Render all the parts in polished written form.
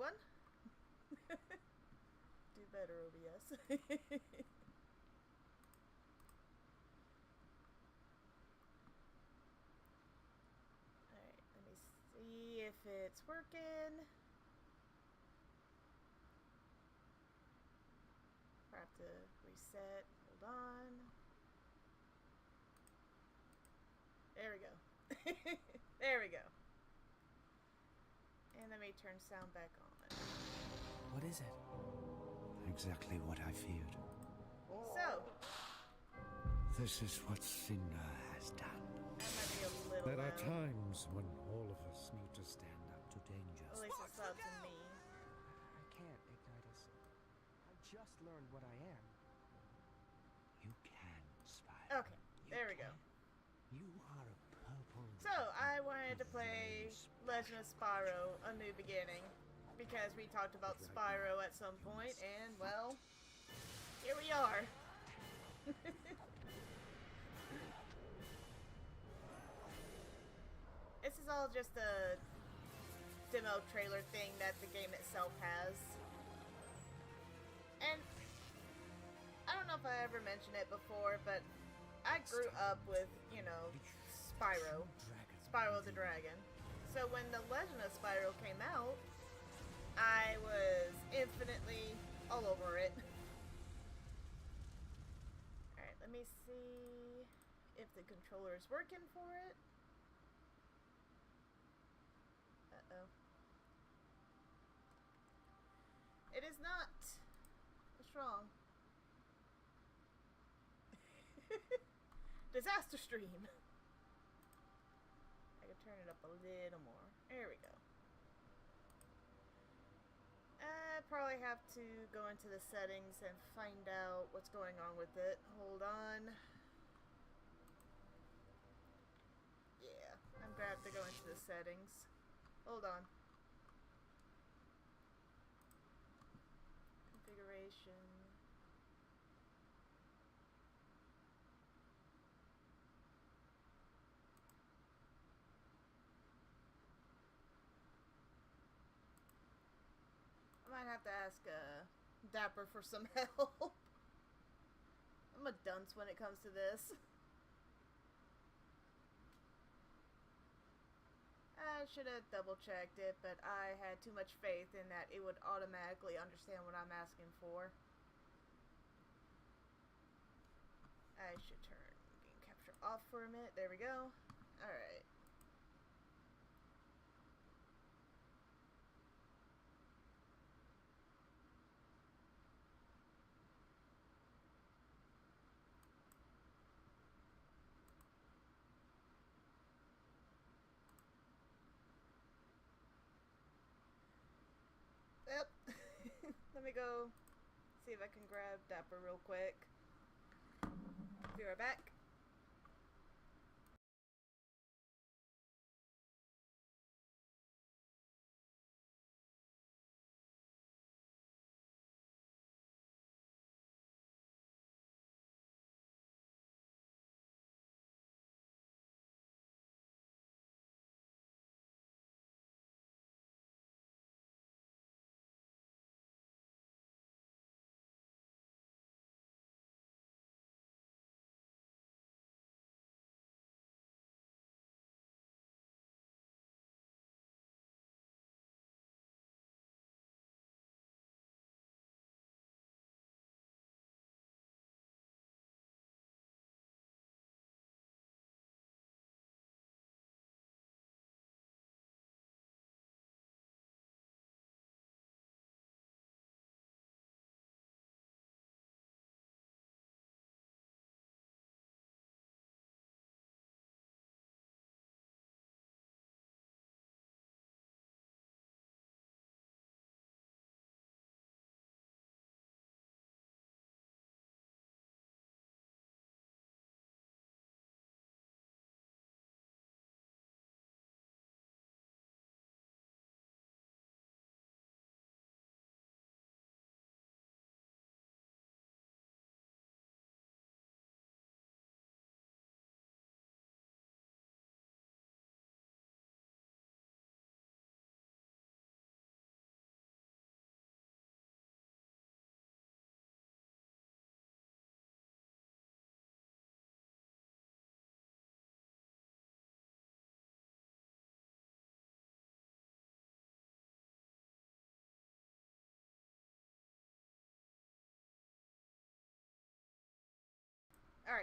everyone. Do better, OBS. Alright, let me see if it's working. I have to reset. Hold on. There we go. There we go. And let me turn sound back on. What is it? Exactly what I feared. So, This is what Cinder has done. that might be a little There are loud. times when all of us need to stand up to danger. At least it's loud to me. I can't, Ignitus. I just learned what I am. You can, Spyro. Okay, there we go. You are a purple. So, I wanted to play Legend of Spyro: A New Beginning, because we talked about Spyro at some point, and, well, here we are. This is all just a demo trailer thing that the game itself has. And I don't know if I ever mentioned it before, but I grew up with, you know, Spyro. Spyro the Dragon. So when The Legend of Spyro came out, I was infinitely all over it. Alright, let me see if the controller is working for it. Uh-oh. It is not. What's wrong? Disaster stream. I can turn it up a little more. There we go. I probably have to go into the settings and find out what's going on with it. Hold on. Yeah, I'm gonna have to go into the settings. Hold on. Configuration. I might have to ask Dapper for some help. I'm a dunce when it comes to this. I should have double checked it, but I had too much faith in that it would automatically understand what I'm asking for. I should turn game capture off for a minute. There we go. Alright. Yep. Let me go see if I can grab Dapper real quick. Be right back.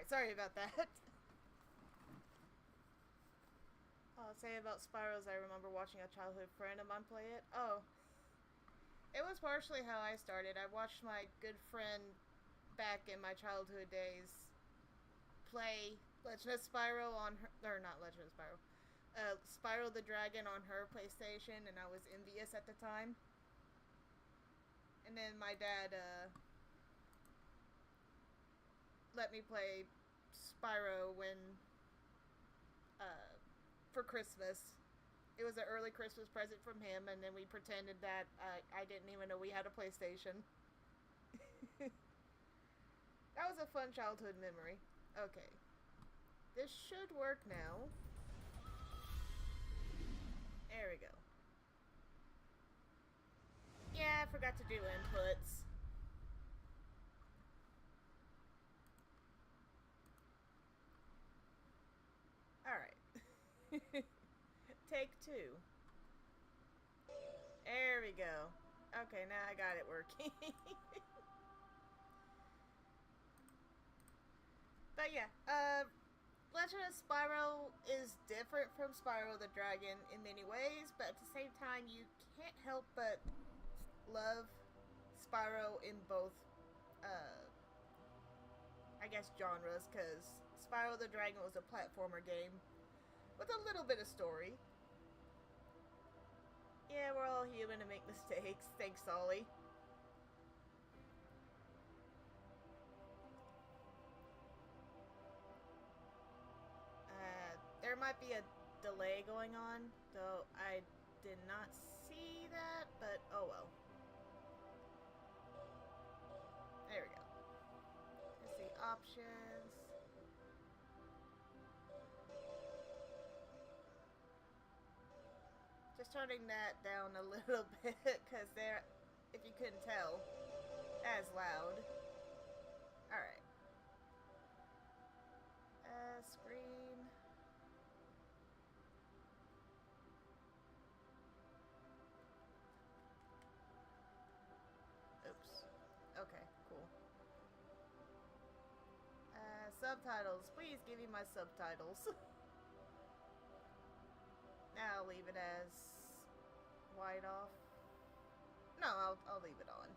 Alright, sorry about that. I'll say about Spyro's, I remember watching a childhood friend of mine play it. Oh. It was partially how I started. I watched my good friend back in my childhood days play Legend of Spyro on her, or not Legend of Spyro, Spyro the Dragon on her PlayStation, and I was envious at the time. And then my dad let me play Spyro when for Christmas. It was an early Christmas present from him, and then we pretended that I didn't even know we had a PlayStation. That was a fun childhood memory. Okay. This should work now. There we go. Yeah, I forgot to do inputs. Alright. Take 2. There we go. Okay, now I got it working. But yeah, Legend of Spyro is different from Spyro the Dragon in many ways, but at the same time, you can't help but love Spyro in both, I guess, genres, because Spyro the Dragon was a platformer game with a little bit of story. Yeah, we're all human and make mistakes. Thanks, Ollie. There might be a delay going on, though I did not see that, but oh well. There we go. Let's see, options. Just turning that down a little bit, because there, if you couldn't tell, as loud. Alright. Screen. Oops. Okay, cool. Subtitles. Please give me my subtitles. Now I'll leave it as white off. No, I'll leave it on.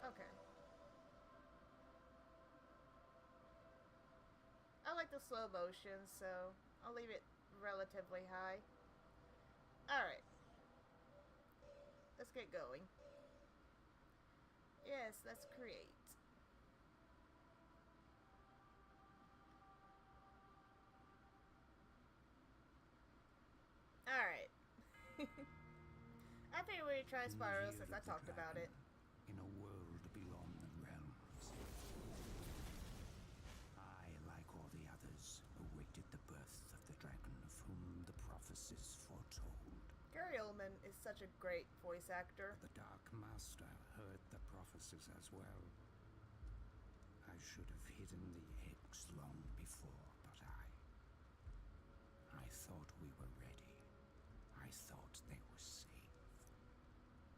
Okay. I like the slow motion, so I'll leave it relatively high. Alright. Let's get going. Yes, let's create. Alright. I think we try Spyro since I talked about it. In a world beyond the realms. I, like all the others, awaited the birth of the dragon of whom the prophecies foretold. Gary Oldman is such a great voice actor. The Dark Master heard the prophecies as well. I should have hidden the eggs long before, but I thought we were ready. I thought they were safe.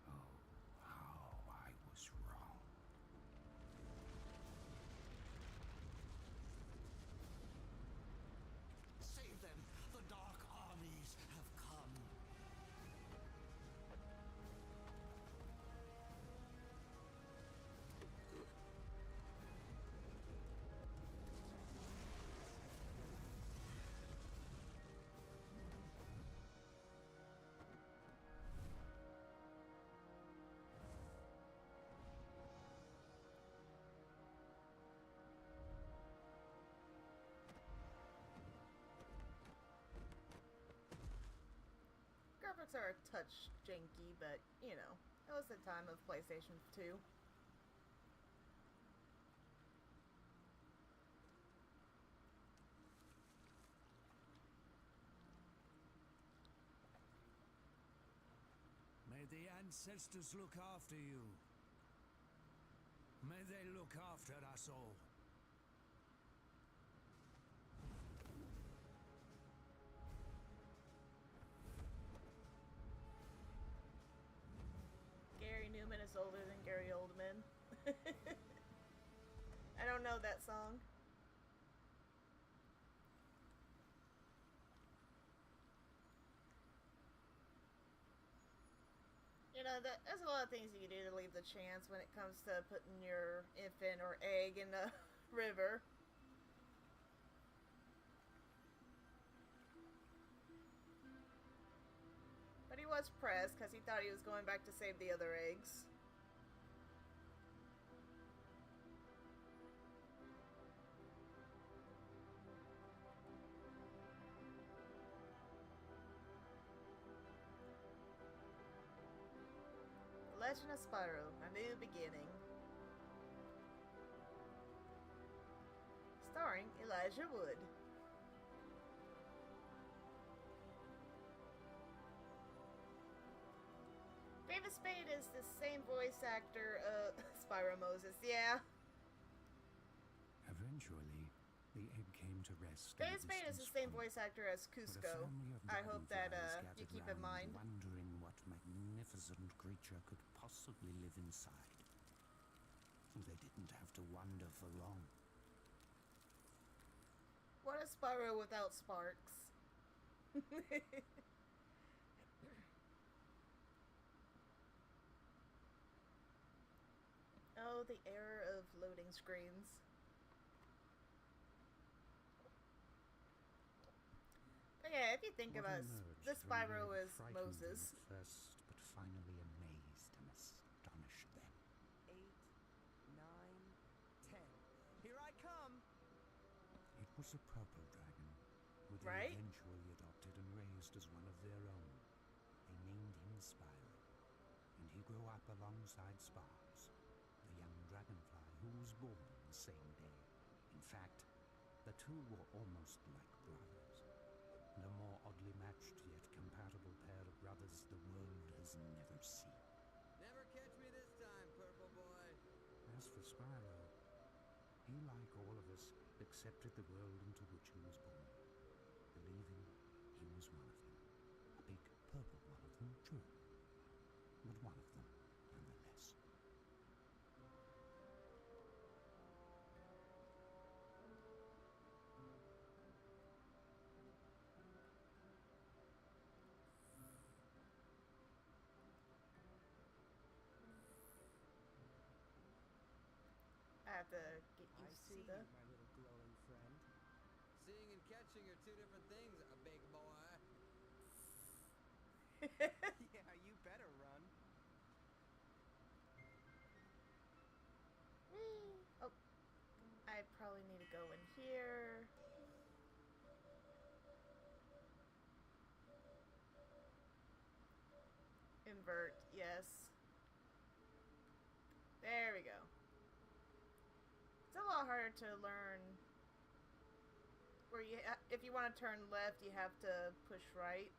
Oh, how I was wrong. Save them! The dark armies have come! Graphics are a touch janky, but, you know, it was the time of PlayStation 2. May the ancestors look after you. May they look after us all. don't know that song. You know, there's a lot of things you can do to leave the chance when it comes to putting your infant or egg in the river. But he was pressed because he thought he was going back to save the other eggs. The Legend of Spyro, A New Beginning. Starring Elijah Wood. David Spade is the same voice actor of Spyro Moses, yeah. Eventually, the egg came to rest. David Spade is the same voice actor as Cusco. I hope that you keep in mind. Wondering what magnificent creature could possibly live inside. They didn't have to wonder for long. What is Spyro without Sparks? Oh, the error of loading screens. But yeah, if you think about it, this Spyro is Moses. First, but finally amazed and astonished them. 8, 9, 10. Here I come! It was a purple dragon, who they Right? eventually adopted and raised as one of their own. They named him Spyro, and he grew up alongside Sparks, the young dragonfly who was born the same day. In fact, the two were almost like brothers, and a more oddly matched yet compatible pair of brothers the world has never seen. Never catch me this time, purple boy. As for Spyro, he, like all of us, accepted the world into which he was born, believing he was one of them. A big purple one of them, true, but one of them nonetheless. I have to get I used see to you, the... my little glowing friend. Seeing and catching are two different things, a big boy. Yeah, you better run. Whee! Oh, I probably need to go in here. Invert, yes. There we go. It's a lot harder to learn. Where if you want to turn left, you have to push right.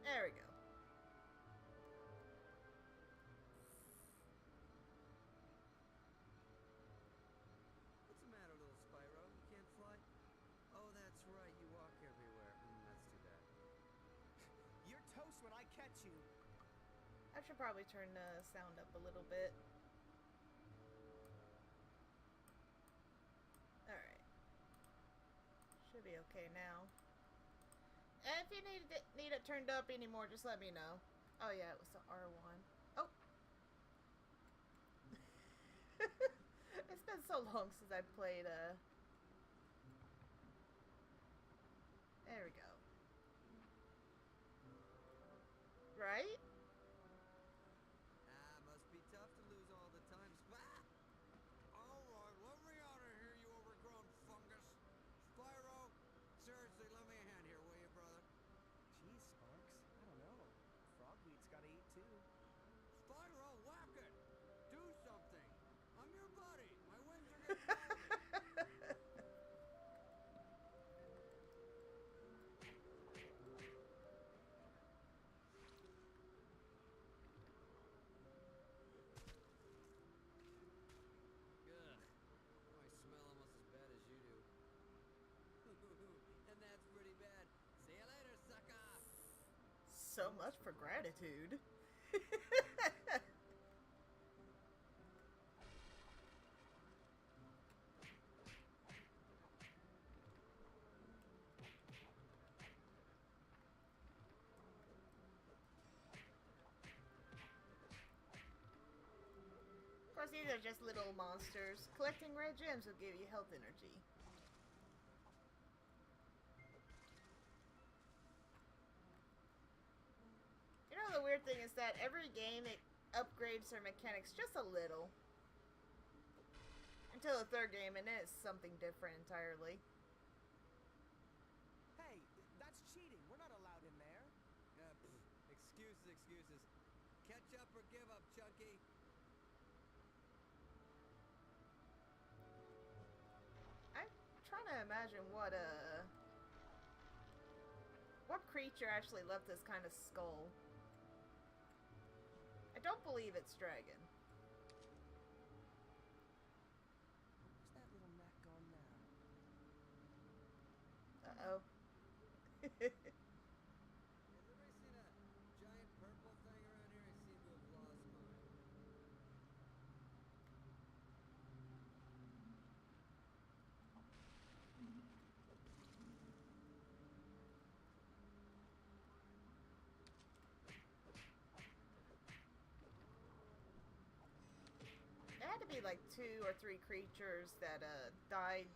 There we go. What's the matter, little Spyro? You can't fly? Oh, that's right, you walk everywhere. That's too bad. You're toast when I catch you. I should probably turn the sound up a little bit. Alright. Should be okay now. And if you need it turned up anymore, just let me know. Oh yeah, it was the R1. Oh! It's been so long since I played, There we go. Right? Must be tough to lose all the time. All right, let me out of here, you overgrown fungus. Spyro, seriously, lend me a hand here, will you, brother? Geez, Sparks. I don't know. Frogweed's gotta eat too. Spyro, whack it! Do something! I'm your buddy. My wings are getting cold. so much for gratitude. Of course, these are just little monsters. Collecting red gems will give you health energy. You know, the weird thing is that every game, it upgrades their mechanics just a little. Until the third game, and then it's something different entirely. Hey, that's cheating. We're not allowed in there. Excuses, excuses. Catch up or give up, Chunky. I'm trying to imagine what creature actually left this kind of skull. I don't believe it's dragon. Where's that little gnat gone now? Uh-oh. Has anybody seen a giant purple thing around here? I seem to have lost mine. There had to be like 2 or 3 creatures that died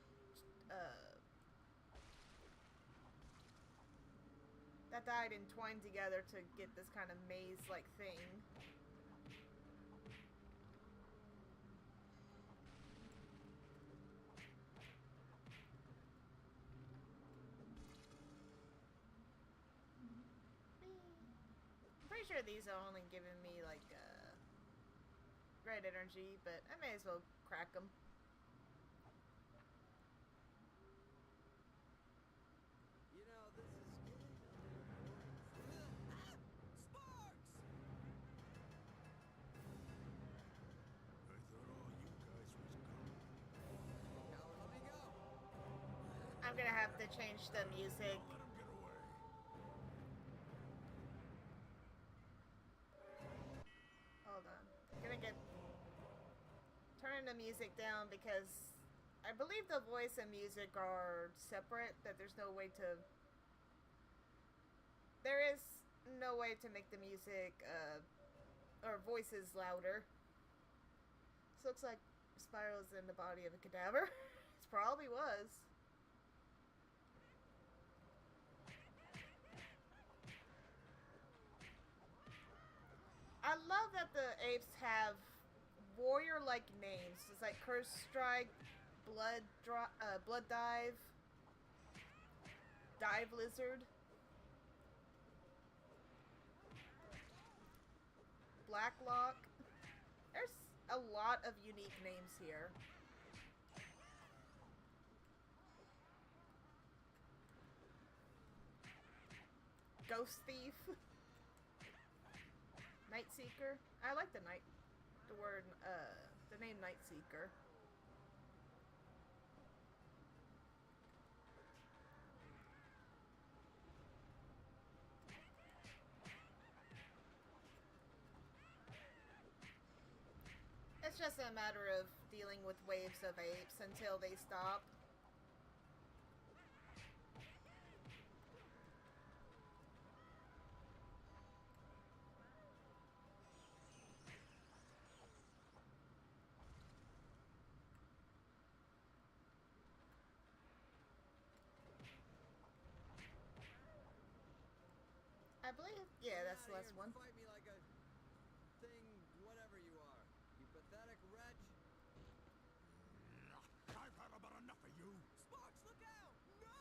entwined together to get this kind of maze-like thing. I'm pretty sure these are only giving me like red energy, but I may as well crack them. You know, this is getting a little boring. Sparks! I thought all you guys was gone. Coward, let me go. I'm gonna have to change the music. Let him get away. Hold on. I'm gonna turn the music down because I believe the voice and music are separate, that there's no way to... There is no way to make the music, or voices louder. This looks like Spyro's in the body of a cadaver. It probably was. I love that the apes have warrior-like names. It's like Curse Strike, Blood Dive, Dive Lizard, Blacklock. There's a lot of unique names here. Ghost Thief. Night Seeker. I like the name Night Seeker. It's just a matter of dealing with waves of apes until they stop. I believe, yeah, that's the last one. Fight me like a thing, whatever you are. You pathetic wretch. I've had about enough of you. Sparks, look out! No!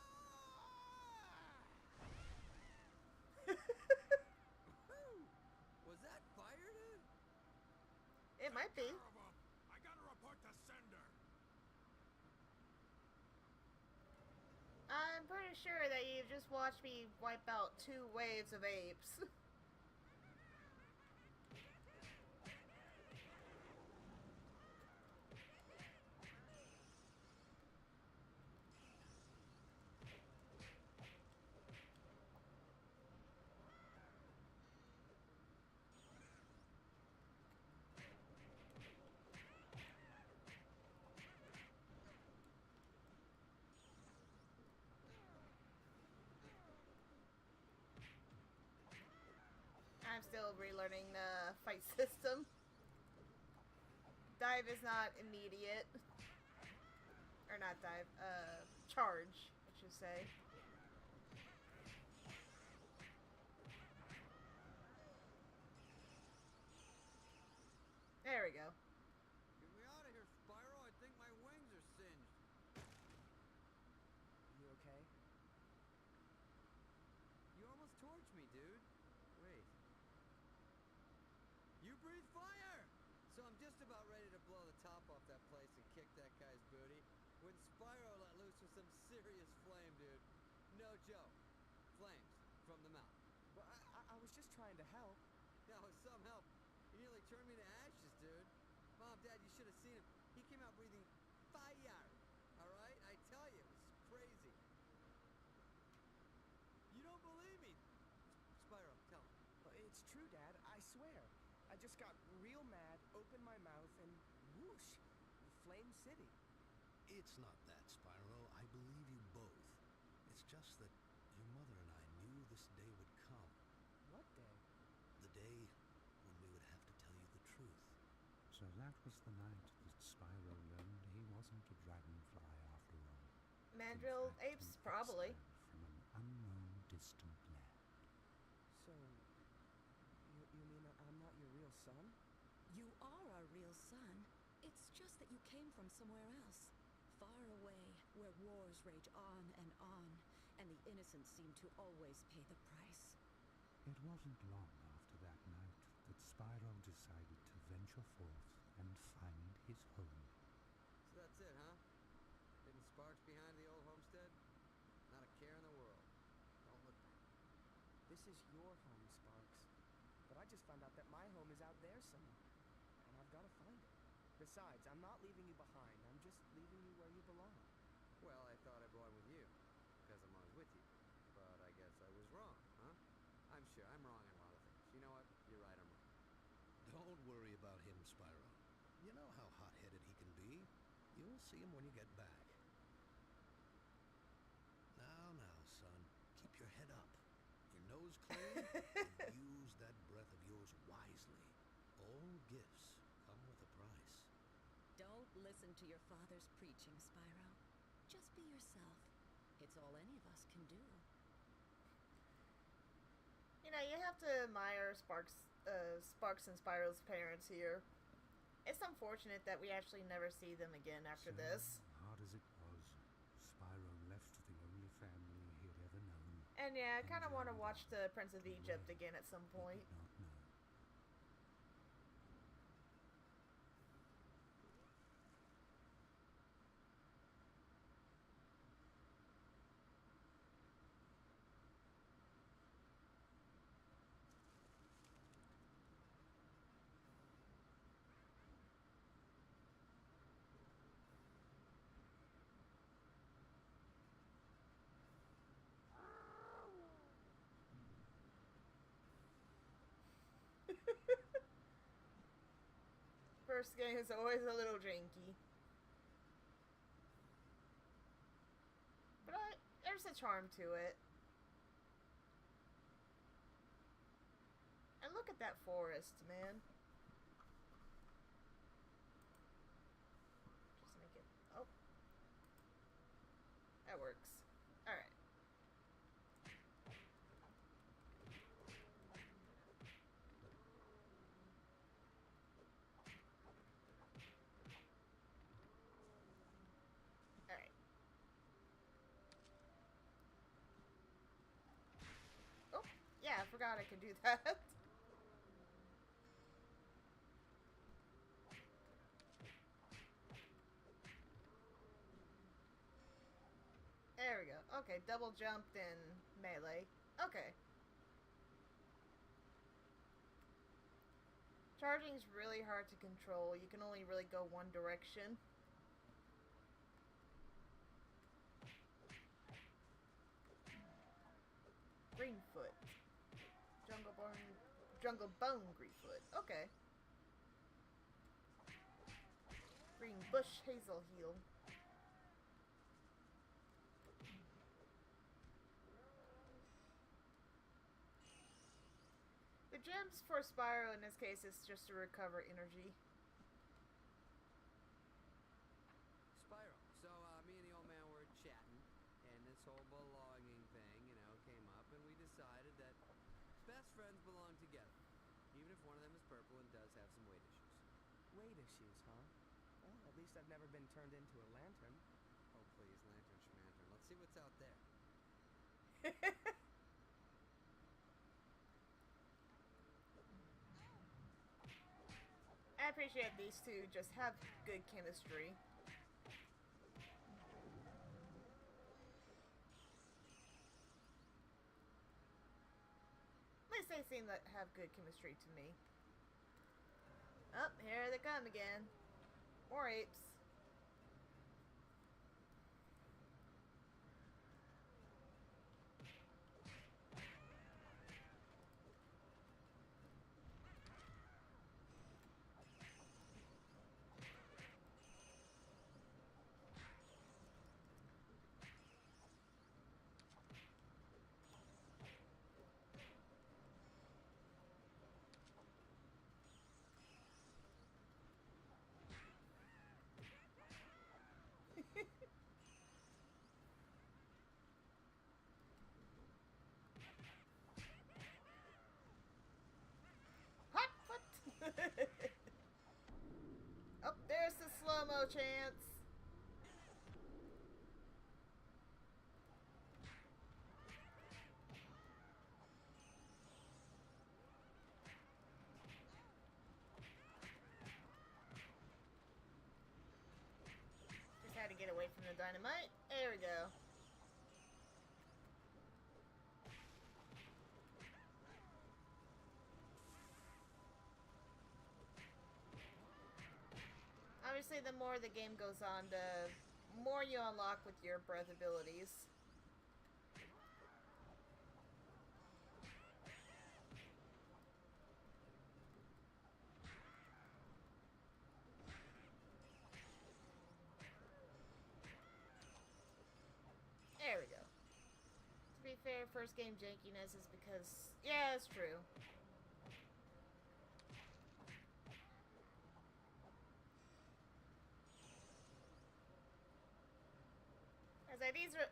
Was that fire, dude? It might be. I gotta report to sender. I'm pretty sure that you've just watched me wipe out 2 waves of apes. I'm still relearning the fight system. Dive is not immediate. Or not dive, charge, I should say. There we go. Get me out of here, Spyro. I think my wings are singed. You okay? You almost torched me, dude. Wait. You breathe fire! So I'm just about ready to blow the top off that place and kick that guy's booty when Spyro let loose with some serious flame, dude. No joke. Flames from the mouth. Well, I was just trying to help. No, some help. You nearly turned me to ashes, dude. Mom, Dad, you should have seen him. He came out breathing fire. Alright? I tell you, it was crazy. You don't believe me. Spyro, tell me. Well, it's true, Dad. I swear. I just got real mad, opened my mouth, and whoosh! Flame City. It's not that, Spyro. I believe you both. It's just that your mother and I knew this day would come. What day? The day when we would have to tell you the truth. So that was the night that Spyro learned he wasn't a dragonfly after all. Mandrill In fact, apes, an probably. exile from an unknown distant land. So, you mean I'm not your real son? You are our real son. It's just that you came from somewhere else. Far away, where wars rage on, and the innocent seem to always pay the price. It wasn't long after that night that Spyro decided to venture forth and find his home. So that's it, huh? Hidden sparks behind the old homestead? Not a care in the world. Don't look back. This is your home, Sparks. But I just found out that my home is out there somewhere, and I've got to find it. Besides, I'm not leaving you behind. I'm just leaving you where you belong. Well, I thought I belonged with you, because I'm always with you. But I guess I was wrong, huh? I'm sure I'm wrong in a lot of things. You know what? You're right, I'm wrong. Don't worry about him, Spyro. You know how hot-headed he can be. You'll see him when you get back. Now, son. Keep your head up. Your nose clean, and use that breath of yours wisely. All gifts come with a price. Don't listen to your father's preaching, Spyro. Just be yourself. It's all any of us can do. You know, you have to admire Sparks and Spyro's parents here. It's unfortunate that we actually never see them again after So this. hard as it was, Spyro left the only family he had ever known. And yeah, I kind of want to journeyed watch on the Prince of to Egypt where again at some he point. did not know. First game is always a little janky. But there's a charm to it. And look at that forest, man. Just make it... Oh. That works. Alright. Alright. Oh, yeah, I forgot I could do that. There we go. Okay, double jump, then melee. Okay. Charging's really hard to control. You can only really go one direction. Greenfoot. Jungle Bone Greenfoot. Okay. Green Bush Hazel Heel. The gems for Spyro in this case is just to recover energy. Spyro. So, me and the old man were chatting, and this whole belonging thing, came up, and we decided that best friends belong together, even if one of them is purple and does have some weight issues. Weight issues, huh? Well, at least I've never been turned into a lantern. Oh, please, lantern schmantern. Let's see what's out there. I appreciate these two just have good chemistry. At least they seem to have good chemistry to me. Oh, here they come again. More apes. Hot foot! Oh, there's the slow-mo chance. Just had to get away from the dynamite. There we go. Obviously, the more the game goes on, the more you unlock with your breath abilities. There we go. To be fair, first game jankiness is because... Yeah, it's true.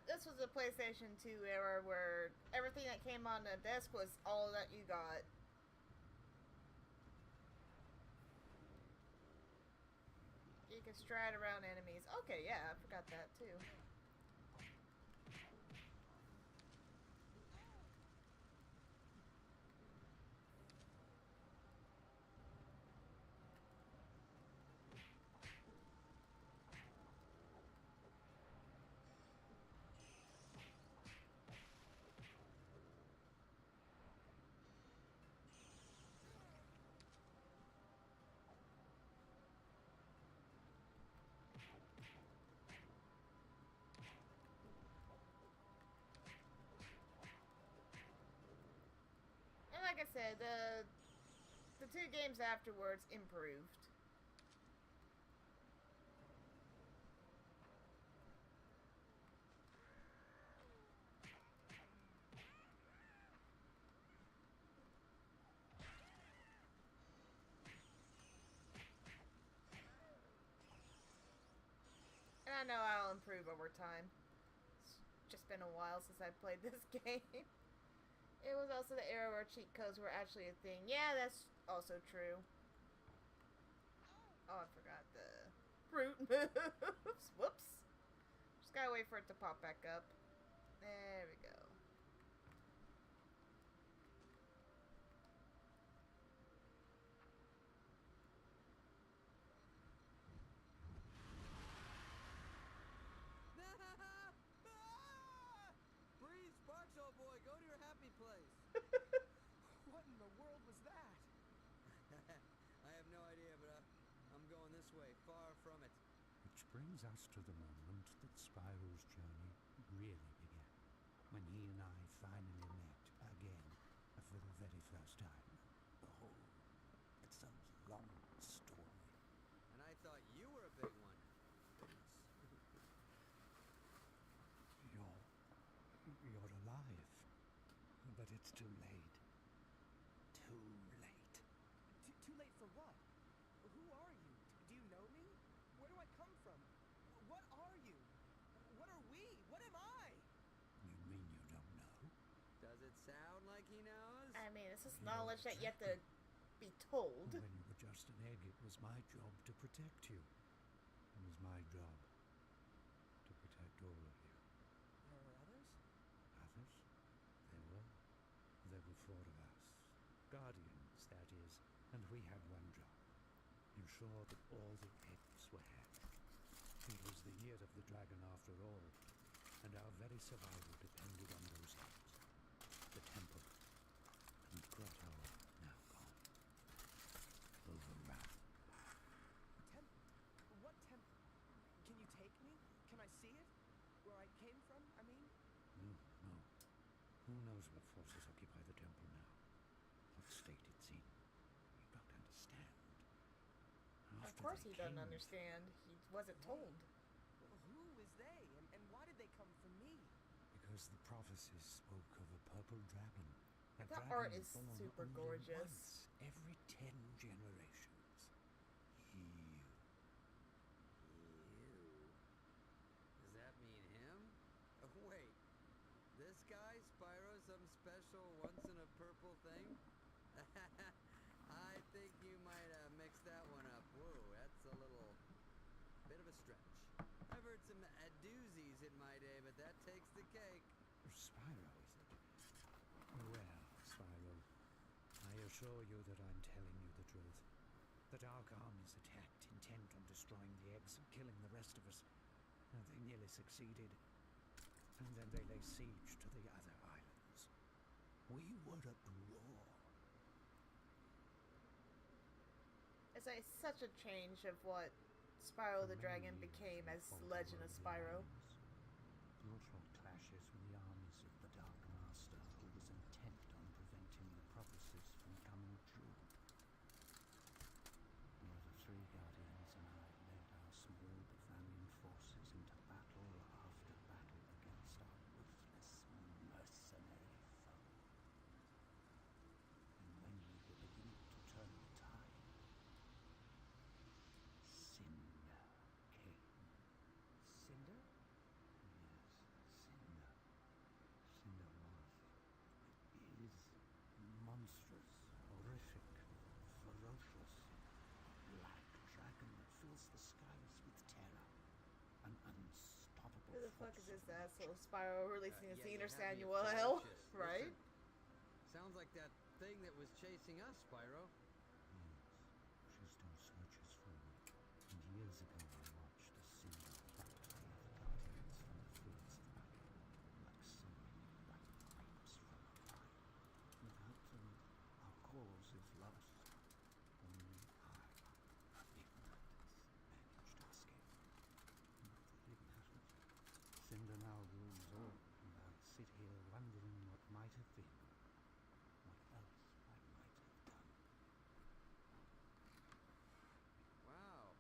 This was a PlayStation 2 era where everything that came on the desk was all that you got. You can stride around enemies. Okay, yeah, I forgot that too. And like I said, the two games afterwards improved. And I know I'll improve over time. It's just been a while since I played this game. It was also the era where cheat codes were actually a thing. Yeah, that's also true. Oh, I forgot the brute moves. Whoops. Just gotta wait for it to pop back up. There we go. Breathe, Sparks, old boy. Go to your happy place. What in the world was that? I have no idea, but I'm going this way, far from it. Which brings us to the moment that Spyro's journey really began, when he and I finally met again for the very first time. Oh, it's a long story. And I thought you were a big one. You're alive, but it's too late. Too sound like he knows? I mean, it's just knowledge that you have to be told. When you were just an egg, it was my job to protect you. It was my job to protect all of you. There were others? Others? There were. There were 4 of us. Guardians, that is. And we had one job. Ensure that all the eggs were hatched. It was the year of the dragon after all, and our very survival depended on those eggs. The temple and grotto now gone. Overrun. Temple? What temple? Can you take me? Can I see it? Where I came from, I mean? No, no. Who knows what forces occupy the temple now? What state it's in? You don't understand. Of After course they he doesn't came, understand. He wasn't told. Well, who is they? And why did they come for me? Because the prophecies spoke of a purple dragon. A That dragon art is born super only gorgeous. once every 10 generations. You. Does that mean him? Oh, wait. This guy, Spyro, some special once-in-a-purple thing? I think you might have mixed that one up. Whoa, that's a little bit of a stretch. I've heard some doozies in my day, but that takes the cake. Spyro, is it? Well, Spyro, I assure you that I'm telling you the truth. The Dark Armies attacked, intent on destroying the eggs and killing the rest of us. And they nearly succeeded. And then they lay siege to the other islands. We were at war. It's like such a change of what Spyro the Dragon became as Legend of Spyro. Brutal clashes with the armies of the Dark Master, who was intent on preventing the prophecies from coming true. Where the 3 Guardians and I led our small but valiant forces into battle after battle against our ruthless, mercenary foe. And when we were beginning to turn the tide, Cinder came. Cinder? Yes, Cinder. Cinder is monstrous, horrific, ferocious, black dragon that fills the skies with terror. An unstoppable Who the fuck is force this of asshole Spyro releasing Yeah, his you inner have me Samuel L, ferocious. right? Listen, sounds like that thing that was chasing us, Spyro. Yes, she still searches for me. And years ago I watched as Cinder plucked the other Guardians from the fields of battle, like so many ripe grapes from a vine. Without them, our cause is lost. Only I, ignorant, managed to escape. Not that it matters. Cinder now rules all, and I sit here wondering what might have been. What else I might have done. Wow.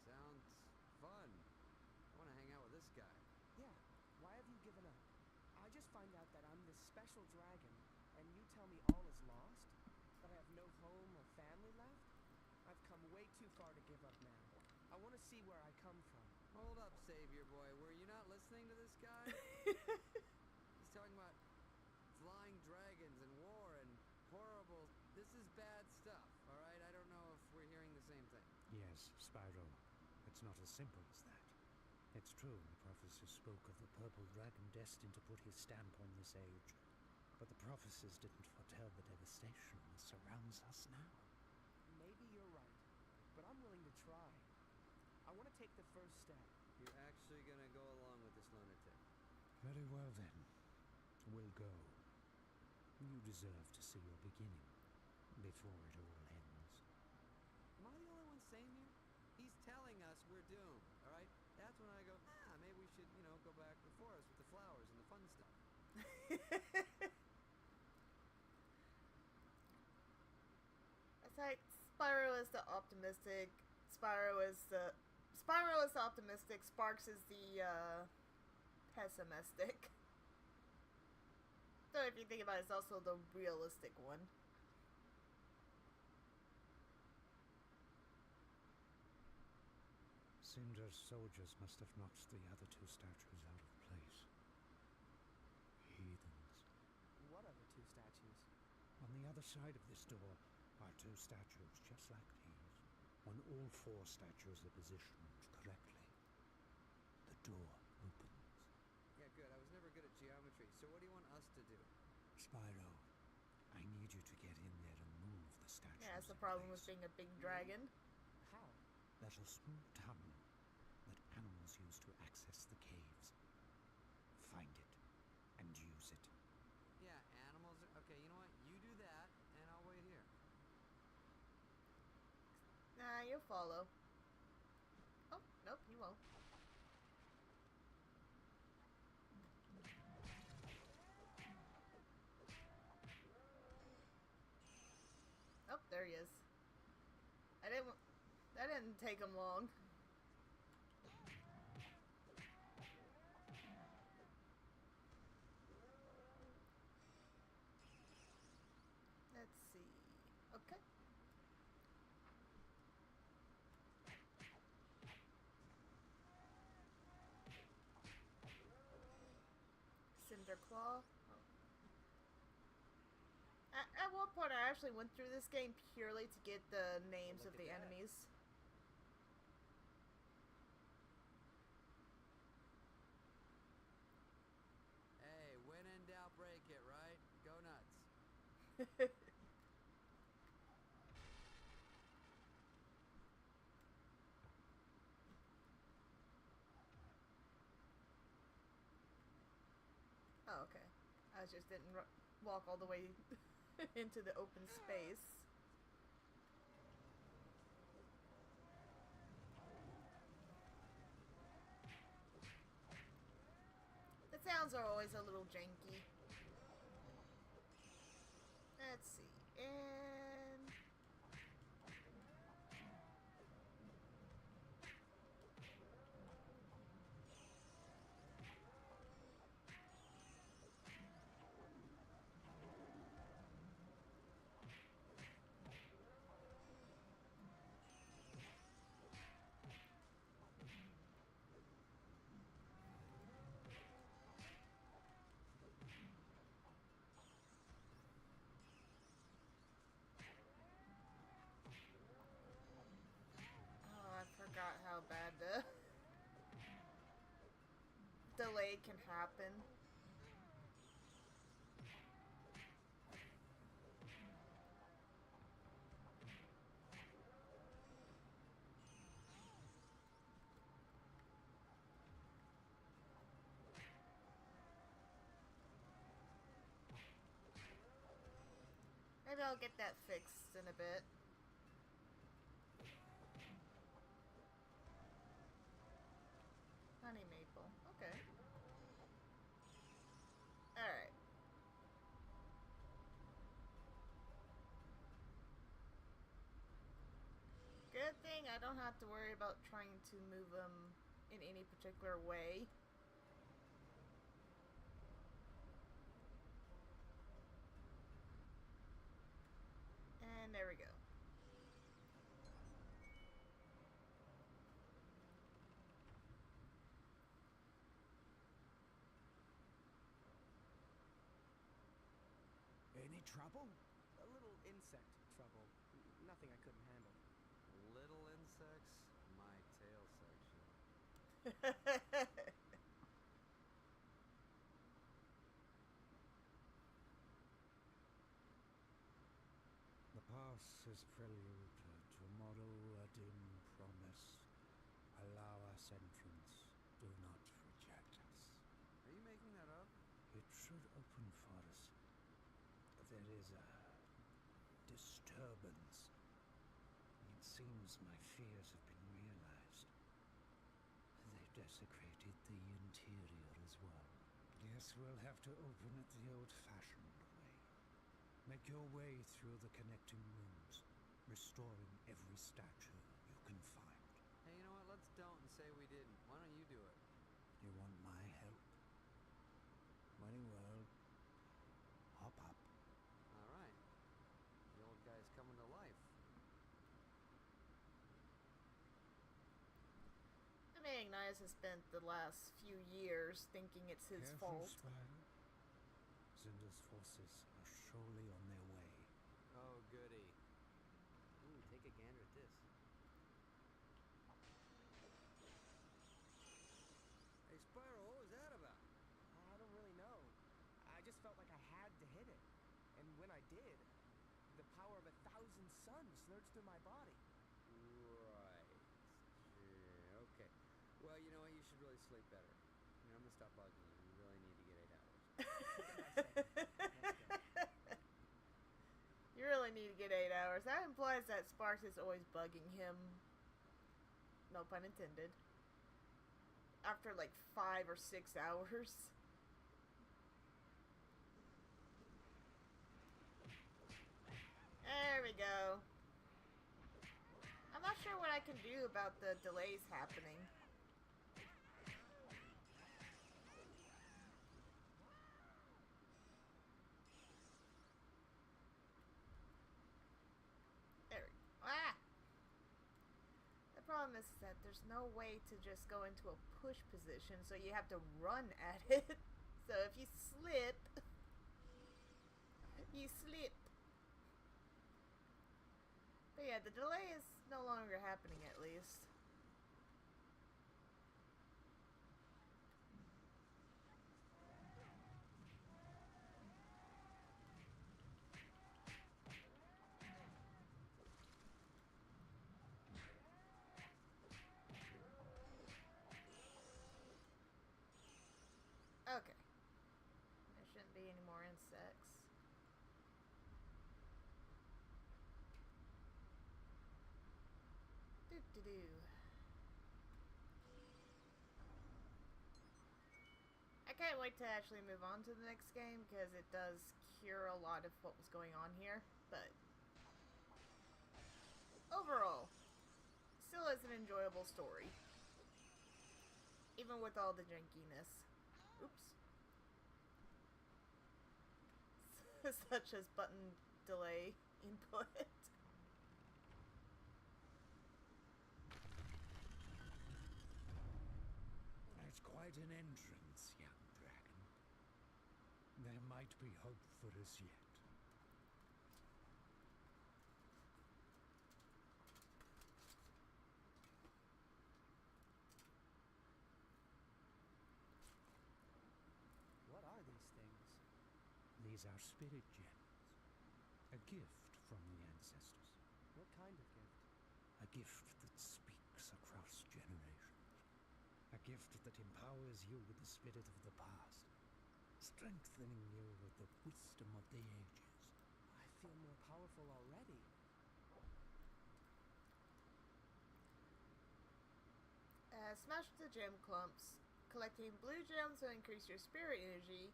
Sounds fun. I want to hang out with this guy. Yeah. Why have you given up? I just find out that I'm this special dragon, and you tell me all is lost? That I have no home or family left? I've come way too far to give up now. I want to see where I come from. Hold up, Savior Boy. Were you not listening to this guy? He's talking about flying dragons and war and horrible... This is bad stuff, alright? I don't know if we're hearing the same thing. Yes, Spyro. It's not as simple as that. It's true, the prophecies spoke of the purple dragon destined to put his stamp on this age. But the prophecies didn't foretell the devastation that surrounds us now. Maybe you're right, but I'm willing to try. I want to take the first step. You're actually gonna go along with this lunatic. Very well then. We'll go. You deserve to see your beginning before it all ends. Am I the only one sane here? He's telling us we're doomed, alright? That's when I go, maybe we should, go back to the forest with the flowers and the fun stuff. It's like Spyro is the optimistic. Spyro is the optimistic. Sparks is the pessimistic. So if you think about it, it's also the realistic one. Cinder's soldiers must have knocked the other 2 statues out of place. Heathens. other side of this door are two statues just like these. When all four statues are positioned correctly, the door opens. Yeah, good. I was never good at geometry, so what do you want us to do? Spyro, I need you to get in there and move the statues. Yeah, that's the in problem place. with being a big dragon. How? There's a small tunnel that animals use to access the caves. Find it and use it. Yeah, animals are... Okay, you know what? You do that, and I'll wait here. Nah, you'll follow. Oh, nope, you won't. Oh, there he is. That didn't take him long. Let's see. Okay. Cinder Claw. Oh. At one point, I actually went through this game purely to get the names Look of at the that. enemies. Hey, when in doubt, break it, right? Go nuts. Oh, okay. I just didn't walk all the way into the open space. The sounds are always a little janky. Let's see. And... oh, I forgot how bad the delay can happen. Maybe I'll get that fixed in a bit. Honey maple. Okay. Alright. Good thing I don't have to worry about trying to move them in any particular way. And there we go. Any trouble? A little insect trouble. Nothing I couldn't handle. Little insects, my tail section. The past is prelude. Tomorrow a dim promise. Allow us entrance. Do not reject us. Are you making that up? It should open for us. There is a disturbance. It seems my fears have been realized. They've desecrated the interior as well. Guess we'll have to open it the old-fashioned way. Make your way through the connecting rooms, restoring every statue you can find. Hey, you know what? Let's don't and say we didn't. Why don't you do it? You want my help? Mighty well. Hop up. All right. The old guy's coming to life. I mean, Ignatius has spent the last few years thinking it's his Careful, fault. Spyro. Zinda's forces are surely on their way. sun surge through my body. Right. Yeah, okay. Well, you know what? You should really sleep better. You know, I'm gonna stop bugging you. You really need to get 8 hours. You really need to get 8 hours. That implies that Sparks is always bugging him. No pun intended. After like 5 or 6 hours. There we go. I'm not sure what I can do about the delays happening. There we go. Ah! The problem is that there's no way to just go into a push position, so you have to run at it. So if you slip, you slip. But yeah, the delay is no longer happening at least. Okay. There shouldn't be any more insects. Doo-doo-doo. I can't wait to actually move on to the next game because it does cure a lot of what was going on here, but overall, still is an enjoyable story. Even with all the jankiness. Oops. Such as button delay input. It's quite an entrance, young dragon. There might be hope for us yet. What are these things? These are spirit gems. A gift from the ancestors. What kind of gift? A gift that speaks across generations. A gift that empowers you with the spirit of the past, strengthening you with the wisdom of the ages. I feel more powerful already. Smash the gem clumps. Collecting blue gems will increase your spirit energy.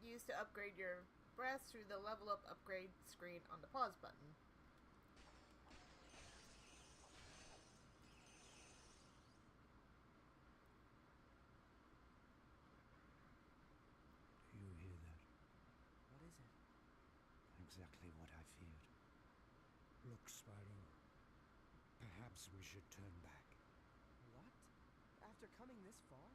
Used to upgrade your breath through the level up upgrade screen on the pause button. Do you hear that? What is it? Exactly what I feared. Look, Spyro. Perhaps we should turn back. What? After coming this far?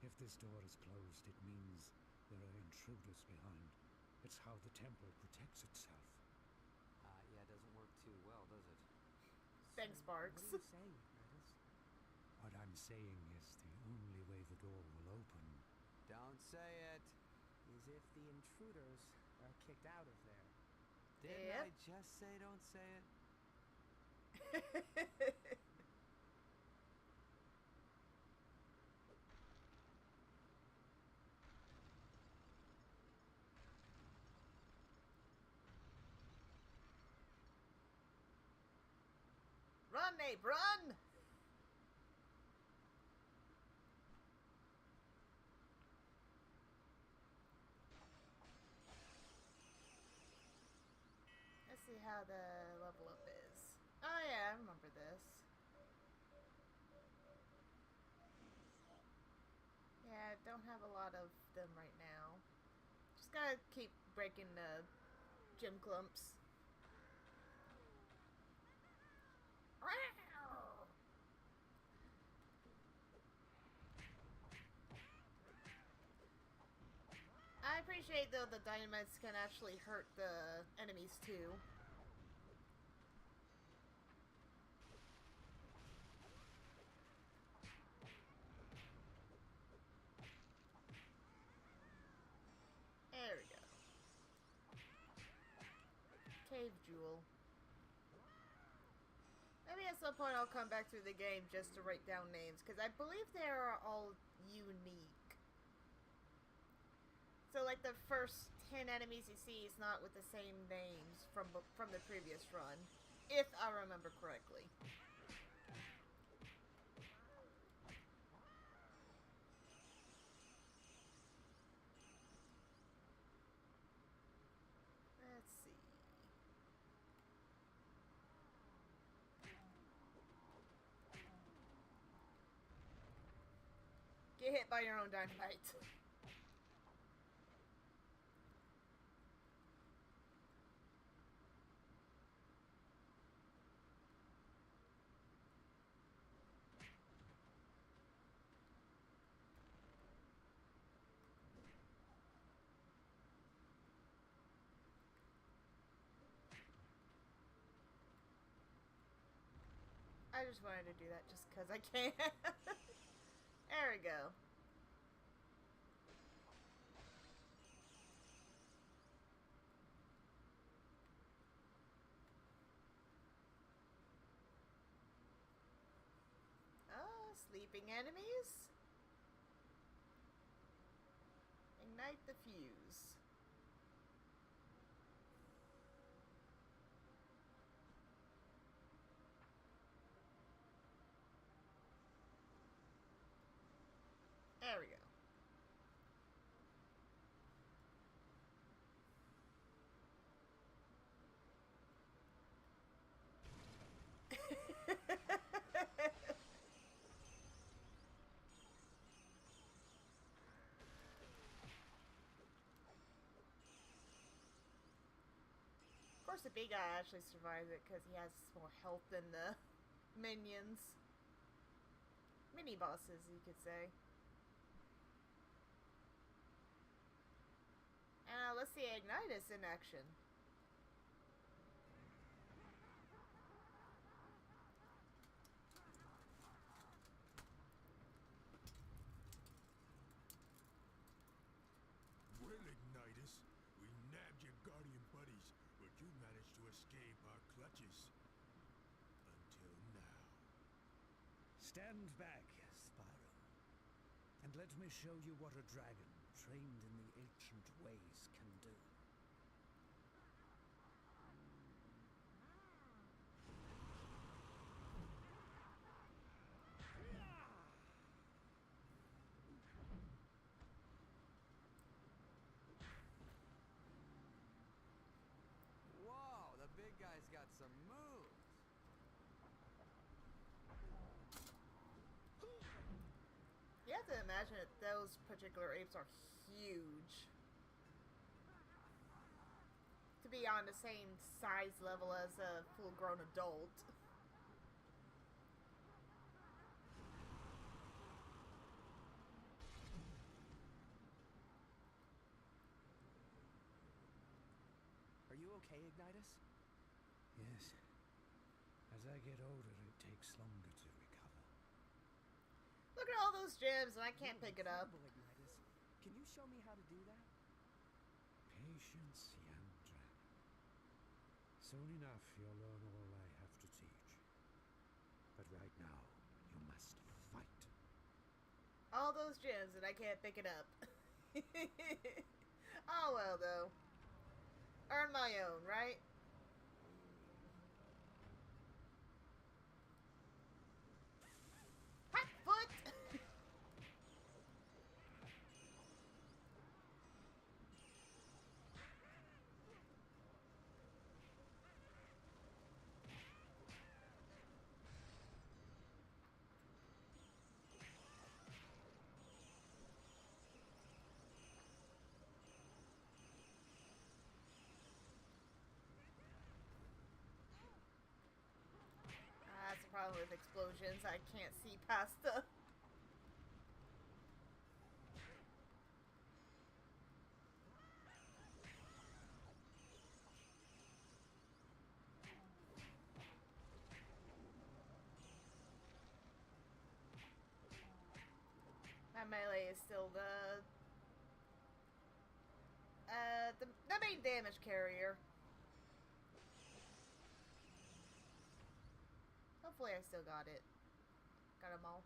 If this door is closed, it means there are intruders behind. It's how the temple protects itself. Yeah, it doesn't work too well, does it? Thanks, Sparks. What are you saying, Kratos? What I'm saying is the only way the door will open. Don't say it. Is if the intruders are kicked out of there. Didn't Yep. I just say don't say it? Run, Abe, run! Let's see how the level up is. Oh yeah, I remember this. Yeah, I don't have a lot of them right now. Just gotta keep breaking the gem clumps. I appreciate though the dynamites can actually hurt the enemies too. There we go. Cave jewel. Maybe at some point I'll come back through the game just to write down names, because I believe they are all unique. So, like, the first 10 enemies you see is not with the same names from the previous run, if I remember correctly. Let's see. Get hit by your own dynamite. I just wanted to do that just because I can. There we go. Oh, sleeping enemies. Ignite the fuse. There we go. Of course, the big guy actually survives it because he has more health than the minions. Mini bosses, you could say. Let's see Ignitus in action. Well, Ignitus, we nabbed your guardian buddies, but you managed to escape our clutches. Until now. Stand back, Spyro, and let me show you what a dragon trained in the ancient ways can do. Whoa, the big guy's got some moves. You have to imagine that those particular apes are huge. To be on the same size level as a full-grown adult. Are you okay, Ignitus? Yes. As I get older, it takes longer to recover. Look at all those gems and I can't You're pick it up. incredible, Ignitus. Can you show me how to do that? Patience, young dragon. Soon enough, you'll learn all I have to teach. But right now, you must fight. All those gems and I can't pick it up. Oh well, though. Earn my own, right? Hot foot! That's the problem with explosions. I can't see past the... My melee is still the main damage carrier. Hopefully I still got it. Got them all.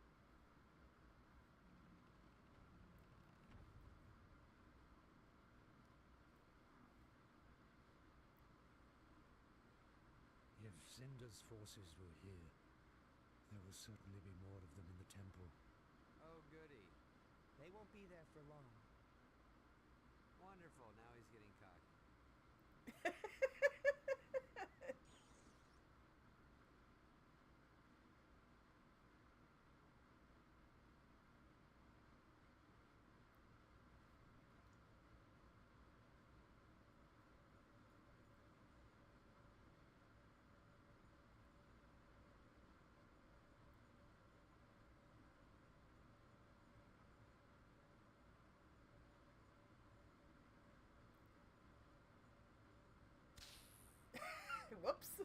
If Zinda's forces were here, there will certainly be more of them in the temple. Oh, goody. They won't be there for long. Wonderful. Now he's getting cocky. Whoops.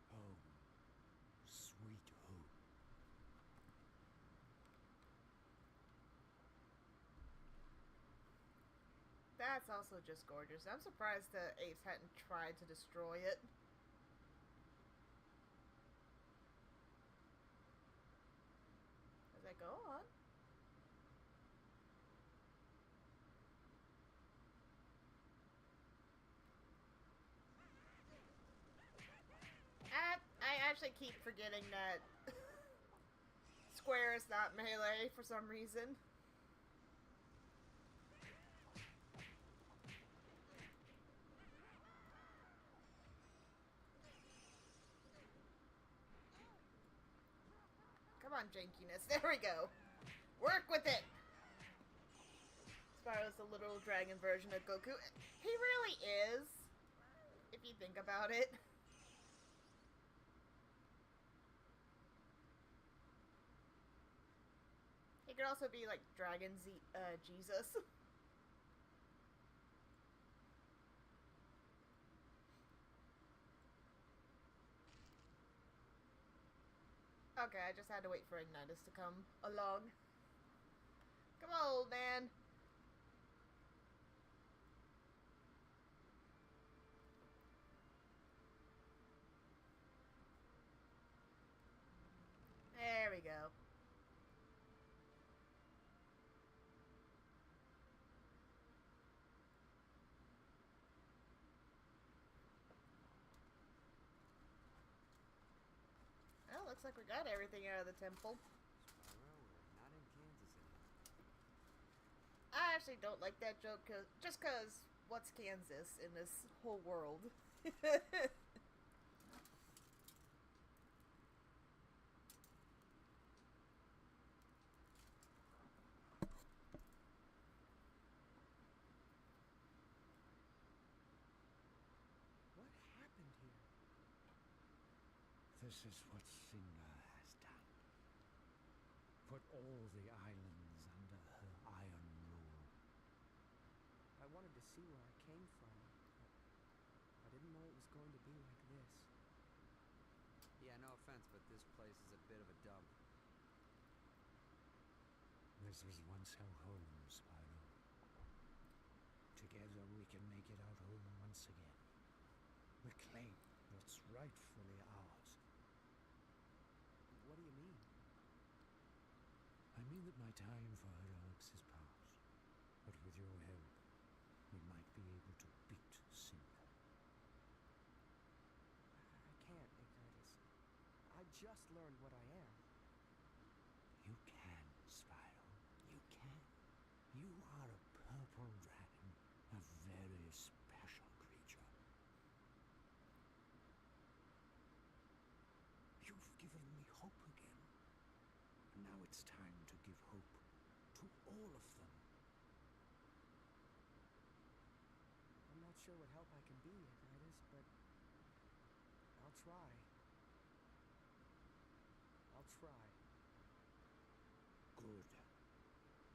Home. Sweet home. That's also just gorgeous. I'm surprised the apes hadn't tried to destroy it. As I go on. I actually keep forgetting that square is not melee for some reason. Come on, jankiness. There we go. Work with it! Spyro's the literal dragon version of Goku. He really is, if you think about it. He could also be like Dragon Jesus. Okay, I just had to wait for Ignitus to come along. Come on, old man. There we go. Well, looks like we got everything out of the temple. Spyro, we're not in Kansas anymore. I actually don't like that joke, just cause what's Kansas in this whole world? What happened here? This is what Zinda has done. Put all the islands under her iron rule. I wanted to see where I came from, but I didn't know it was going to be like this. Yeah, no offense, but this place is a bit of a dump. This was once our home, Spyro. Together we can make it our home once again. Reclaim what's rightfully ours. What do you mean? I mean that my time for heroics is past. But with your help, we might be able to beat Zinda. I can't, Ignitus. I just learned what I am. You can, Spyro. You can. You are a purple dragon, a very special creature. You've given me hope again. And now it's time to give hope to all of them. I'm not sure what help I can be, Ignitus, but I'll try. I'll try. Good.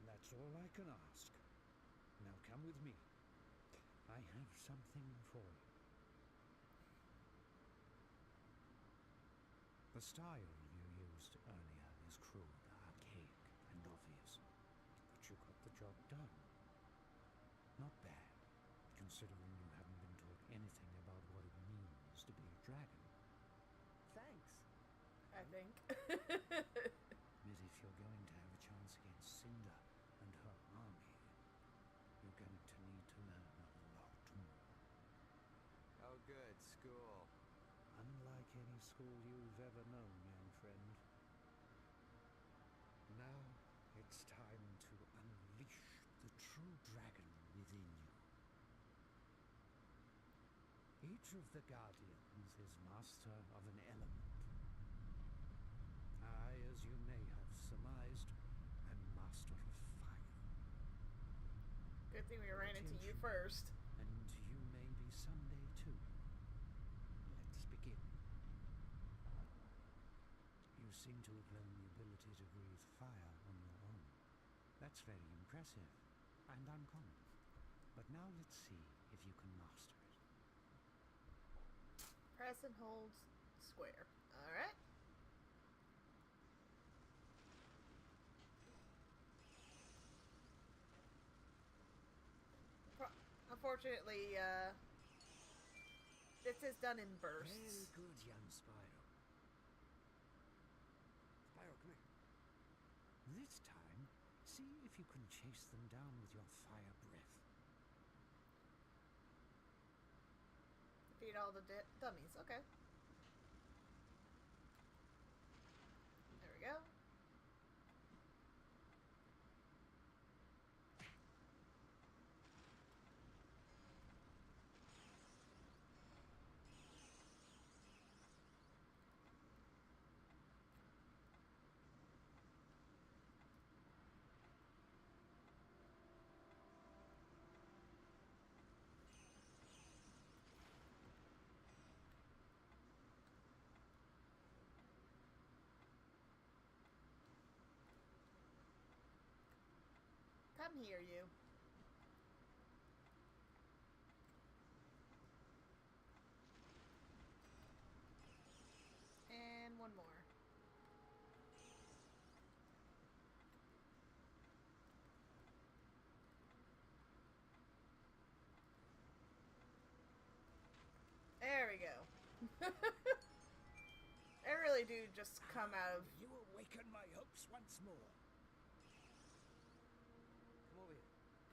That's all I can ask. Now come with me. I have something for you. The style you used earlier is crude, archaic, and obvious. But you got the job done. Not bad, considering you haven't been taught anything about what it means dragon. Thanks. I think. But if you're going to have a chance against Cinder and her army, you're going to need to learn a lot more. Oh, good. School. Unlike any school you've ever known, young friend. Now it's time to unleash the true dragon within you. Each of the Guardians is master of an element. I, as you may have surmised, am master of fire. Good thing we ran into you first. And you may be someday too. Let's begin. You seem to have learned the ability to breathe fire on your own. That's very impressive and uncommon. But now let's see if you can master it. Press and hold square. Alright. Unfortunately, this is done in bursts. Very good, young Spyro. Spyro, come here. This time, see if you can chase them down with your fire breath. Defeat all the dummies. Okay. There we go. Come here, you. And one more. There we go. I really do just come out of... You awaken my hopes once more. Come over here.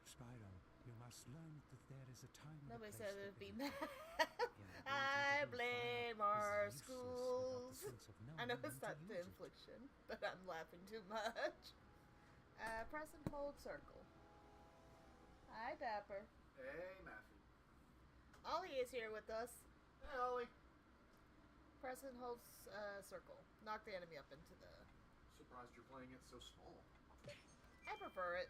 Spyro, you must learn that there is a time and a Nobody place said for it'd be everything. mad. Your I ability to breathe blame fire our is useless schools. without the sense of I knowing know when it's to not the use it. infliction, but I'm laughing too much. Press and hold circle. Hi, Dapper. Hey, Matthew. Ollie is here with us. Hey, Ollie. Press and hold circle. Knock the enemy up into the... Surprised you're playing it so small. I prefer it.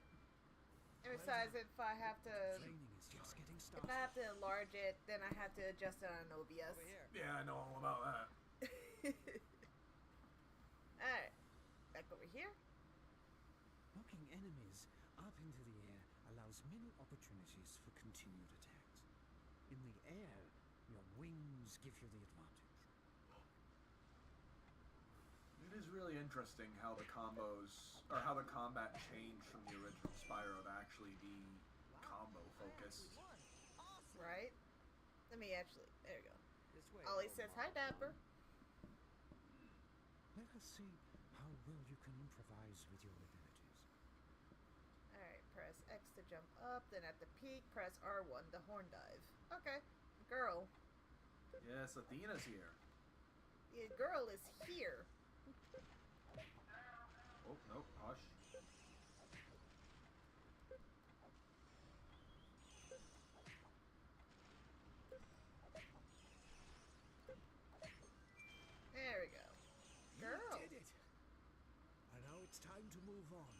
And besides, if I have to... Training is just getting If started. I have to enlarge it, then I have to adjust it on OBS. Over here. Yeah, I know all about that. Alright. Back over here. Knocking enemies up into the air allows many opportunities for continued attacks. In the air, your wings give you the advantage. It is really interesting how the combos, or how the combat changed from the original Spyro to actually be combo focused. Awesome. Right? Let me actually... There we go. This way. Ollie says, hi, Dapper. Let us see how well you can improvise with your abilities. Alright, press X to jump up, then at the peak, press R1 to horn dive. Okay. Girl. Yes, Athena's here. The girl is here. Oh, no, hush. There we go. Girl. You did it! And now it's time to move on.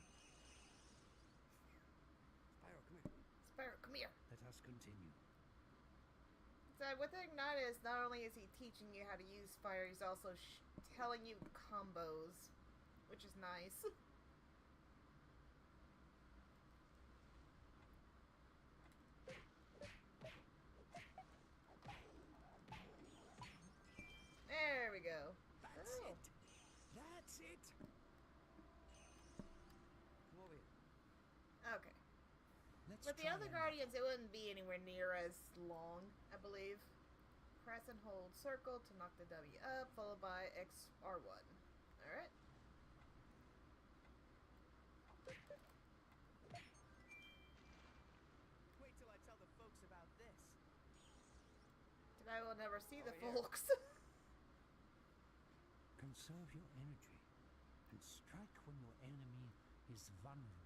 Spyro, come here. Spyro, come here. Let us continue. So with Ignite is not only is he teaching you how to use fire, he's also telling you combos, which is nice. There we go. That's Girl. it. That's it. Come over here. Okay. Let's With the try other another. Guardians, it wouldn't be anywhere near as long, I believe. Press and hold circle to knock the dummy up, followed by XR1. Alright. Wait till I tell the folks about this. And I will never see the Over here. folks. Conserve your energy and strike when your enemy is vulnerable.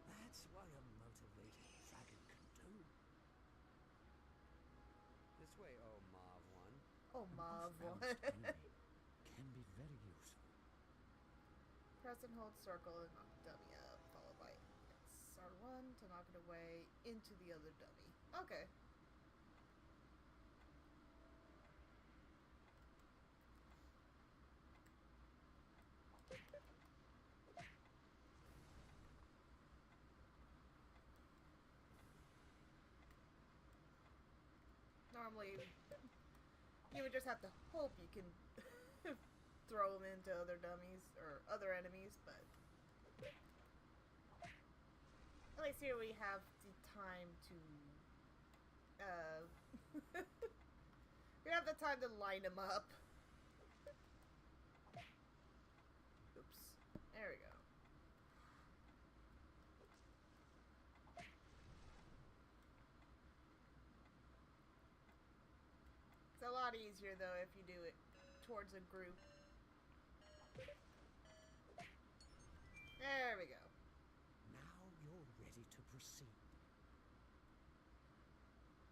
That's what a motivated dragon can do. This way, oh Mav one. Oh, Mav. Balanced enemy can be very useful. Press and hold circle and knock the dummy up, followed by XR1 to knock it away into the other dummy. Okay. Normally, you would just have to hope you can throw them into other dummies or other enemies, but at least here we have the time to we have the time to line them up. Oops. There we go. It's a lot easier though if you do it towards a group. There we go. Now you're ready to proceed.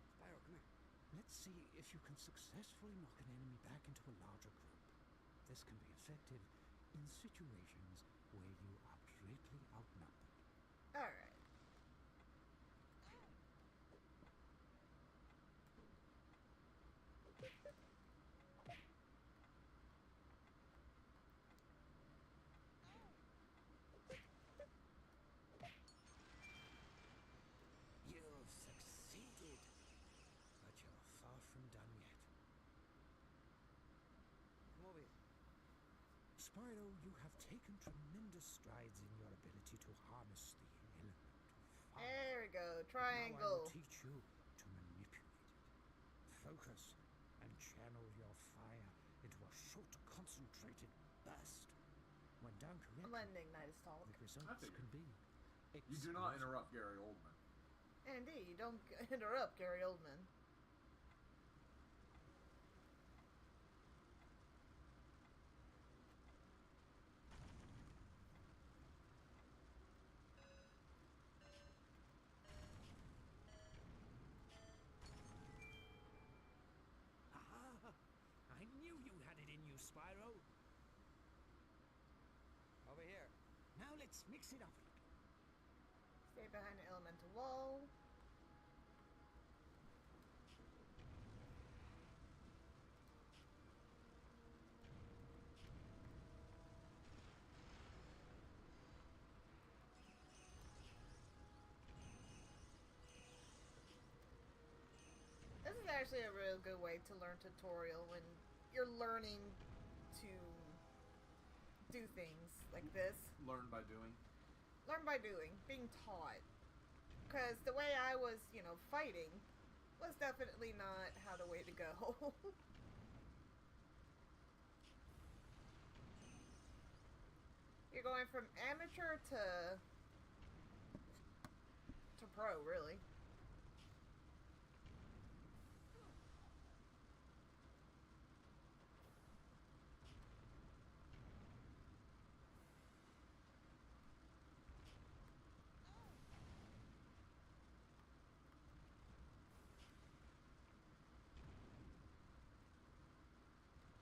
Spyro, come here. Let's see if you can successfully knock an enemy back into a larger group. This can be effective in situations where you are greatly outnumbered. Alright. You've succeeded, but you're far from done yet. Come over here. Spyro, you have taken tremendous strides in your ability to harness the element of fire. There we go. Now I will Triangle. teach you to manipulate it. Focus and channel your fire into a short, concentrated burst. When done I'm correctly, letting Ignitus talk. the results can be You do not explosive. interrupt Gary Oldman. Indeed, you don't interrupt Gary Oldman. Ah, I knew you had it in you, Spyro. Over here. Now let's mix it up a little. Stay behind the elemental wall. This is actually a real good way to learn tutorial when you're learning to do things like this. Learn by doing. Learn by doing, being taught. Because the way I was, fighting was definitely not how the way to go. You're going from amateur to pro, really.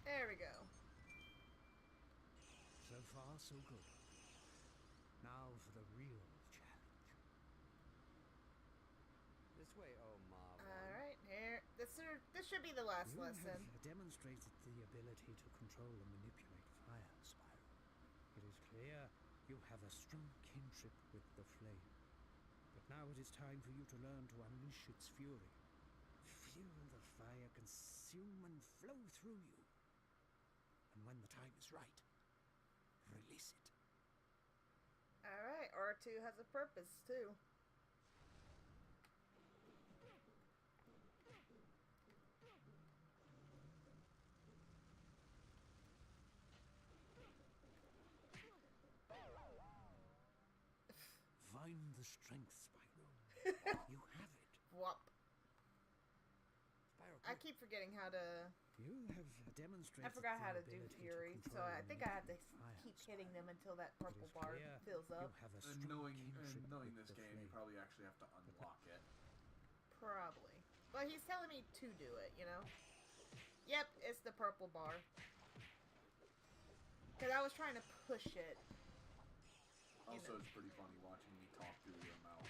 There we go. So far, so good. Now for the real challenge. This way, oh Mav one. Alright, here. This should be the last You lesson. have demonstrated the ability to control and manipulate fire, Spyro. It is clear you have a strong kinship with the flame. But now it is time for you to learn to unleash its fury. Feel the fire consume and flow through you. And when the time is right, release it. Alright, R2 has a purpose, too. Find the strength, Spyro. You have it. Whop. Spyro, I keep forgetting how to... You have demonstrated. I forgot how the to do ability Fury, so control I think I have to fire, keep hitting them until that It purple is bar clear fills you up. have a And strong knowing kinship this with the game, you flame. probably actually have to unlock it. Probably. But he's telling me to do it, you know? Yep, it's the purple bar. Because I was trying to push it. Also, it's pretty funny watching me talk through your mouth.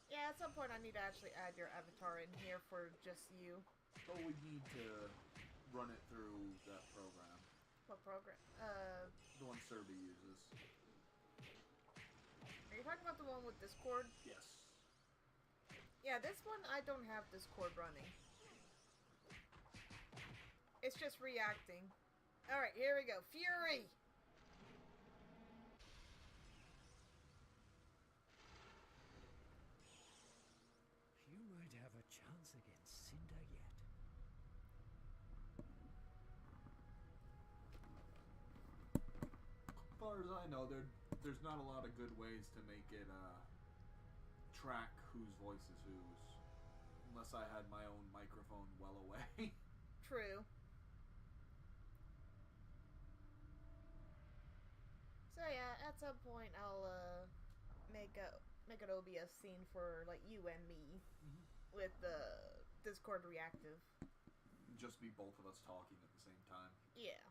Yeah, at some point I need to actually add your avatar in here for just you. But we need to run it through that program. What program? The one Serby uses. Are you talking about the one with Discord? Yes. Yeah, this one I don't have Discord running. It's just reacting. Alright, here we go. Fury! You might have a chance against Cinder yet. As far as I know, there's not a lot of good ways to make it track whose voice is whose. Unless I had my own microphone well away. True. So yeah, at some point I'll make an OBS scene for like you and me with the Discord reactive. Just be both of us talking at the same time. Yeah.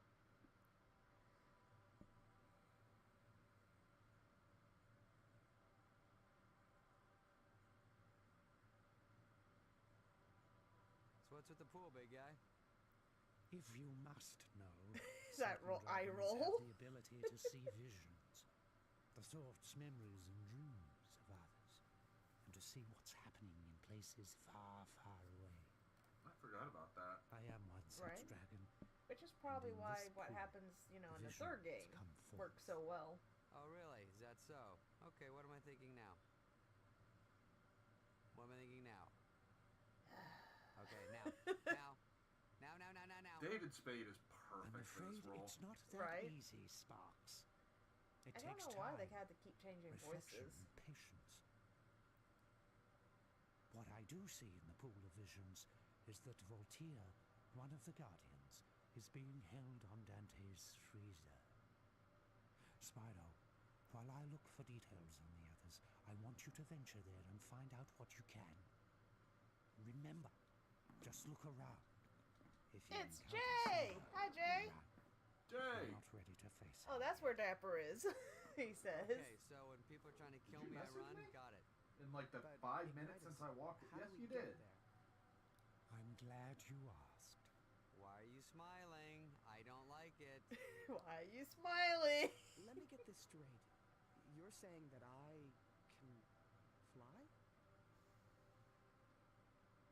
So what's with the pool, big guy? If you must know, That certain eye dragons roll. have the ability to see visions, the thoughts, memories, and dreams of others, and to see what's happening in places far, far away. I forgot about that. I am one such Right. dragon. Which is probably in why this what pool, happens, you know, in the third visions game come works forth. so well. Oh, really? Is that so? Okay, what am I thinking now? What am I thinking now? Okay, now. David Spade is I'm perfect for afraid this role. it's not that Right? easy, Sparks. It I don't takes know why they time, had to keep changing reflection, voices. and patience. What I do see in the pool of visions is that Voltaire, one of the guardians, is being held on Dante's freezer. Spyro, while I look for details on the others, I want you to venture there and find out what you can. Remember, just look around. If you It's encounter Jay! Cinder, Hi, Jay! run. Jay! You're not ready to face Oh, him. that's where Dapper is, he says. Okay, so when people are trying to kill you me, I message run. me? Got it. In like the But 5 minutes Ignitus, since I walked. how Yes, do you we get did. there? I'm glad you asked. Why are you smiling? I don't like it. Why are you smiling? Let me get this straight. You're saying that I can fly?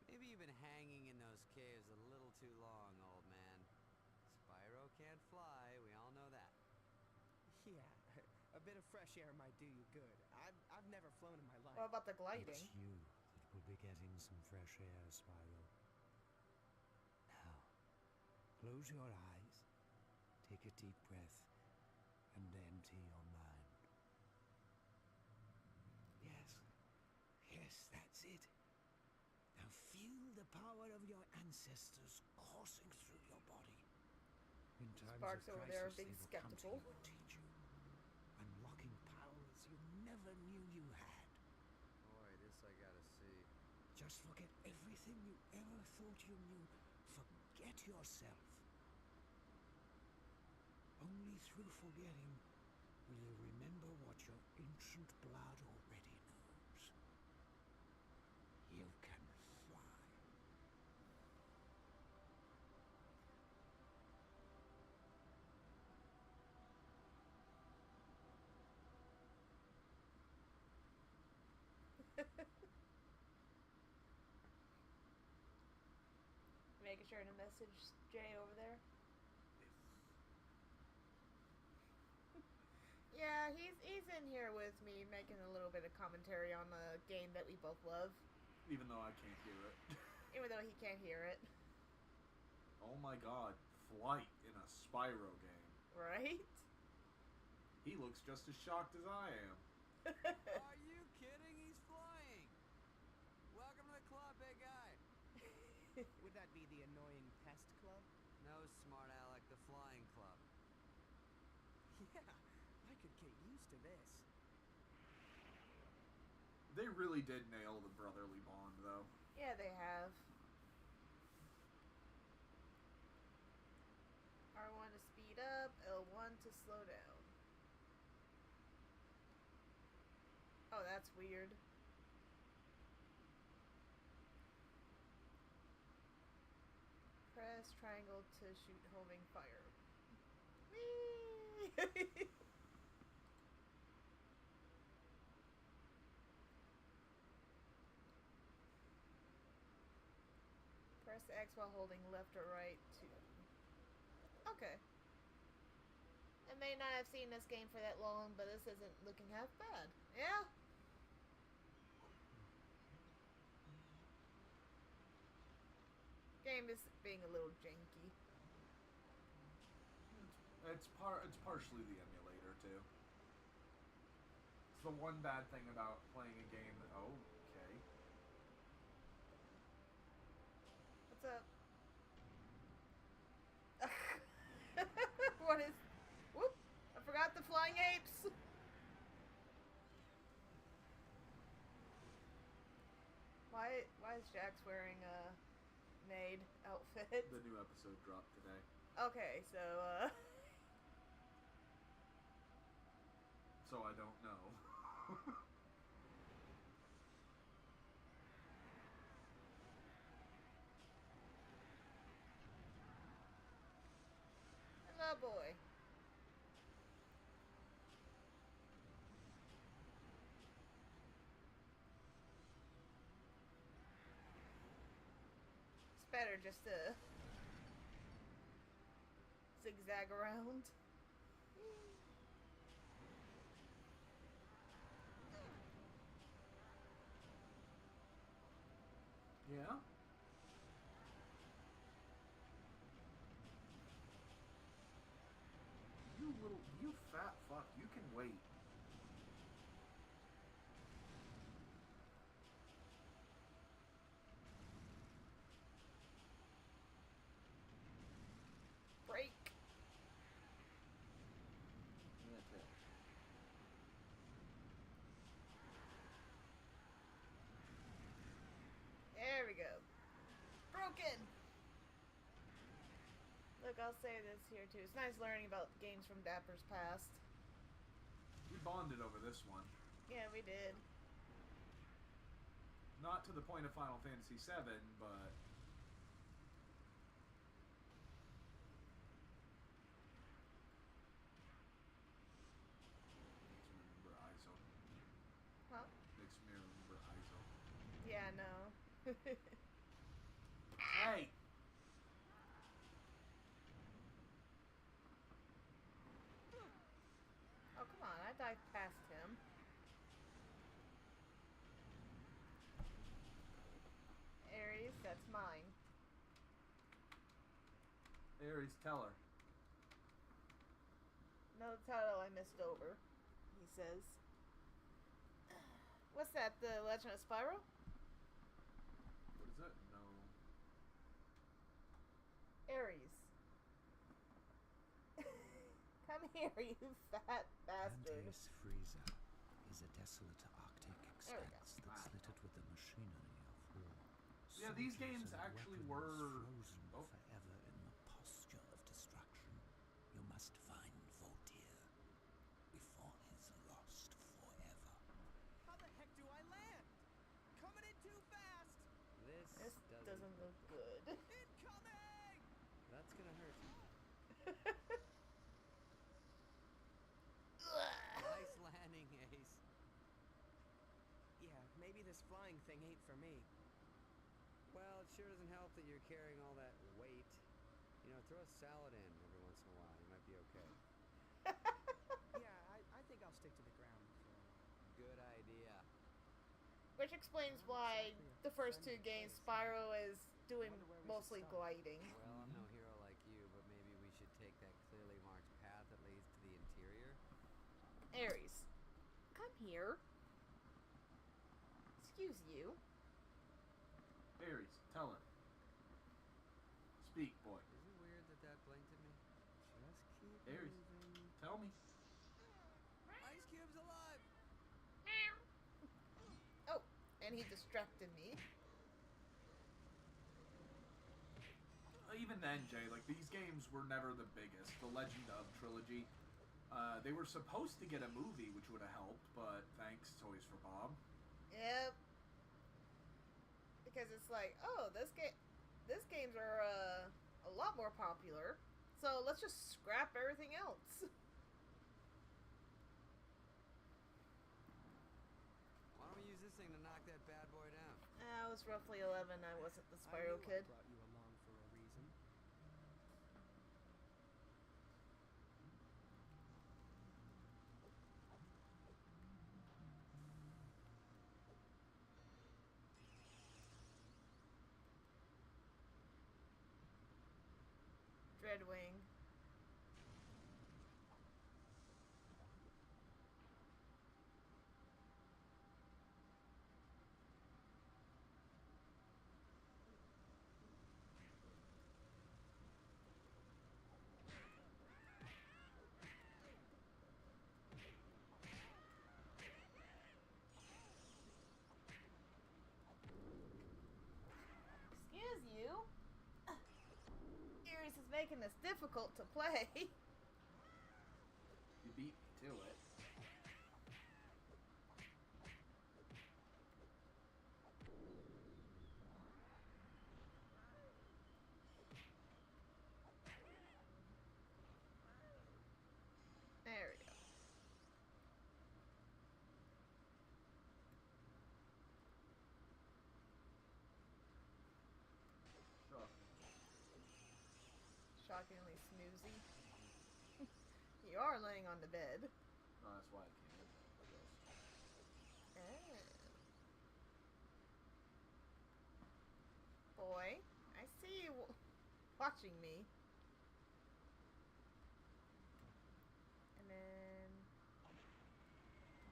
Maybe you've been hanging in those caves a little too long, old man. Spyro can't fly, we all know that. Yeah, a bit of fresh air might do you good. I've never flown in my life. What about the gliding? It's you that will be getting some fresh air, Spyro. Now, close your eyes, take a deep breath, and empty your mind. Yes, that's it. Now feel the power of your ancestors coursing through your body. In times Sparks of over crisis, there they being will skeptical. come to you and teach you, unlocking powers you never knew you had. Boy, this I gotta see. Just forget everything you ever thought you knew. Forget yourself. Only through forgetting will you remember what your ancient blood already knows. You can fly. making sure to message Jay over there. Yeah, he's in here with me making a little bit of commentary on the game that we both love. Even though I can't hear it. Even though he can't hear it. Oh my god, flight in a Spyro game. Right? He looks just as shocked as I am. Are you kidding? He's flying! Welcome to the club, big guy! Would that be the annoying pest club? No, smart Alec, the flying club. Yeah, I could get used to this. They really did nail the brotherly bond, though. Yeah, they have. R1 to speed up, L1 to slow down. Oh, that's weird. Press triangle to shoot homing fire. Whee! Press X while holding left or right to... Okay. I may not have seen this game for that long, but this isn't looking half bad. Yeah? Game is being a little janky. It's partially the emulator, too. It's the one bad thing about playing a game that... Oh, okay. What's up? What is... Whoop! I forgot the flying apes! Why is Jax wearing a maid outfit? The new episode dropped today. Okay, so, So I don't know. Oh boy. It's better just to zigzag around. Yeah? You fat fuck, you can wait. Break. Okay. There we go. Broken! Look, I'll say this here too. It's nice learning about games from Dapper's past. We bonded over this one. Yeah, we did. Not to the point of Final Fantasy VII, but... Makes me remember ISO. Huh? Makes me remember ISO. Yeah, no. Hey! Oh, come on. I dived past him. Ares, that's mine. Ares, tell her. No title I missed over, he says. What's that, the Legend of Spyro? What is it? No. Ares. Come here, you fat bastard. Antaeus Frieza is a desolate Arctic There we go. expanse that's littered with the machinery of war. Yeah, these Soldiers games and actually weapons were... frozen Oh. forever in the posture of destruction. You must find Votir before he's lost forever. How the heck do I land? Coming in too fast! This doesn't look good. Incoming! That's gonna hurt. Nice landing, Ace. Yeah, maybe this flying thing ain't for me. Well, it sure doesn't help that you're carrying all that weight. You know, throw a salad in every once in a while. You might be okay. Yeah, I think I'll stick to the ground for a while. Good idea. Which explains Not why exactly a the first two friendly games, place, Spyro is doing Wonder where we should mostly start. gliding. Well, I'm no hero like you, but maybe we should take that clearly marked path that leads to the interior. Ares, come here. Excuse you. Ares, tell her. Speak, boy. Is it weird that that blinked at me? Just keep Ares, moving. tell me. Ice Cube's alive! Oh, and he distracted me. Even then, Jay, like, these games were never the biggest. The Legend of trilogy. They were supposed to get a movie, which would have helped, but thanks, Toys for Bob. Yep. Because it's like, oh, these games are a lot more popular, so let's just scrap everything else. Why don't we use this thing to knock that bad boy down? I was roughly 11. I wasn't the I Spyro knew kid. I brought you along for a reason. Dreadwing. Excuse you. Ares is making this difficult to play. You beat me to it. There we go. Sure. Shockingly snoozy. You are laying on the bed. No, that's why I came in there, I guess. Oh. Boy, I see you watching me. And then...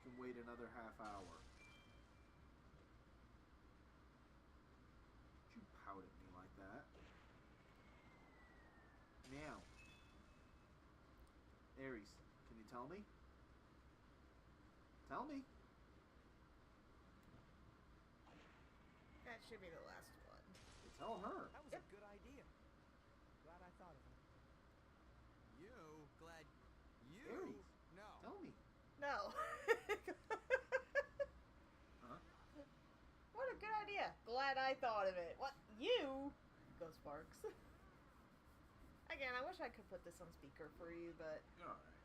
You can wait another half hour. Don't you pout at me like that. Now. Ares, can you tell me? Tell me. That should be the last one. Tell her. That was a good idea. Glad I thought of it. You? Glad you? Ares, No. tell me. No. Huh? What a good idea. Glad I thought of it. What? You? Go Sparks. Again, I wish I could put this on speaker for you, but... You're alright.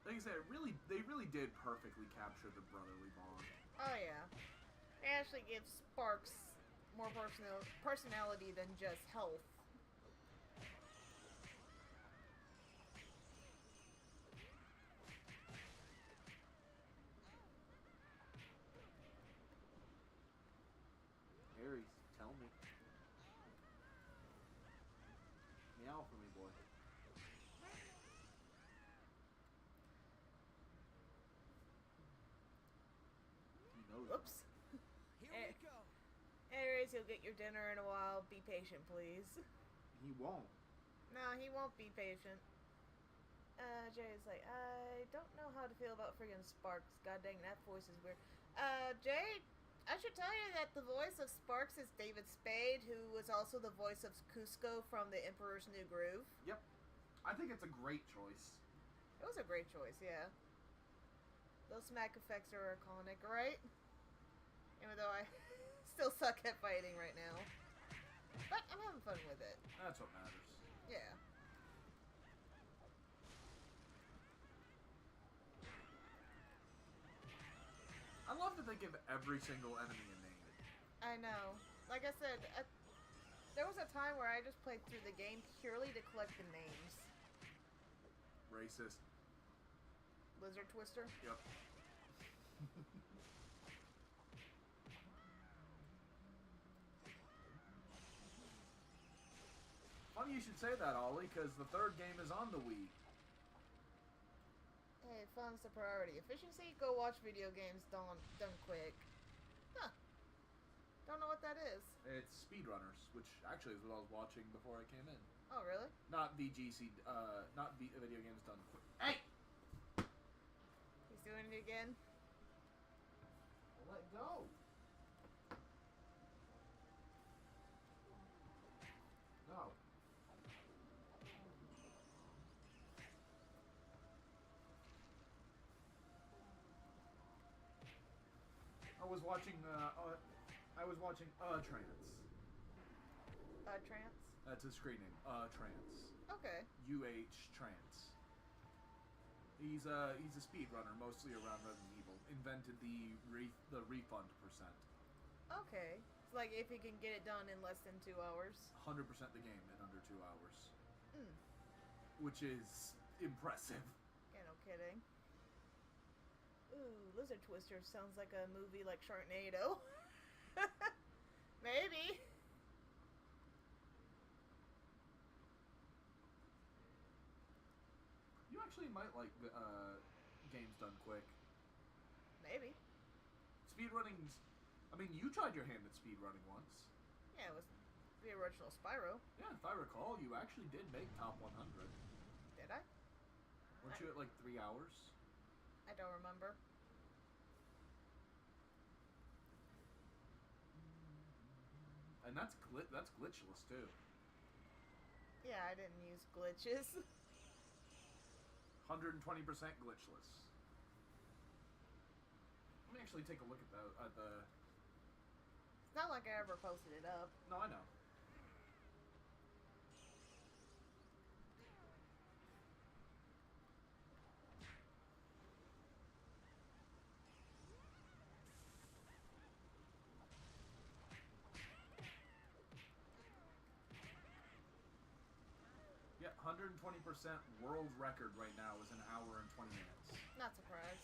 Like I said, they really did perfectly capture the brotherly bond. Oh, yeah. They actually give Sparks more personality than just health. Ares, tell me. Meow for me, boy. He knows. Whoops. Here we go. Ares, you'll get your dinner in a while. Be patient, please. He won't. No, he won't be patient. Jay's like, I don't know how to feel about friggin' Sparks. God dang, that voice is weird. Jay, I should tell you that the voice of Sparks is David Spade, who was also the voice of Cusco from The Emperor's New Groove. Yep. I think it's a great choice. It was a great choice, yeah. Those smack effects are iconic, right? Even though I still suck at fighting right now. But I'm having fun with it. That's what matters. Yeah. I love that they give every single enemy a name. I know. Like I said, there was a time where I just played through the game purely to collect the names. Racist. Lizard Twister? Yep. Funny you should say that, Ollie, because the third game is on the Wii. Hey, fun's the priority. Efficiency? Go watch video games done quick. Huh. Don't know what that is. It's speedrunners, which actually is what I was watching before I came in. Oh, really? Not VGC, not video games done quick. Hey! He's doing it again? Let go. No. I was watching Trance. Trance? That's a screen name. Trance. Okay. Trance. He's a speedrunner, mostly around Resident Evil. Invented the refund percent. Okay. It's like if he can get it done in less than 2 hours. 100% the game in under 2 hours. Hmm. Which is impressive. Yeah, no kidding. Ooh, Lizard Twister sounds like a movie like Sharknado. Maybe. You actually might like games done quick. Maybe. Speedrunning's... I mean, you tried your hand at speedrunning once. Yeah, it was the original Spyro. Yeah, if I recall, you actually did make top 100. Did I? Weren't you at like 3 hours? I don't remember. And that's glitchless too. Yeah, I didn't use glitches. 120% glitchless. Let me actually take a look at the. It's not like I ever posted it up. No, I know. Yeah, 120% world record right now is 1 hour and 20 minutes. Not surprised.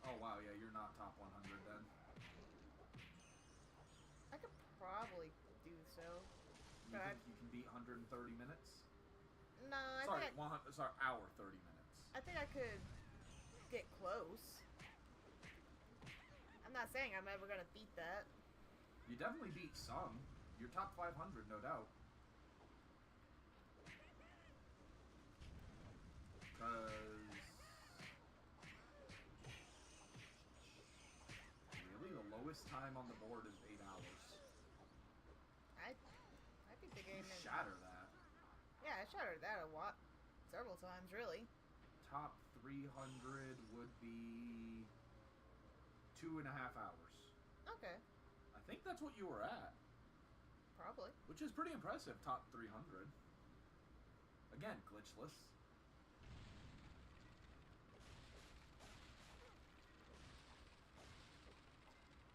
Oh wow, yeah, you're not top 100 then. I could probably do so. You But think you can beat 130 minutes? No, Sorry, hour 30 minutes. I think I could get close. I'm not saying I'm ever gonna beat that. You definitely beat some. You're top 500, no doubt. Really, the lowest time on the board is 8 hours. I beat the game You in... shatter that. Yeah, I shattered that a lot. Several times, really. Top 300 would be 2.5 hours. Okay. I think that's what you were at. Probably. Which is pretty impressive, top 300. Again, glitchless.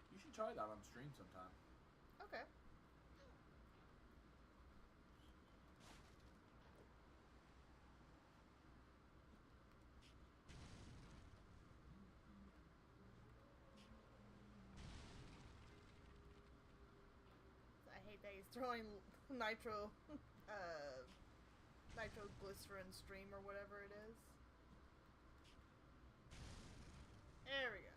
You should try that on stream sometime. Okay. I hate that he's throwing nitroglycerin stream or whatever it is. There we go.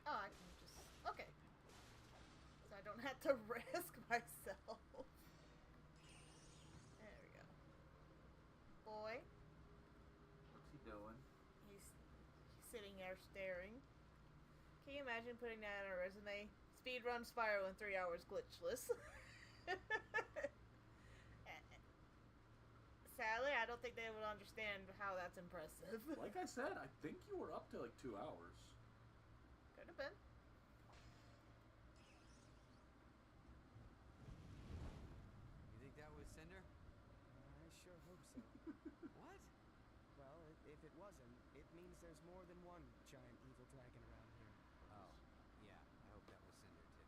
Oh, I can just... Okay. So I don't have to risk myself. There we go. Boy. What's he doing? He's sitting there staring. Can you imagine putting that on a resume? Speedrun Spyro in 3 hours glitchless. Sadly, I don't think they would understand how that's impressive. Like I said, I think you were up to like 2 hours. Could have been. hope so. What? Well, if it wasn't, it means there's more than one giant evil dragon around here. Oh, yeah. I hope that was Cinder too.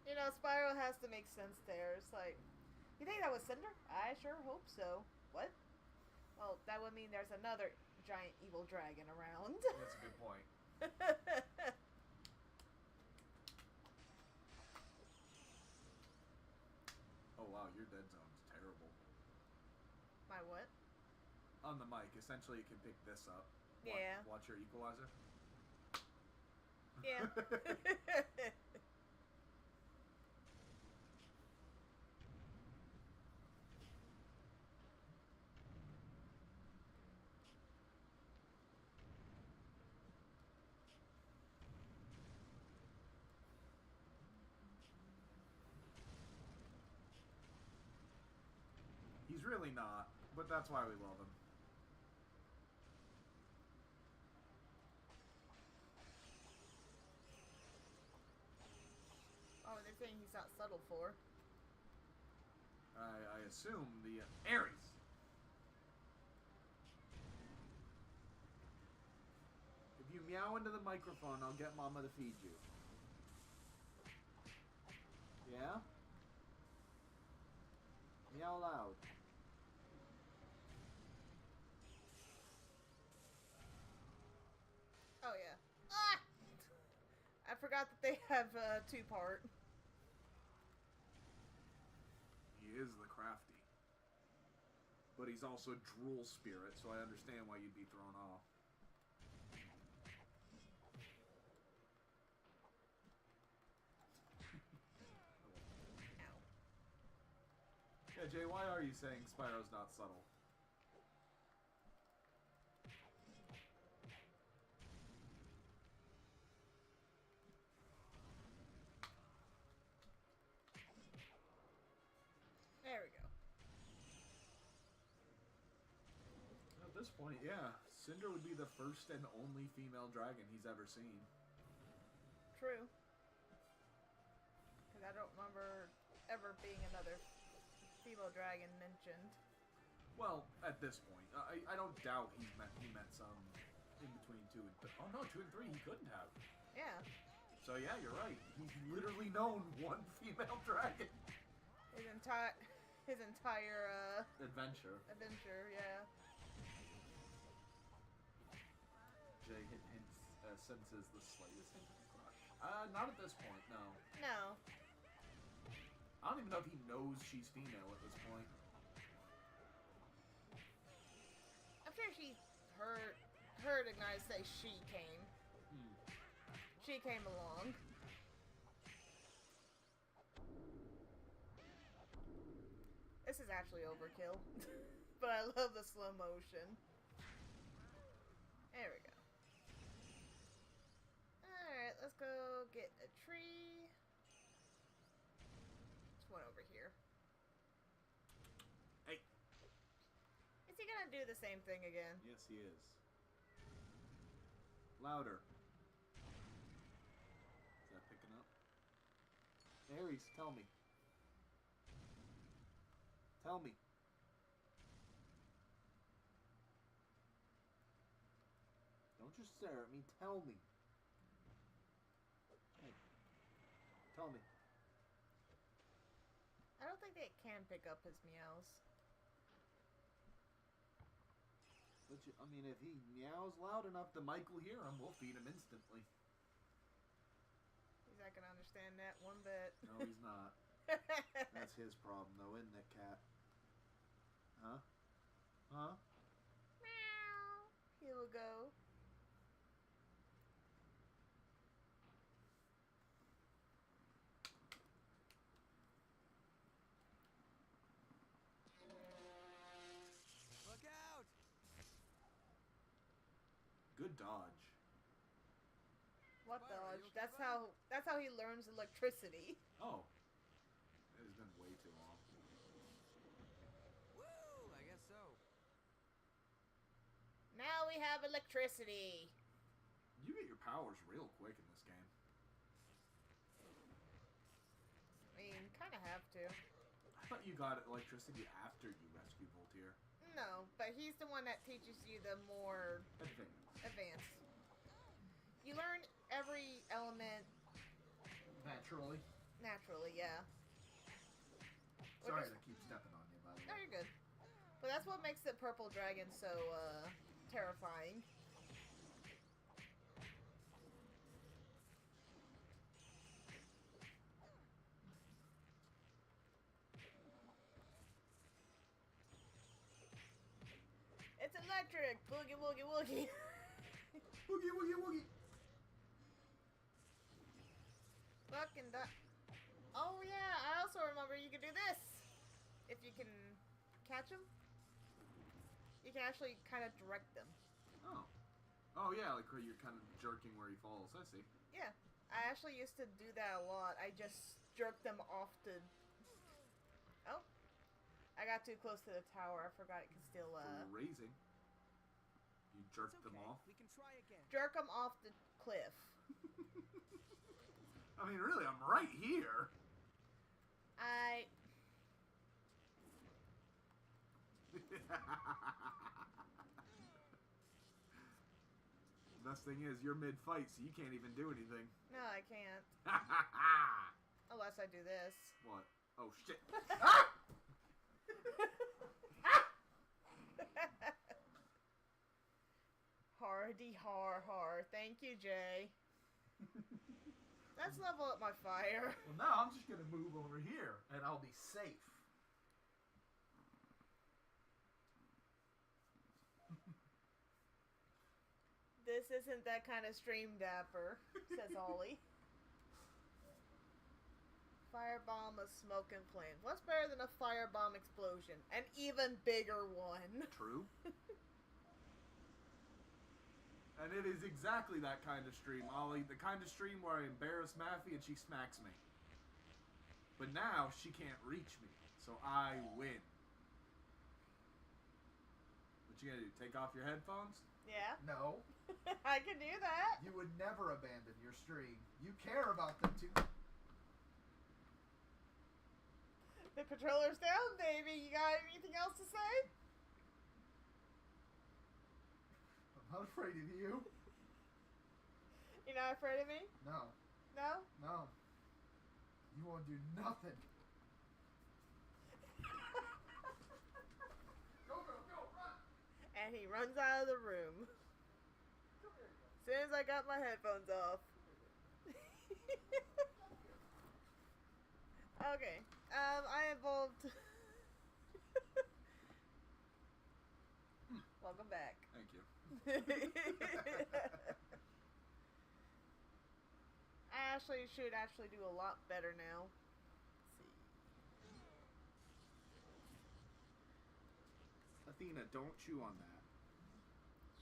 You know, Spyro has to make sense there. It's like, you think that was Cinder? I sure hope so. What? Well, that would mean there's another giant evil dragon around. That's a good point. Oh wow, your dead zone's terrible. My what? On the mic, essentially you can pick this up. Yeah. Watch your equalizer. Yeah. He's really not, but that's why we love him. Oh, they're saying he's not subtle for. I assume the Ares. If you meow into the microphone, I'll get Mama to feed you. Yeah? Meow loud. Oh yeah. Ah! I forgot that they have a two-part. He is the crafty. But he's also drool spirit, so I understand why you'd be thrown off. Yeah, Jay, why are you saying Spyro's not subtle? There we go. At this point, yeah, Cinder would be the first and only female dragon he's ever seen. True. Because I don't remember ever being another female dragon mentioned. Well, at this point, I don't doubt he met some in between 2 and 3. Oh no, 2 and 3 he couldn't have. Yeah. So yeah, you're right. He's literally known one female dragon. His entire Adventure. yeah. Jay senses the slightest hint of crush. Not at this point, no. No. I don't even know if he knows she's female at this point. I'm sure she heard Ignite say she came. She came along. This is actually overkill. But I love the slow motion. There we go. Alright, let's go get a tree. There's one over here. Hey. Is he gonna do the same thing again? Yes, he is. Louder. Is that picking up? Ares, tell me. Tell me. Don't just stare at me. Tell me. Hey. Tell me. I don't think they can pick up his meows. But I mean, if he meows loud enough, the mic will hear him. We'll feed him instantly. He's not gonna understand that one bit. No, he's not. That's his problem, though, isn't it, cat? Huh? Huh? Meow. He will go. Look out! Good dodge. What Spyro, dodge? you okay, That's how he learns electricity. Oh. It has been way too long. Woo! I guess so. Now we have electricity. You get your powers real quick in this game. I mean, kind of have to. I thought you got electricity after you rescue Voltaire. No, but he's the one that teaches you the more advanced. You learn every element Naturally. yeah. Sorry to keep stepping on you, by the No, way. you're good. But that's what makes the purple dragon so terrifying. It's electric! Boogie woogie woogie! Woogie woogie woogie! Fucking Oh yeah, I also remember you can do this! If you can catch them, you can actually kind of direct them. Oh. Oh yeah, like where you're kind of jerking where he falls. I see. Yeah, I actually used to do that a lot. I just jerked them off the... Oh. I got too close to the tower. I forgot it could still, Raising. You jerked It's them okay. off? We can try again. jerk them off the cliff. I mean, really, I'm right here. Best thing is, you're mid-fight, so you can't even do anything. No, I can't. Unless I do this. What? Oh, shit. Hardy har. Thank you, Jay. Let's level up my fire. Well, now I'm just gonna move over here, and I'll be safe. This isn't that kind of stream dapper, says Ollie. Firebomb of smoke and flame. What's better than a firebomb explosion? An even bigger one. True. And it is exactly that kind of stream, Ollie. The kind of stream where I embarrass Maffy and she smacks me. But now she can't reach me, so I win. What you gonna do? Take off your headphones? Yeah, No, I can do that. you would never abandon your stream. You care about them too. The controller's down, baby. You got anything else to say? I'm not afraid of you. You're not afraid of me? No, No? no. You won't do nothing. Go, run! And he runs out of the room. As soon as I got my headphones off. Okay. I evolved. Welcome back. Thank you. I should do a lot better now. Let's see. Athena, don't chew on that.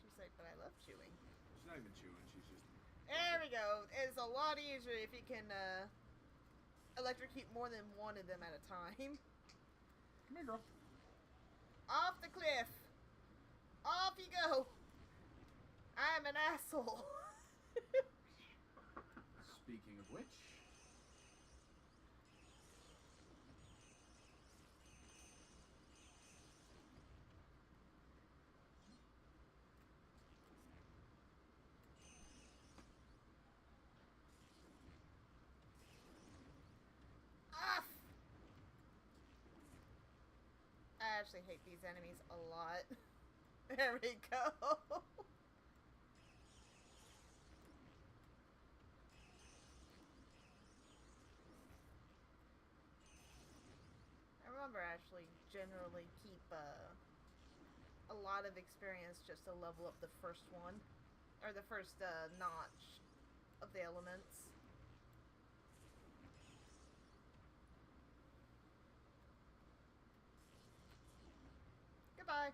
She's like, but I love chewing. She's not even chewing, she's just... There we go. It's a lot easier if you can electrocute more than one of them at a time. Come here, girl. Off the cliff. Off you go. I'm an asshole. Speaking of which... Off. I actually hate these enemies a lot. There we go. I remember actually generally keep a lot of experience just to level up the first one. Or the first notch of the elements. Goodbye.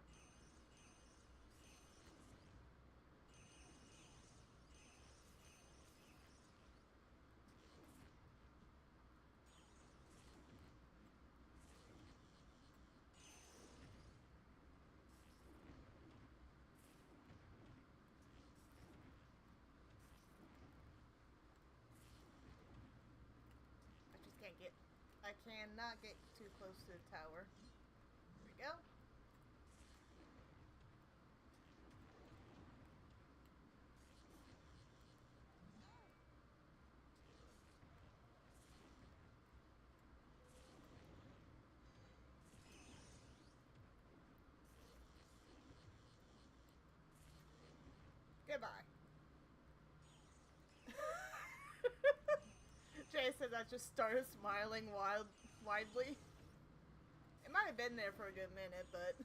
I cannot get too close to the tower. There we go. Goodbye. Jay said I just started smiling widely. It might have been there for a good minute, but...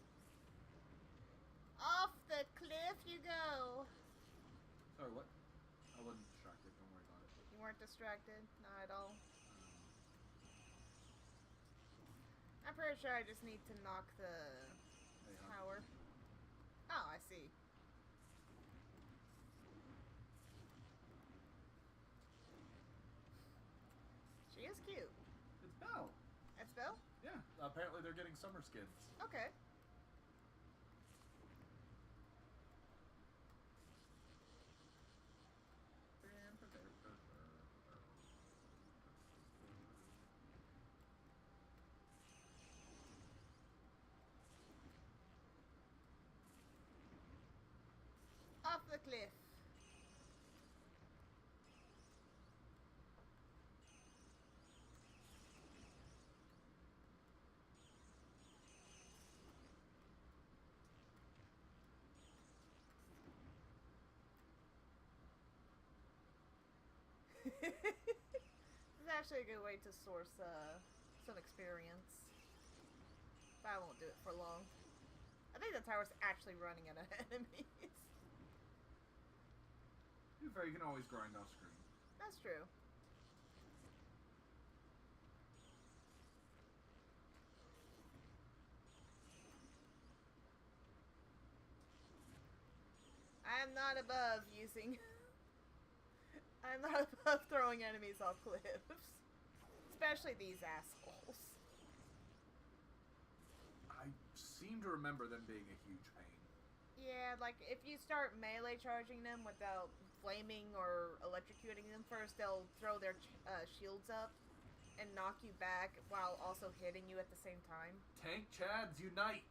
Off the cliff you go! Sorry, what? I wasn't distracted, don't worry about it. You weren't distracted? Not at all? I'm pretty sure I just need to knock the tower. Oh, I see. She is cute. It's Belle. That's Belle? Yeah, apparently they're getting summer skins. Okay. Off the cliff. This is actually a good way to source some experience. But I won't do it for long. I think the tower's actually running out of enemies. To be fair, you can always grind off screen. That's true. I am not above using... I'm not above throwing enemies off cliffs. Especially these assholes. I seem to remember them being a huge pain. Yeah, like, if you start melee charging them without flaming or electrocuting them first, they'll throw their shields up and knock you back while also hitting you at the same time. Tank Chads, unite!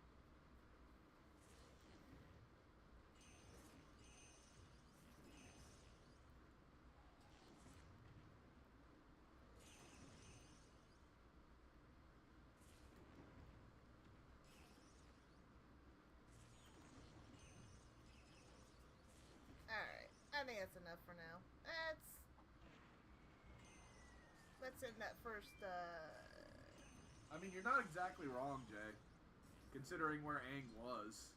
Alright, I think that's enough for now. Let's end that first, I mean, you're not exactly wrong, Jay. Considering where Aang was.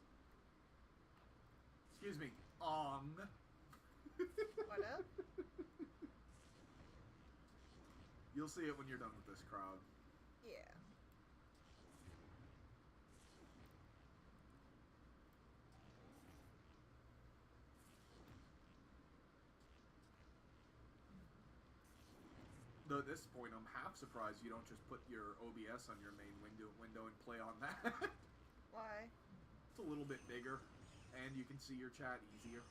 Excuse me, Ong. What up? You'll see it when you're done with this crowd. Yeah. Though at this point, I'm half surprised you don't just put your OBS on your main window and play on that. Why? It's a little bit bigger, and you can see your chat easier.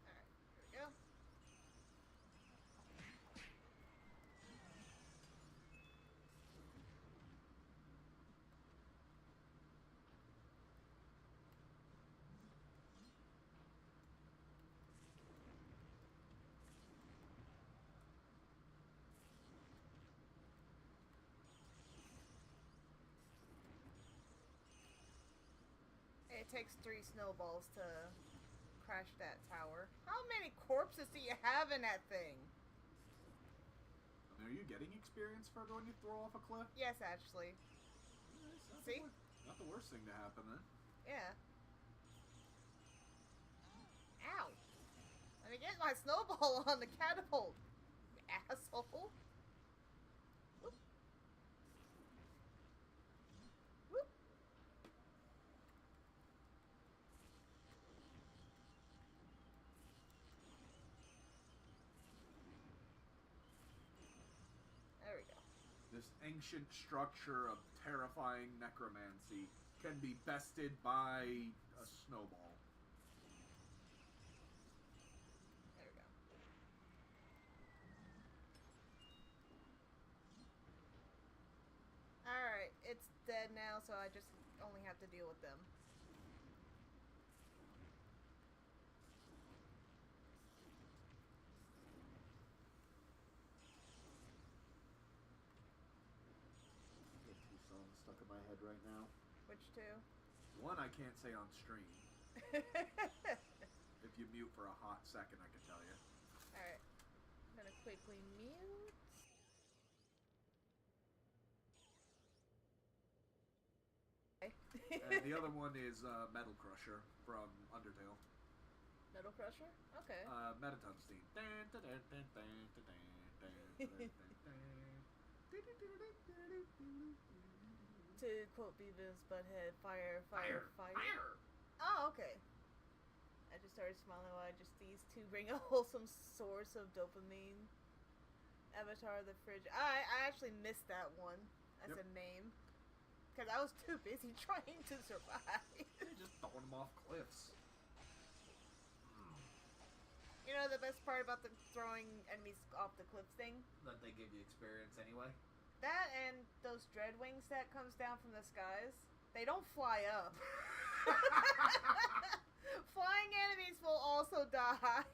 Alright, here we go. It takes 3 snowballs to crash that tower. How many corpses do you have in that thing? Are you getting experience for when you throw off a cliff? Yes, actually. See? Not the worst thing to happen then. Yeah. Ow! Let me get my snowball on the catapult, you asshole. Whoop. Whoop. There we go. This ancient structure of terrifying necromancy can be bested by a snowball. There we go. dead now, so I just only have to deal with them. Get two songs stuck in my head right now. Which two? One I can't say on stream. If you mute for a hot second, I can tell you. Alright. I'm gonna quickly mute. And the other one is Metal Crusher from Undertale. Metal Crusher? Okay. Metatunstein. To quote Beavis Butthead, fire, fire, fire. Oh, okay. I just started smiling while these two bring a wholesome source of dopamine. Avatar the Fridge. I actually missed that one as a name. Because I was too busy trying to survive. Just throwing them off cliffs. You know the best part about the throwing enemies off the cliff thing? That they give you experience anyway. That and those dread wings that comes down from the skies. They don't fly up. Flying enemies will also die.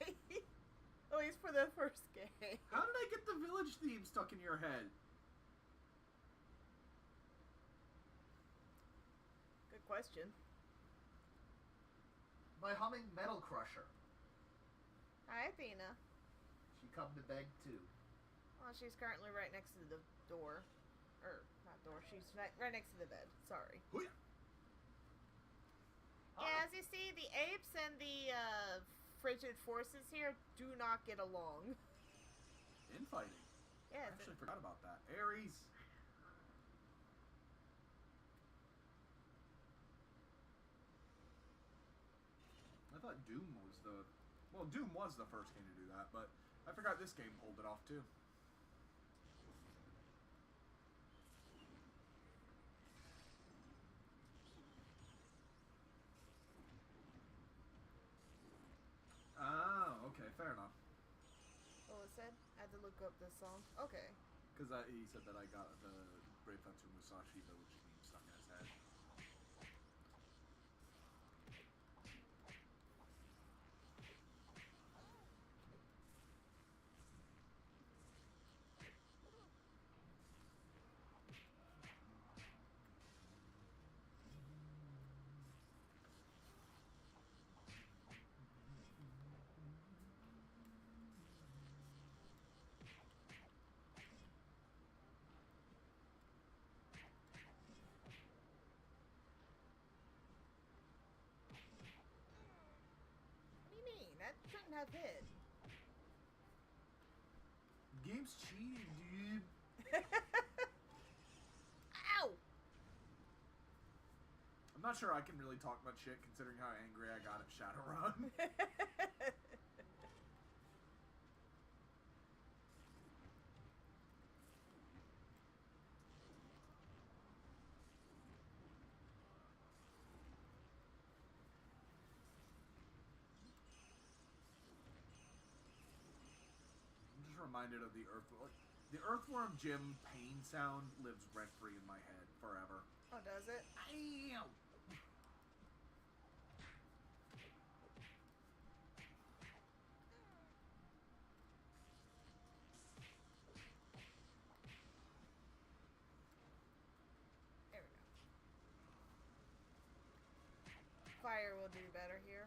At least for the first game. How did I get the village theme stuck in your head? Good question. My humming Metal Crusher. Hi, Athena. She come to beg too. Well, she's currently right next to the door. Not door, she's right next to the bed. Sorry. Hoo-yah. Yeah, as you see, the apes and the frigid forces here do not get along. Infighting. Yeah, I actually forgot about that. Ares. I thought Doom was the... Well, Doom was the first game to do that, but I forgot this game pulled it off too. Oh, okay, fair enough. What was said? I had to look up this song. Okay. Because he said that I got the Brave Fencer Musashi village theme stuck in his head. What do you mean? That shouldn't have hit. Game's cheating, dude. Ow! I'm not sure I can really talk much shit considering how angry I got at Shadowrun. I'm just reminded of the earthworm. The earthworm Jim pain sound lives rent free in my head forever. Oh, does it? Ow! There we go. Fire will do better here.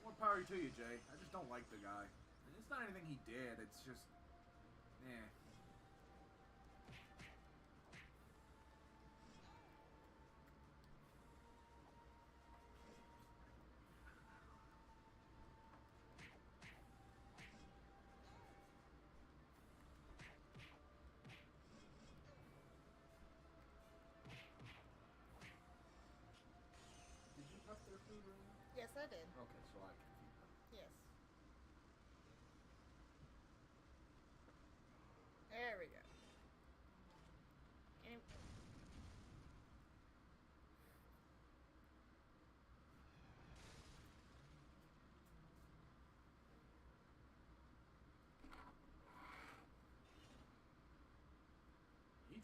More power to you, Jay. I just don't like the guy. It's not anything he did, it's just... Eh. Did you prep their food or anything? Yes, I did. Okay, so I can feed them. Yes. There we go.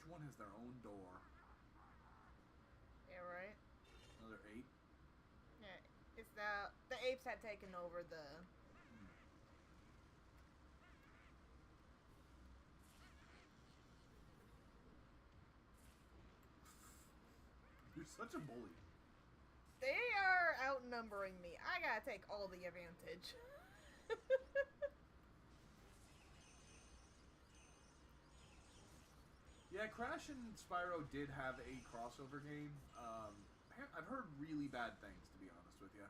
Each one has their own door. Yeah, right? Another ape. Yeah, it's the apes had taken over the... You're such a bully. They are outnumbering me. I gotta take all the advantage. Yeah, Crash and Spyro did have a crossover game. I've heard really bad things, to be honest with you.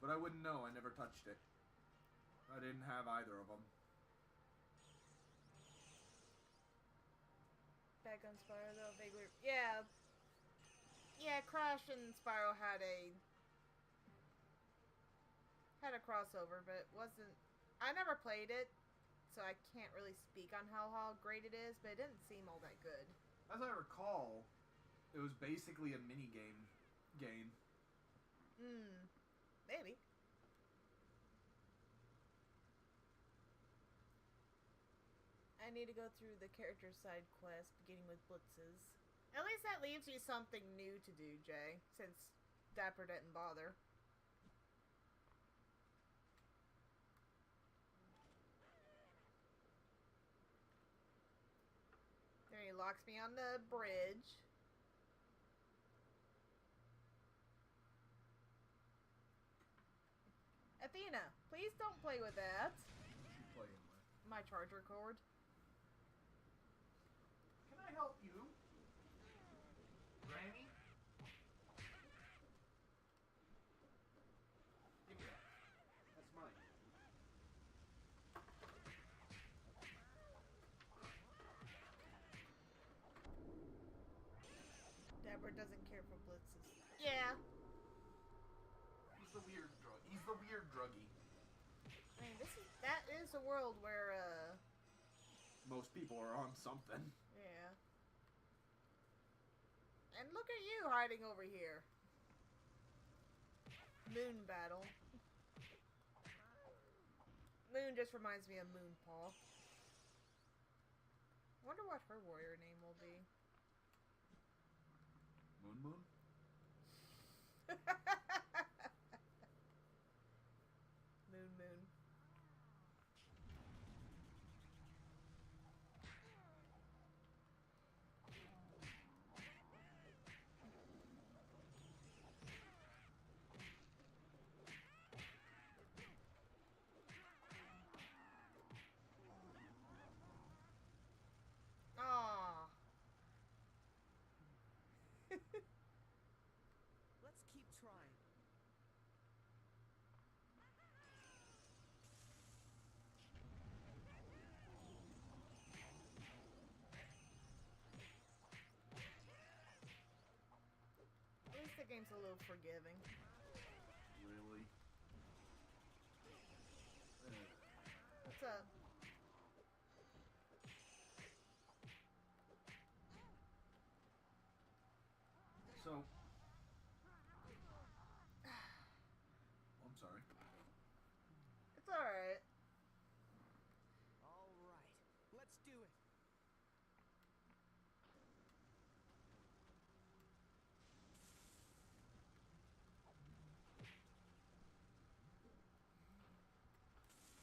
But I wouldn't know. I never touched it. I didn't have either of them. Back on Spyro though, vaguely. Yeah. Yeah, Crash and Spyro had a crossover, but it wasn't... I never played it, so I can't really speak on how great it is, but it didn't seem all that good. As I recall, it was basically a mini game. Maybe. I need to go through the character side quest, beginning with blitzes. At least that leaves you something new to do, Jay, since Dapper didn't bother. There he locks me on the bridge. Athena, please don't play with that. What you playing with? My charger cord. Can I help you? Granny? Give me that. That's mine. Dapper doesn't care for blitzes. Yeah. He's the weird druggie. I mean, that is a world where, Most people are on something. yeah. And look at you hiding over here. Moon battle. Moon just reminds me of Moonpaw. Wonder what her warrior name will be. Moon? Moon. Aww. Let's keep trying. At least the game's a little forgiving. Really? What's up? So... I'm sorry. It's alright. All right, let's do it.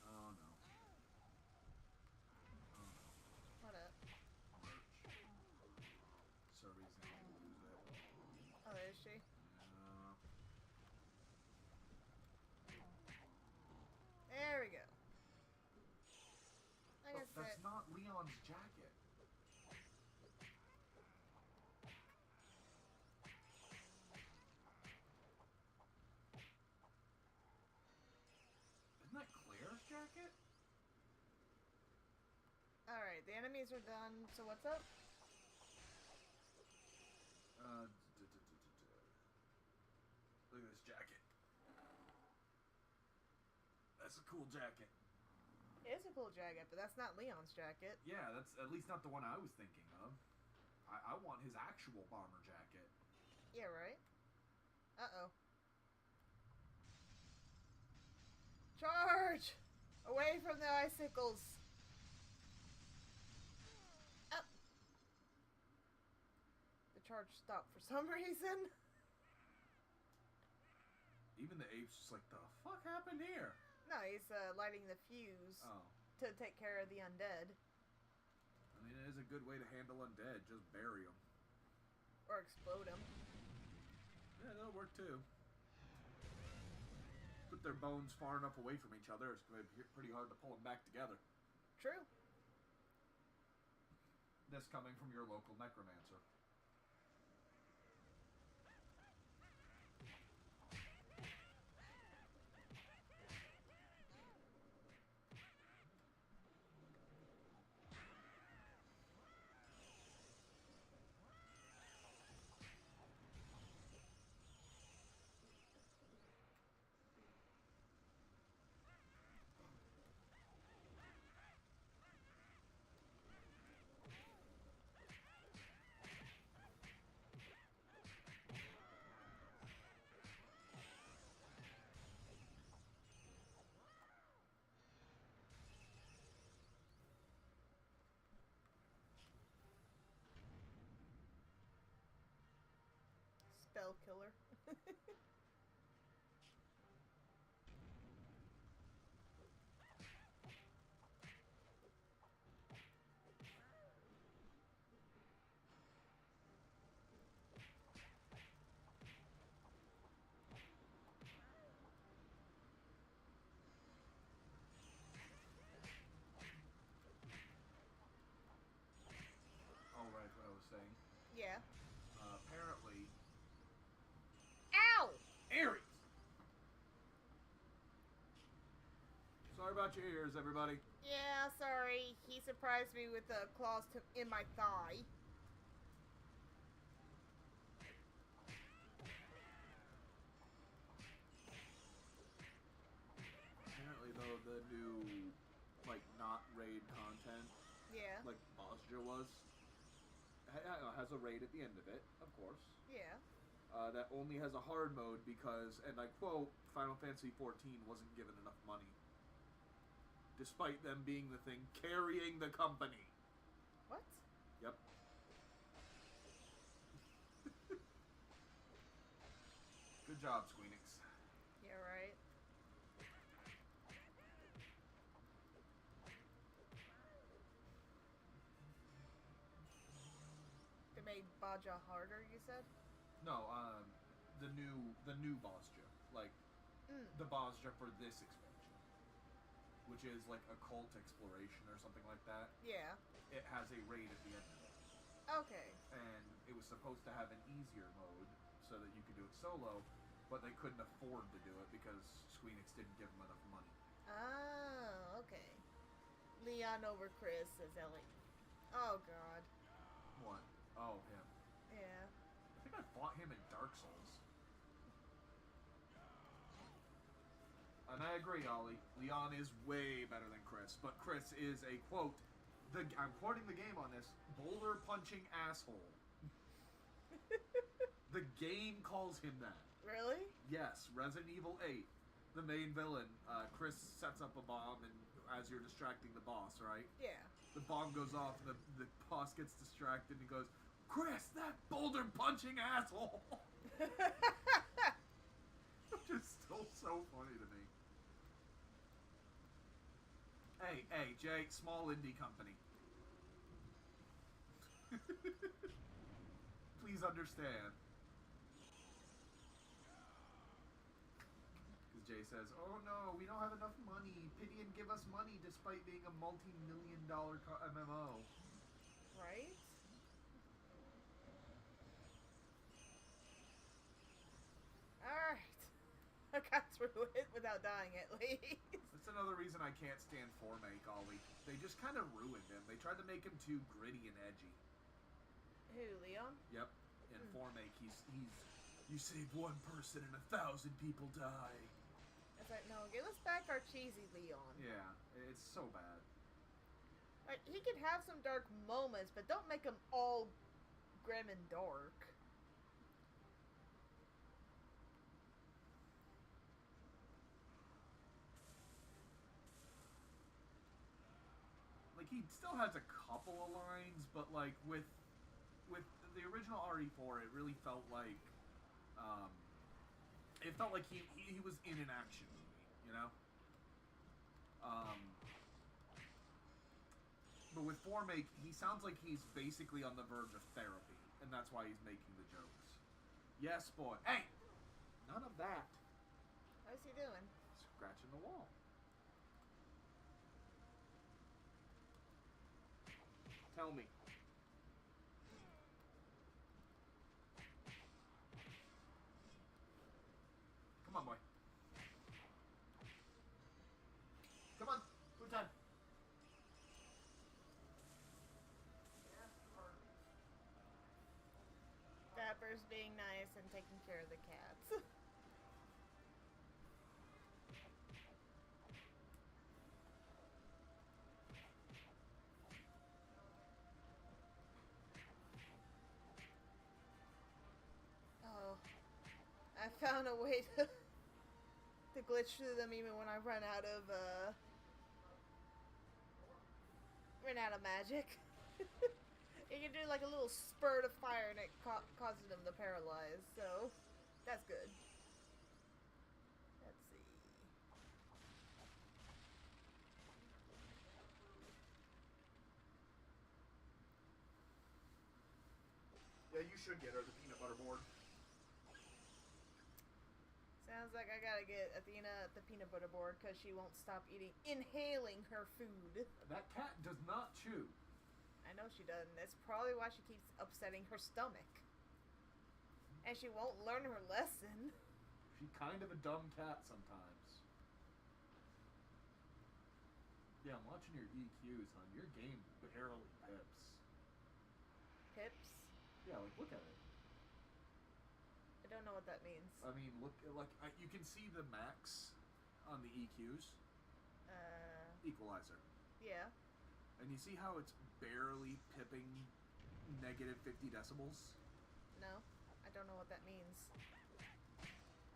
Oh no. What up? Survey's gonna lose it. Oh, is she? There we go. Like I said, That's not Leon's jacket. Isn't that Claire's jacket? alright, the enemies are done, so what's up? Look at this jacket. That's a cool jacket. It is a cool jacket, but that's not Leon's jacket. Yeah, that's at least not the one I was thinking of. I want his actual bomber jacket. Yeah, right? Uh-oh. Charge! Away from the icicles! Up! charge stopped for some reason. Even the ape's just like, the fuck happened here? No, he's lighting the fuse to take care of the undead. I mean, it is a good way to handle undead. Just bury them. Or explode them. Yeah, that'll work too. Put their bones far enough away from each other, it's going to be pretty hard to pull them back together. True. This coming from your local necromancer. Spell killer. Alright, what I was saying. Yeah. Apparently... Ow! Aries! Sorry about your ears, everybody. Yeah, sorry. He surprised me with the claws in my thigh. Apparently, though, the new, like, not raid content, Yeah. like Bosja was, has a raid at the end of it, of course. Yeah. That only has a hard mode because, and I quote, Final Fantasy XIV wasn't given enough money. Despite them being the thing carrying the company. What? Yep. Good job, Squeenix. Yeah, right. They made Baja harder, you said? No, the new Bosja. Like, the Bosja for this expansion. Which is like occult exploration or something like that. Yeah. It has a raid at the end of it. Okay. And it was supposed to have an easier mode so that you could do it solo, but they couldn't afford to do it because Squeenix didn't give them enough money. Oh, okay. Leon over Chris, says Ellie. Oh, God. What? Oh, him. Yeah. I think I fought him in Dark Souls. And I agree, Ollie. Leon is way better than Chris, but Chris is a, quote, I'm quoting the game on this, boulder-punching asshole. The game calls him that. Really? Yes, Resident Evil 8, the main villain, Chris sets up a bomb and as you're distracting the boss, right? Yeah. The bomb goes off and the boss gets distracted and he goes, Chris, that boulder-punching asshole! Which is still so funny to me. Hey, Jay, small indie company. Please understand. Because Jay says, oh no, we don't have enough money. Pity and give us money despite being a multi-million-dollar MMO. Right? Alright. I got through it without dying at least. That's another reason I can't stand Formake, Ollie. They just kind of ruined him. They tried to make him too gritty and edgy. Who, Leon? Yep. In Formake, he's you save one person and 1,000 people die. It's like, no, give us back our cheesy Leon. Yeah, it's so bad. Like, he can have some dark moments, but don't make him all grim and dark. Like, he still has a couple of lines, but like with the original RE4, it really felt like, it felt like he was in an action movie, you know. But with Formake, he sounds like he's basically on the verge of therapy, and that's why he's making the jokes. Yes, boy. Hey, none of that. What's he doing? Scratching the wall. Tell me. Come on, boy. Come on, food time. Dapper's being nice and taking care of the cats. Oh, I found a way to glitch through them even when I run out of magic. You can do like a little spurt of fire and it causes them to paralyze, so that's good. Let's see. Yeah, you should get her the peanut butter board. Sounds like I gotta get Athena the peanut butter board because she won't stop inhaling her food. That cat does not chew. I know she doesn't. That's probably why she keeps upsetting her stomach. And she won't learn her lesson. She's kind of a dumb cat sometimes. Yeah, I'm watching your EQs, hon. Your game barely pips. Pips? Yeah, like, look at it. I don't know what that means. I mean, look, like, you can see the max on the EQs. Equalizer. Yeah. And you see how it's barely pipping negative 50 decibels? No, I don't know what that means.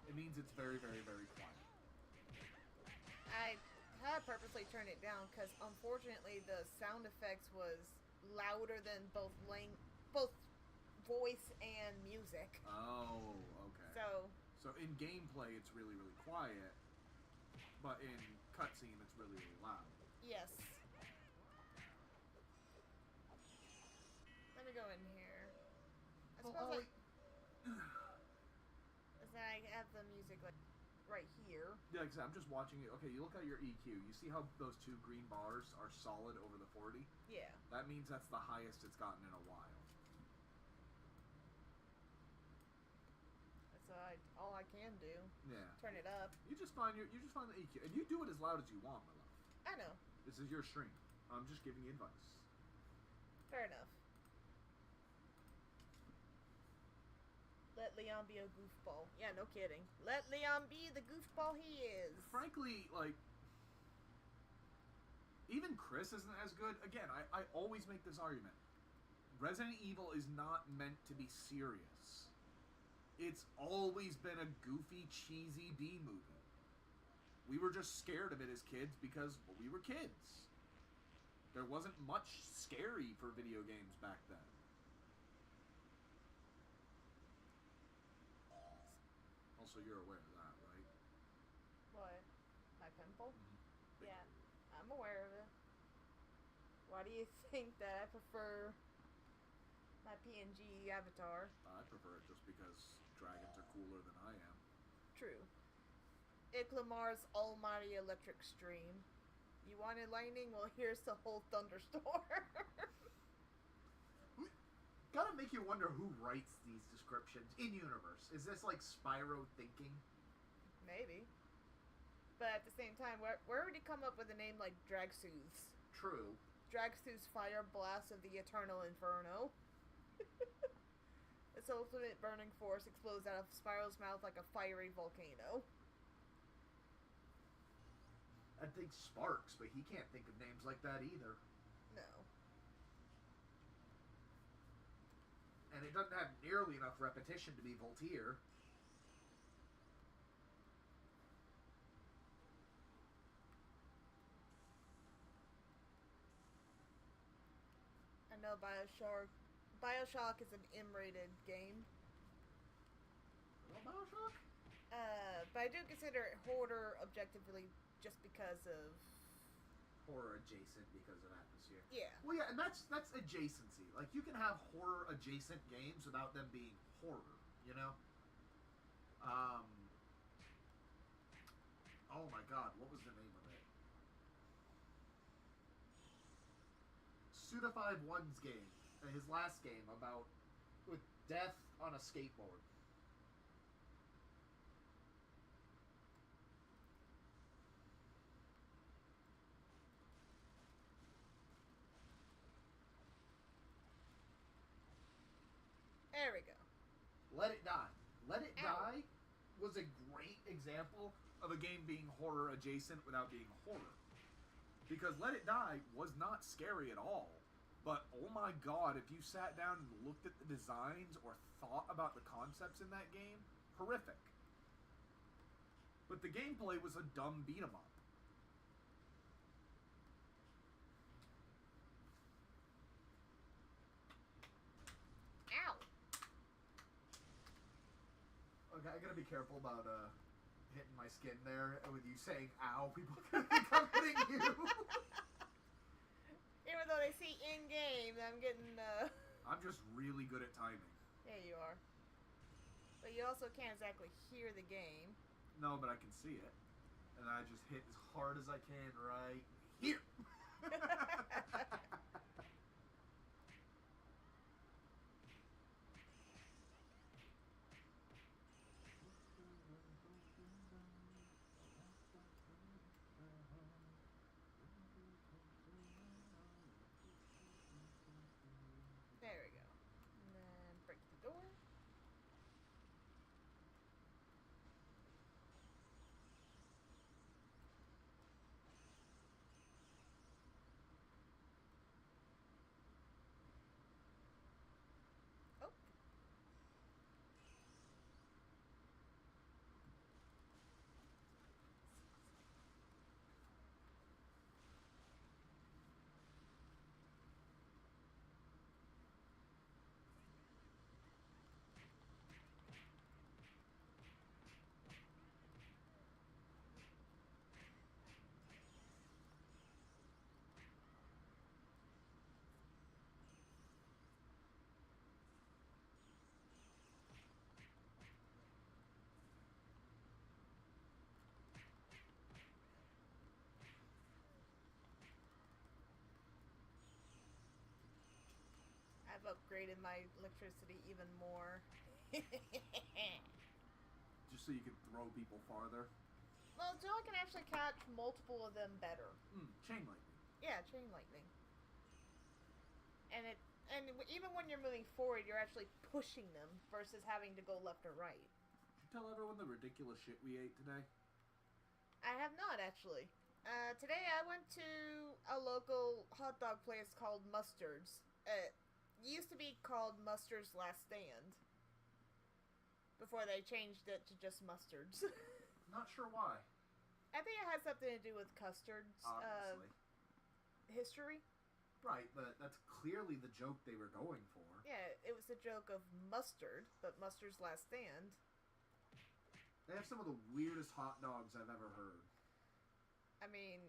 It means it's very, very, very quiet. I had purposely turned it down because unfortunately the sound effects was louder than both voice and music. Oh, okay. So in gameplay it's really, really quiet, but in cutscene it's really, really loud. Yes. Let me go in here. I suppose I have the music like right here. Yeah, because I'm just watching it. Okay, you look at your EQ. You see how those two green bars are solid over the 40? Yeah. That means that's the highest it's gotten in a while. That's all I can do. Yeah. Turn it up. You just find the EQ, and you do it as loud as you want, my love. I know. This is your stream. I'm just giving you advice. Fair enough. Let Leon be a goofball. Yeah, no kidding. Let Leon be the goofball he is. Frankly, like, even Chris isn't as good. Again, I always make this argument. Resident Evil is not meant to be serious. It's always been a goofy, cheesy B movie. We were just scared of it as kids because, well, we were kids. There wasn't much scary for video games back then. Also, you're aware of that, right? What? My pimple? Mm-hmm. Yeah, I'm aware of it. Why do you think that I prefer my PNG avatar? I prefer it just because dragons are cooler than I am. True. Iclamar's almighty electric stream. You wanted lightning? Well, here's the whole thunderstorm. Gotta make you wonder who writes these descriptions in universe. Is this like Spyro thinking? Maybe. But at the same time, where would he come up with a name like Dragsoothes? True. Dragsoothes Fire Blast of the Eternal Inferno. Its ultimate burning force explodes out of Spyro's mouth like a fiery volcano. I'd think Sparks, but he can't think of names like that either. No. And it doesn't have nearly enough repetition to be Voltaire. I know Bioshock is an M-rated game. Well, Bioshock? But I do consider it horror objectively just because of... Horror adjacent because of atmosphere. Yeah. Well, yeah, and that's adjacency. Like, you can have horror adjacent games without them being horror, you know? Oh my god, what was the name of it? Suda51's game. His last game about... with death on a skateboard. There we go. Let It Die. Let It Ow. Die was a great example Of a game being horror adjacent without being horror. Because Let It Die was not scary at all. But oh my god, if you sat down and looked at the designs or thought about the concepts in that game, horrific. But the gameplay was a dumb beat 'em up. Ow. Okay, I gotta be careful about hitting my skin there. And with you saying "ow," people can think I'm hitting you. Even though they see in-game, I'm getting, I'm just really good at timing. Yeah, you are. But you also can't exactly hear the game. No, but I can see it. And I just hit as hard as I can right here. There we go. And then break the door. Oh. I've upgraded my electricity even more. Just so you can throw people farther. Well, so I can actually catch multiple of them better. Chain lightning. Yeah, chain lightning. And even when you're moving forward, you're actually pushing them versus having to go left or right. Did you tell everyone the ridiculous shit we ate today? I have not actually. Today I went to a local hot dog place called Mustard's. It used to be called Mustard's Last Stand. Before they changed it to just Mustard's. Not sure why. I think it has something to do with Custard's Obviously. history. Right, but that's clearly the joke they were going for. Yeah, it was a joke of mustard, but Mustard's Last Stand. They have some of the weirdest hot dogs I've ever heard. I mean,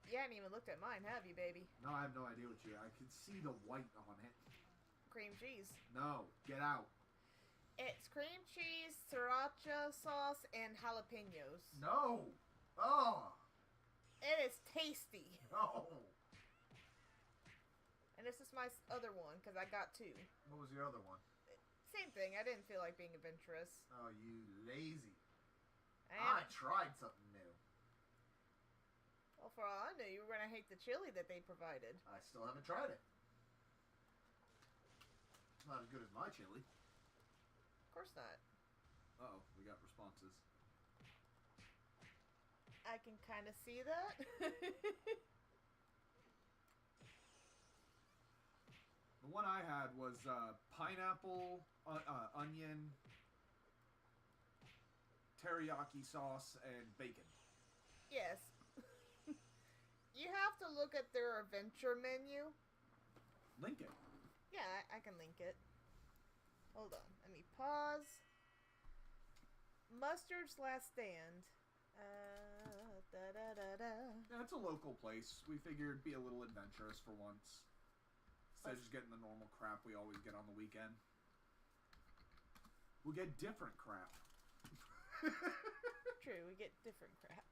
you hadn't even looked at mine, have you, baby? No, I have no idea what you... I can see the white on it. Cream cheese. No, get out. It's cream cheese, sriracha sauce, and jalapenos. No! Oh! It is tasty. No! And this is my other one, because I got two. What was your other one? Same thing, I didn't feel like being adventurous. Oh, you lazy. I I tried something new. Well, for all I knew, you were going to hate the chili that they provided. I still haven't tried it. Not as good as my chili. Of course not. Uh-oh, we got responses. I can kind of see that. The one I had was pineapple, onion, teriyaki sauce, and bacon. Yes. You have to look at their adventure menu. Link it. Yeah, I can link it. Hold on. Let me pause. Mustard's Last Stand. Yeah, it's a local place. We figured it'd be a little adventurous for once. Instead of just getting the normal crap we always get on the weekend. We'll get different crap. True, we get different crap.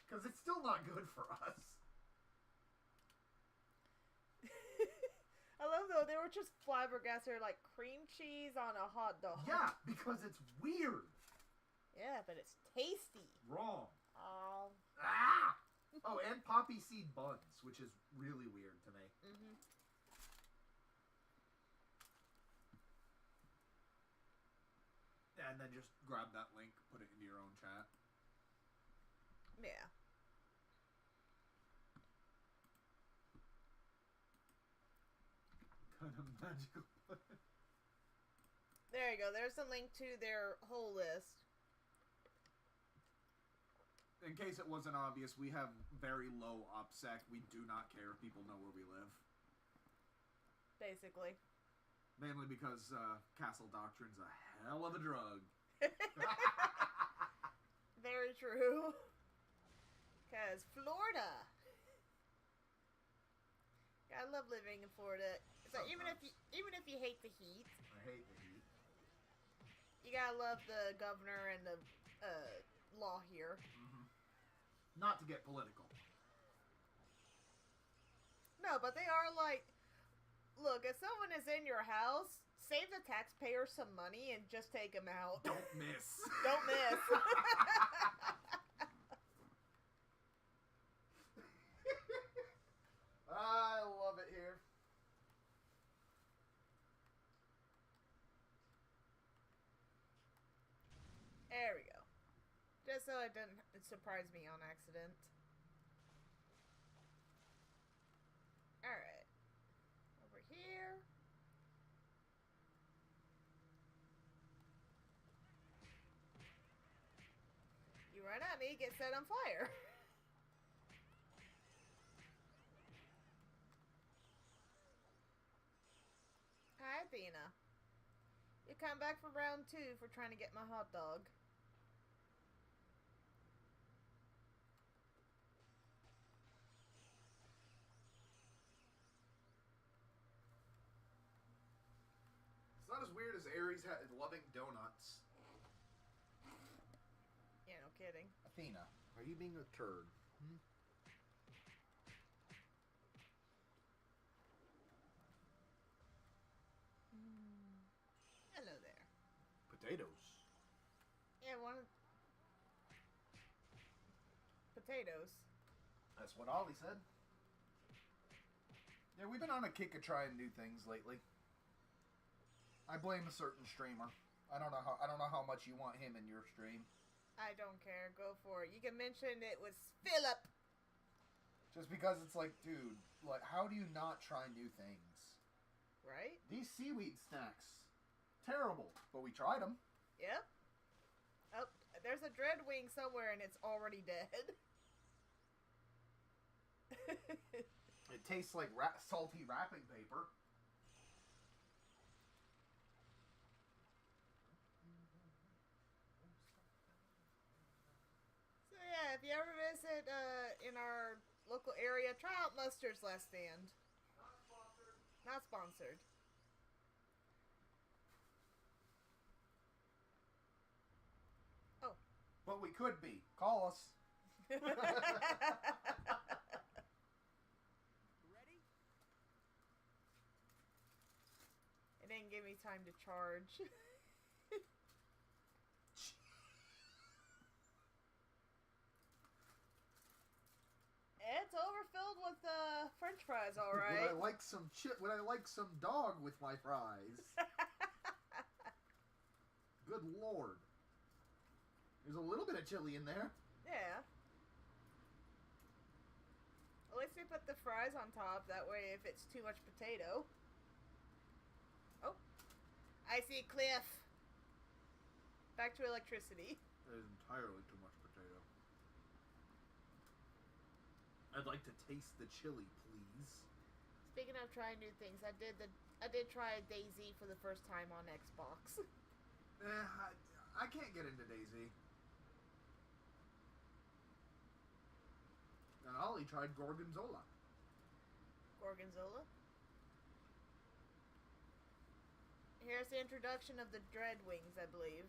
Because it's still not good for us. I love though, they were just flabbergasted like cream cheese on a hot dog. Yeah, because it's weird. Yeah, but it's tasty. Wrong. Oh. Ah! Oh, and poppy seed buns, which is really weird to me. Mm-hmm. And then just grab that link, put it into your own chat. Yeah. Kind of magical. There you go. There's a link to their whole list. In case it wasn't obvious, we have very low OPSEC. We do not care if people know where we live. Basically. Mainly because Castle Doctrine's a hell of a drug. Very true. Because Florida. I love living in Florida. So even if you hate the heat, I hate the heat. you gotta love the governor and the law here. Mm-hmm. Not to get political. No, but they are like, look, if someone is in your house, save the taxpayer some money and just take them out. Don't miss. Don't miss. I love it here. There we go. Just so it didn't surprise me on accident. Alright. Over here. You run at me, get set on fire. Hi, Athena. You come back for round 2 for trying to get my hot dog. It's not as weird as Ares loving donuts. Yeah, no kidding. Athena, are you being a turd? Hmm? Hello there. Potatoes. Yeah, potatoes. That's what Ollie said. Yeah, we've been on a kick of trying new things lately. I blame a certain streamer. I don't know how much you want him in your stream. I don't care. Go for it. You can mention it was Philip. Just because it's like, dude, like, how do you not try new things? Right? These seaweed snacks, terrible, but we tried them. Yep. Oh, there's a dread wing somewhere and it's already dead. It tastes like salty wrapping paper. So yeah, if you ever visit in our local area, try out Mustard's Last Stand. Not sponsored. Not sponsored. Oh. But we could be. Call us. Ready? It didn't give me time to charge. It's overfilled with French fries, all right. Would I like some Would I like some dog with my fries? Good lord. There's a little bit of chili in there. Yeah. At least they put the fries on top. That way, if it's too much potato. Oh, I see a cliff. Back to electricity. That is entirely too much potato. I'd like to taste the chili, please. Speaking of trying new things, I did try DayZ for the first time on Xbox. I can't get into DayZ. And Ollie tried Gorgonzola. Gorgonzola? Here's the introduction of the Dreadwings, I believe.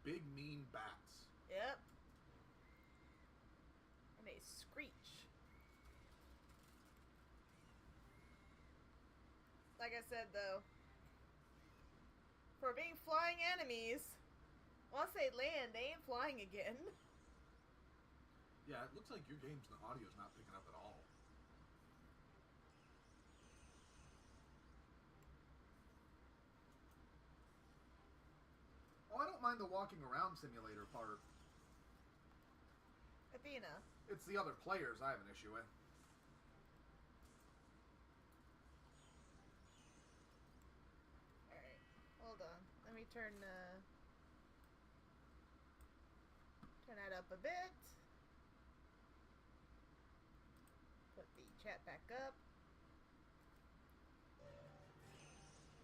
Big mean bats. Yep. And they screech. Like I said, though, for being flying enemies, once they land, they ain't flying again. Yeah, it looks like your game's the audio's not picking up at all. Oh, I don't mind the walking around simulator part. Athena. It's the other players I have an issue with. Alright, hold on. Let me turn that up a bit. Put the chat back up.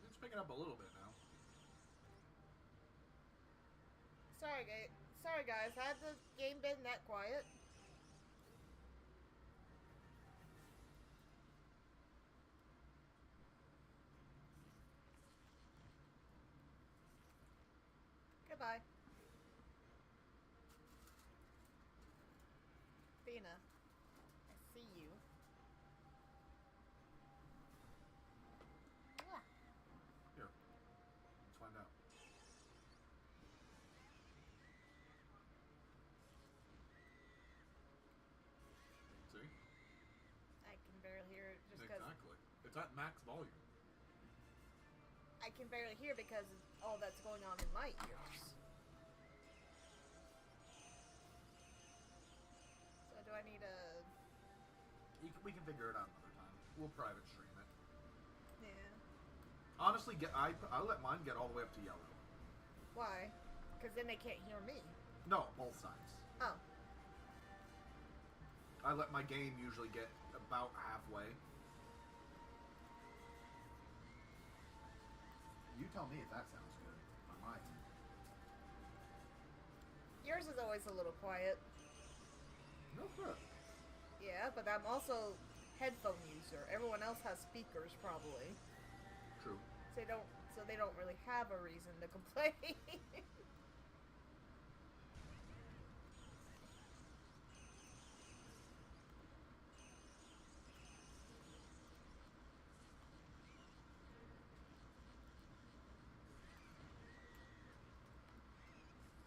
It's picking up a little bit now. Sorry guys, had the game been that quiet? Goodbye. Athena, I see you. Yeah. Here, let's find out. See? I can barely hear it just because Exactly. It's at max volume. I can barely hear because of all that's going on in my ears. So do I need a... We can figure it out another time. We'll private stream it. Yeah. Honestly, I let mine get all the way up to yellow. Why? Because then they can't hear me. No, both sides. Oh. I let my game usually get about halfway. You tell me if that sounds good on mine. Yours is always a little quiet. No good. Yeah, but I'm also headphone user. Everyone else has speakers, probably. True. So they don't really have a reason to complain.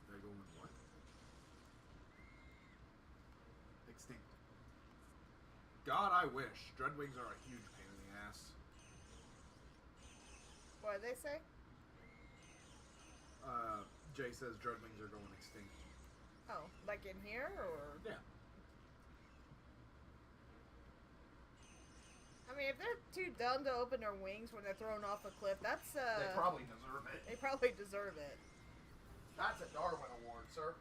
They go in what? Extinct. God, I wish. Dreadwings are a huge pain in the ass. What did they say? Jay says Dreadwings are going extinct. Oh, like in here, or? Yeah. I mean, if they're too dumb to open their wings when they're thrown off a cliff, that's, They probably deserve it. They probably deserve it. That's a Darwin Award, sir.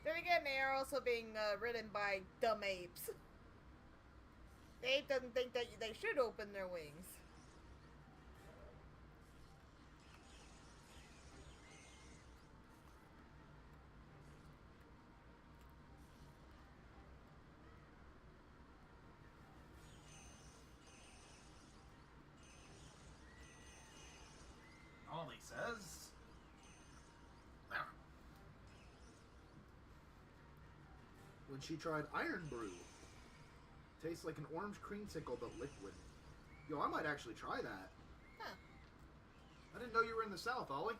Then again, they are also being ridden by dumb apes. The ape doesn't think that they should open their wings. Ollie says. When she tried Iron Brew. Tastes like an orange creamsicle but liquid. Yo, I might actually try that. Huh. I didn't know you were in the South, Ollie.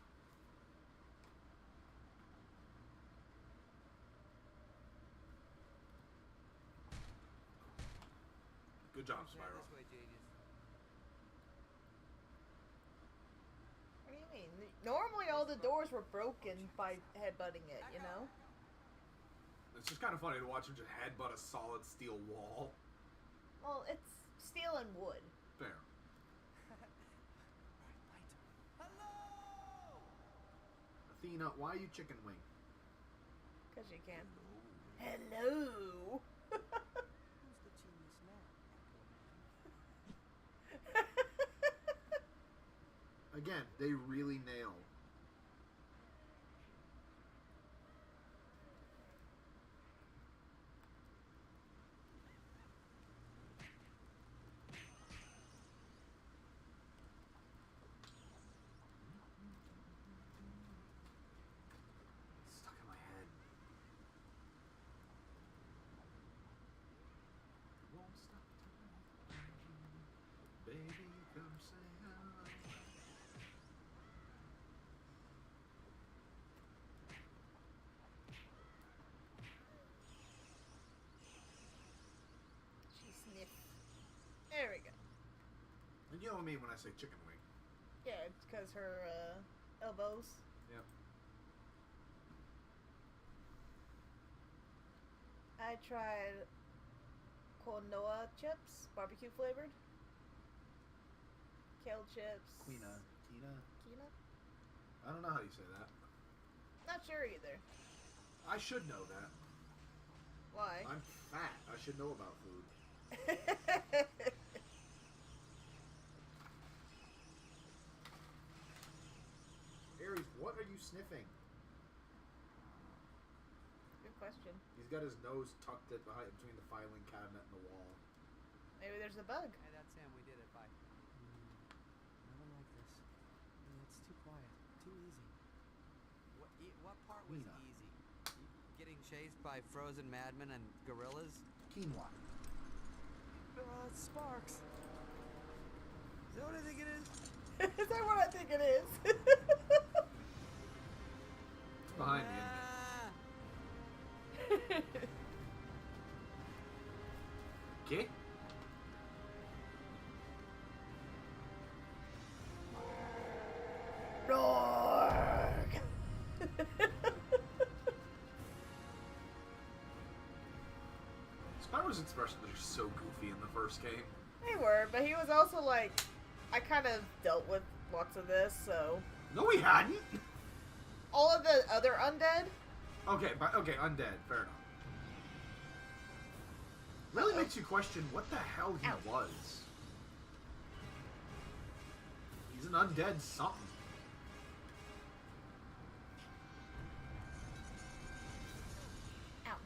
Good job, Spyro. This way, genius. What do you mean? Normally all the doors were broken by headbutting it, you know? It's just kind of funny to watch him just headbutt a solid steel wall. Well, it's steel and wood. Fair. Hello! Athena, why are you chicken wing? Because you can. Hello! Who's the genius now, Echo Man? Again, they really nail. Stuck in my head. Won't stop till baby, come say hello. She sniffed. There we go. And you know what I mean when I say chicken wing. Yeah, it's because her elbows. Yep. I tried quinoa chips, barbecue flavored. Kale chips. Tina. Quinoa? I don't know how you say that. Not sure either. I should know that. Why? I'm fat. I should know about food. Aries, what are you sniffing? Good question. He's got his nose tucked in behind between the filing cabinet and the wall. Maybe there's a bug. Hey, that's him. We did it. Bye. I don't like this. It's too quiet. Too easy. What part was Quinoa. easy? Getting chased by frozen madmen and gorillas? Quinoa. Sparks. Is that what I think it is? Is that what I think it is? It's behind me, isn't it? Ah! Okay. Roark! Spyro's expressions are so goofy in the first game. They were, but he was also like, I kind of dealt with lots of this, so. No, he hadn't. All of the other undead? Okay, undead. Fair enough. Really makes you question what the hell he Ow. was. He's an undead something. Ow.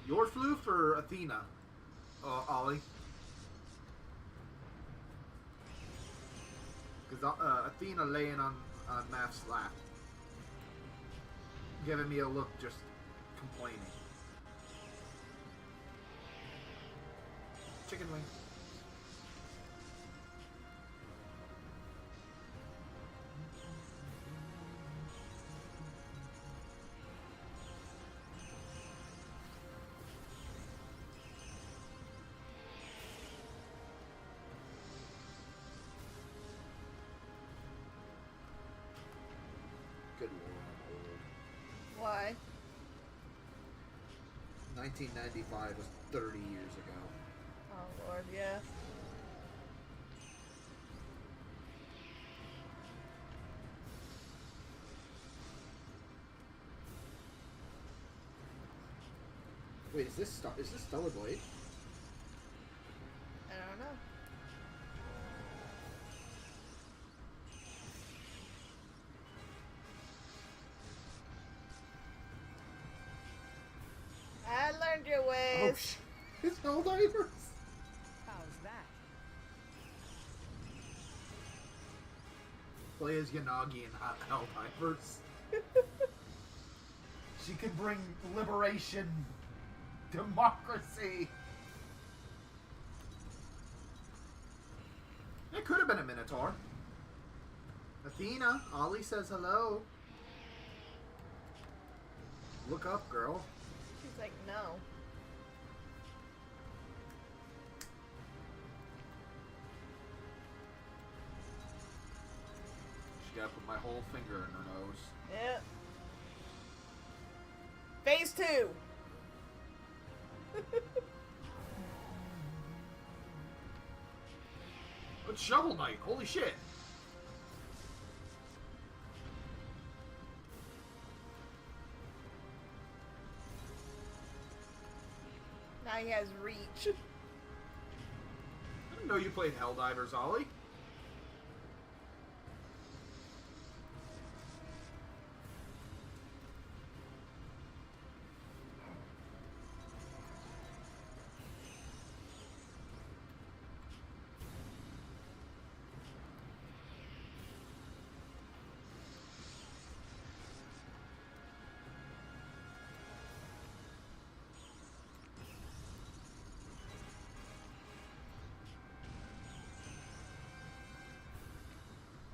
Your floof or Athena? Ollie? Because Athena laying on Math's lap. Giving me a look, just complaining. Chicken wing. Good lord. Why? 1995 was 30 years ago. Oh, Lord, yeah. Wait, is this Stellar Blade? I don't know. I learned your ways. Oh shit! It's Helldivers! How's that? Play as Yanagi and Helldivers. She can bring liberation, democracy. It could have been a Minotaur. Athena, Ollie says hello. Look up, girl. She's like, no. She got to put my whole finger in her nose. Yep. Phase 2. It's Shovel Knight. Holy shit. he has reach. I didn't know you played Helldivers, Ollie.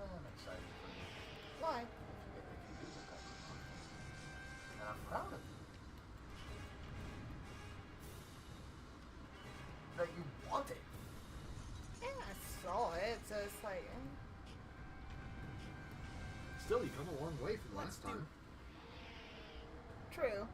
I'm excited for you. Why? If you do look like you. And I'm proud of you. That you want it. Yeah, I saw it, so it's like... Still, you come a long way from Let's last do time. True.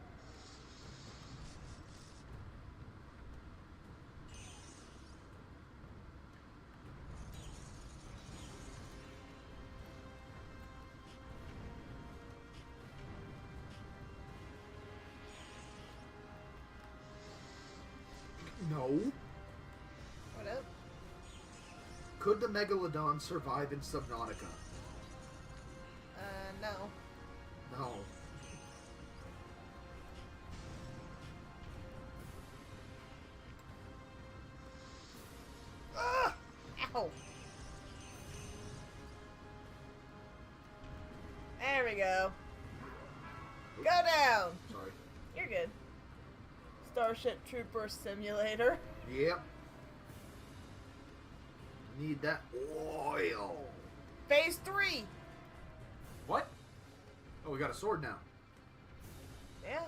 No. What up? Could the Megalodon survive in Subnautica? No. No. Ah! Ow! There we go. Go down! Sorry. You're good. Starship Trooper Simulator. Yep. Need that oil. Phase 3! What? Oh, we got a sword now. Yeah.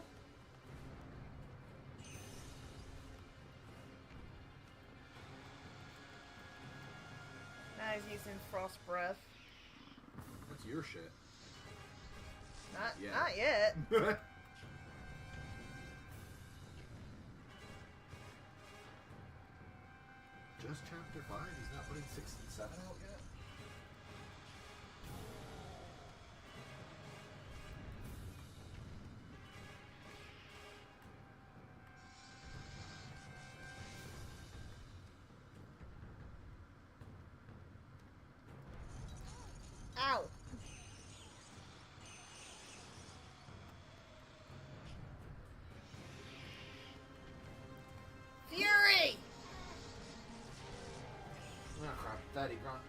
Now he's using Frost Breath. That's your shit. Not Yeah. yet. Just chapter 5? He's not putting 6 and 7 out yet? Ow! Fury! Oh crap, Daddy Grunt.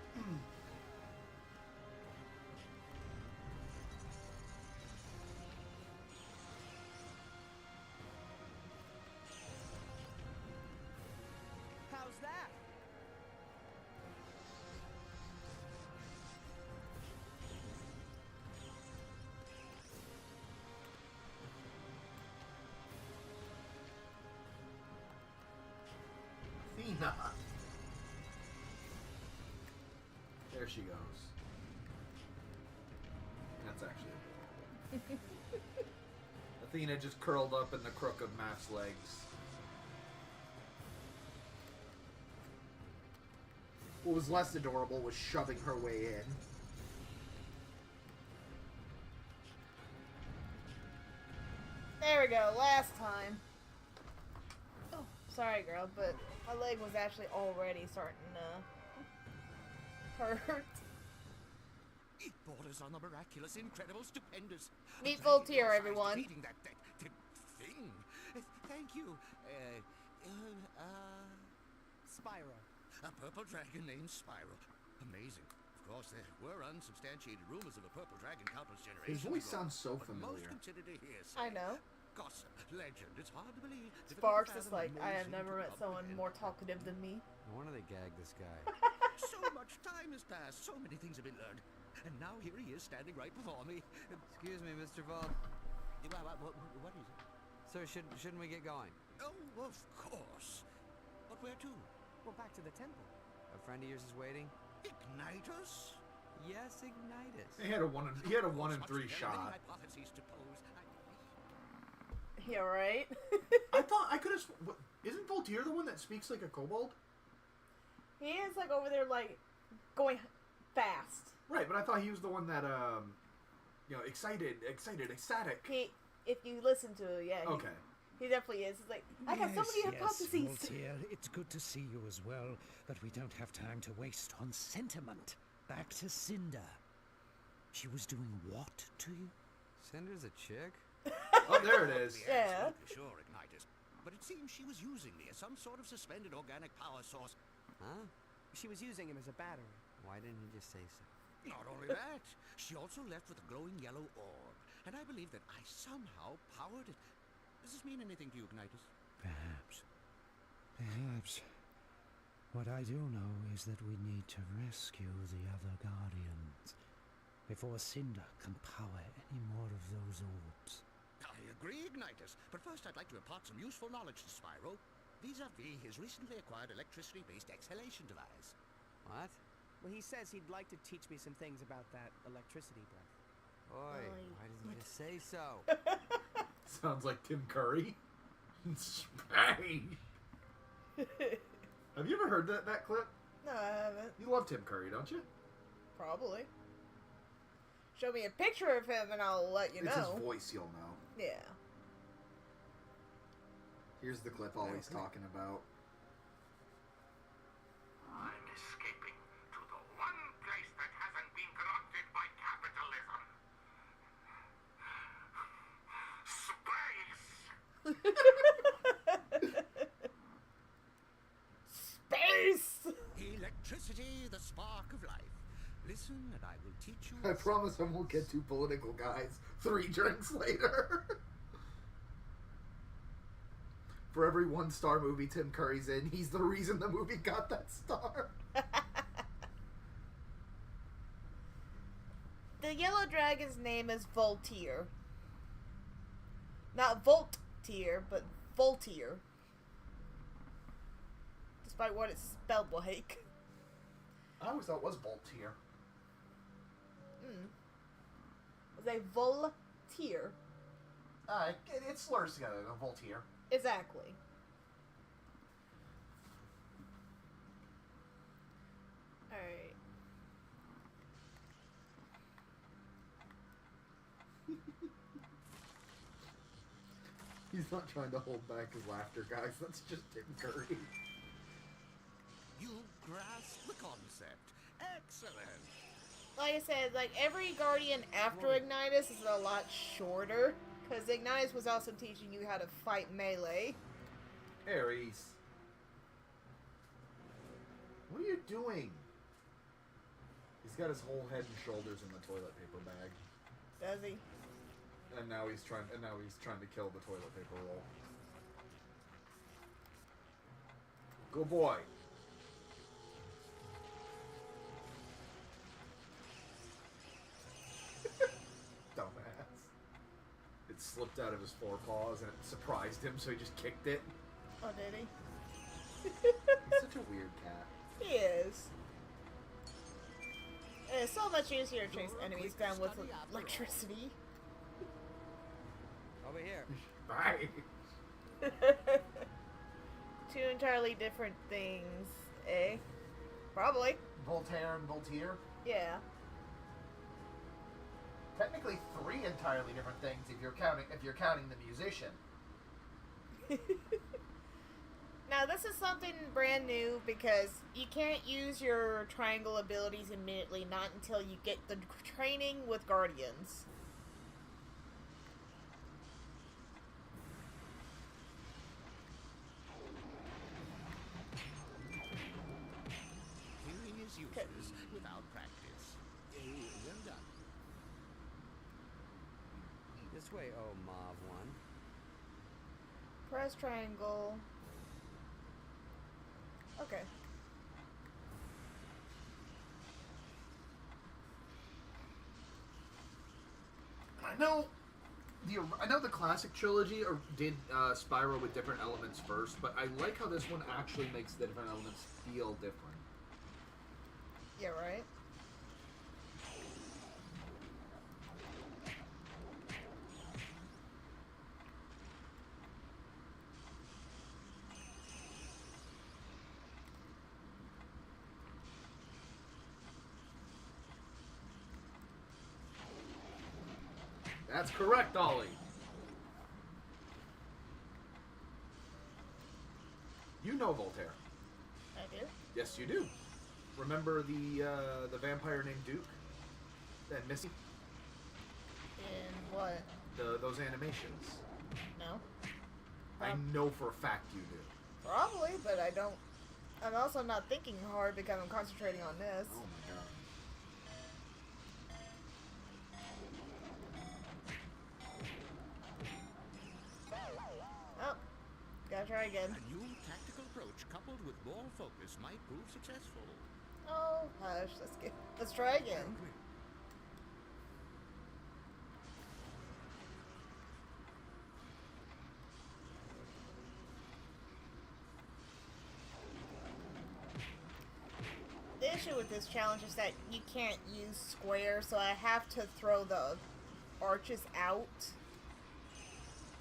How's that? Athena. There she goes. That's actually adorable. Athena just curled up in the crook of Matt's legs. What was less adorable was shoving her way in. There we go, last time. Oh, sorry girl, but my leg was actually already starting to hurt. It borders on the miraculous, incredible, stupendous. Meet Thank you, Voltaire, your size everyone. defeating that thing. Thank you. Spyro. A purple dragon named Spyro. Amazing. Of course, there were unsubstantiated rumors of a purple dragon countless generations His voice ago, sounds so but most familiar. considered a hearsay. I know. Gossip, legend. It's hard to believe. Sparks is like, I have never met someone more talkative than me. No wonder they gagged this guy. So much time has passed. So many things have been learned. And now here he is standing right before me. Excuse me, Mr. Vaughn. What is it? So shouldn't we get going? Oh, of course. But where to? Well, back to the temple. A friend of yours is waiting? Ignitus? Yes, Ignitus. He had a 1 in 3 There are shot. many hypotheses to pose. Yeah, right? I thought I could have. Isn't Voltaire the one that speaks like a kobold? He is like over there like going fast. Right, but I thought he was the one that excited, ecstatic. He, if you listen to it, yeah. Okay. He definitely is. He's like, I got so many hypotheses. Voltaire, it's good to see you as well, but we don't have time to waste on sentiment. Back to Cinder. She was doing what to you? Cinder's a chick? Oh, there it is. Yeah. Absolutely sure, Ignitus. But it seems she was using me as some sort of suspended organic power source. Huh? She was using him as a battery. Why didn't he just say so? Not only that, she also left with a glowing yellow orb. And I believe that I somehow powered it. Does this mean anything to you, Ignitus? Perhaps. Perhaps. What I do know is that we need to rescue the other Guardians before Cinder can power any more of those orbs. I agree, Ignitus. But first I'd like to impart some useful knowledge to Spyro. Vis-a-vis his recently acquired electricity-based exhalation device. What? Well, he says he'd like to teach me some things about that electricity breath. Oi, why didn't you just say so? Sounds like Tim Curry. Bang. Have you ever heard that clip? No, I haven't. You love Tim Curry, don't you? Probably. Show me a picture of him and I'll let you It's know. his voice, you'll know. Yeah. Here's the clip all he's talking about. I'm escaping to the one place that hasn't been corrupted by capitalism. Space! Space! Electricity, the spark of life. Listen, and I will teach you. I promise I won't get too political, guys. 3 drinks later. For every 1-star movie Tim Curry's in, he's the reason the movie got that star. The yellow dragon's name is Voltaire. Not Voltaire, but Voltaire. Despite what it's spelled like. I always thought it was Voltaire. It's a Voltaire. It slurs together, the Voltaire. Exactly. Alright. He's not trying to hold back his laughter, guys. That's just Tim Curry. You grasp the concept. Excellent. Like I said, like every Guardian after Ignitus is a lot shorter. Because Ignitus was also teaching you how to fight melee. Ares. What are you doing? He's got his whole head and shoulders in the toilet paper bag. Does he? And now he's trying to kill the toilet paper roll. Good boy. Dumbass. It slipped out of his forepaws and it surprised him, so he just kicked it. Oh, did he? He's such a weird cat. He is. It's so much easier to chase enemies down with electricity. Over here. Bye. Two entirely different things, eh? Probably. Voltaire and Voltaire. Yeah. Technically 3 entirely different things if you're counting the musician. Now, this is something brand new because you can't use your triangle abilities immediately, not until you get the training with Guardians. Healing is useless without practice. Well done. This way, oh Mauve one. Press triangle. Okay. I know the classic trilogy did Spyro with different elements first, but I like how this one actually makes the different elements feel different. Yeah, right? That's correct, Ollie. know Voltaire. I do. Yes, you do. Remember the vampire named Duke? And Missy? In what? Those animations. No. I know for a fact you do. Probably, but I don't. I'm also not thinking hard because I'm concentrating on this. Oh my god. Oh, gotta try again. A new tactical approach coupled with ball focus might prove successful. Oh, hush. Let's try again. The issue with this challenge is that you can't use square, so I have to throw the arches out.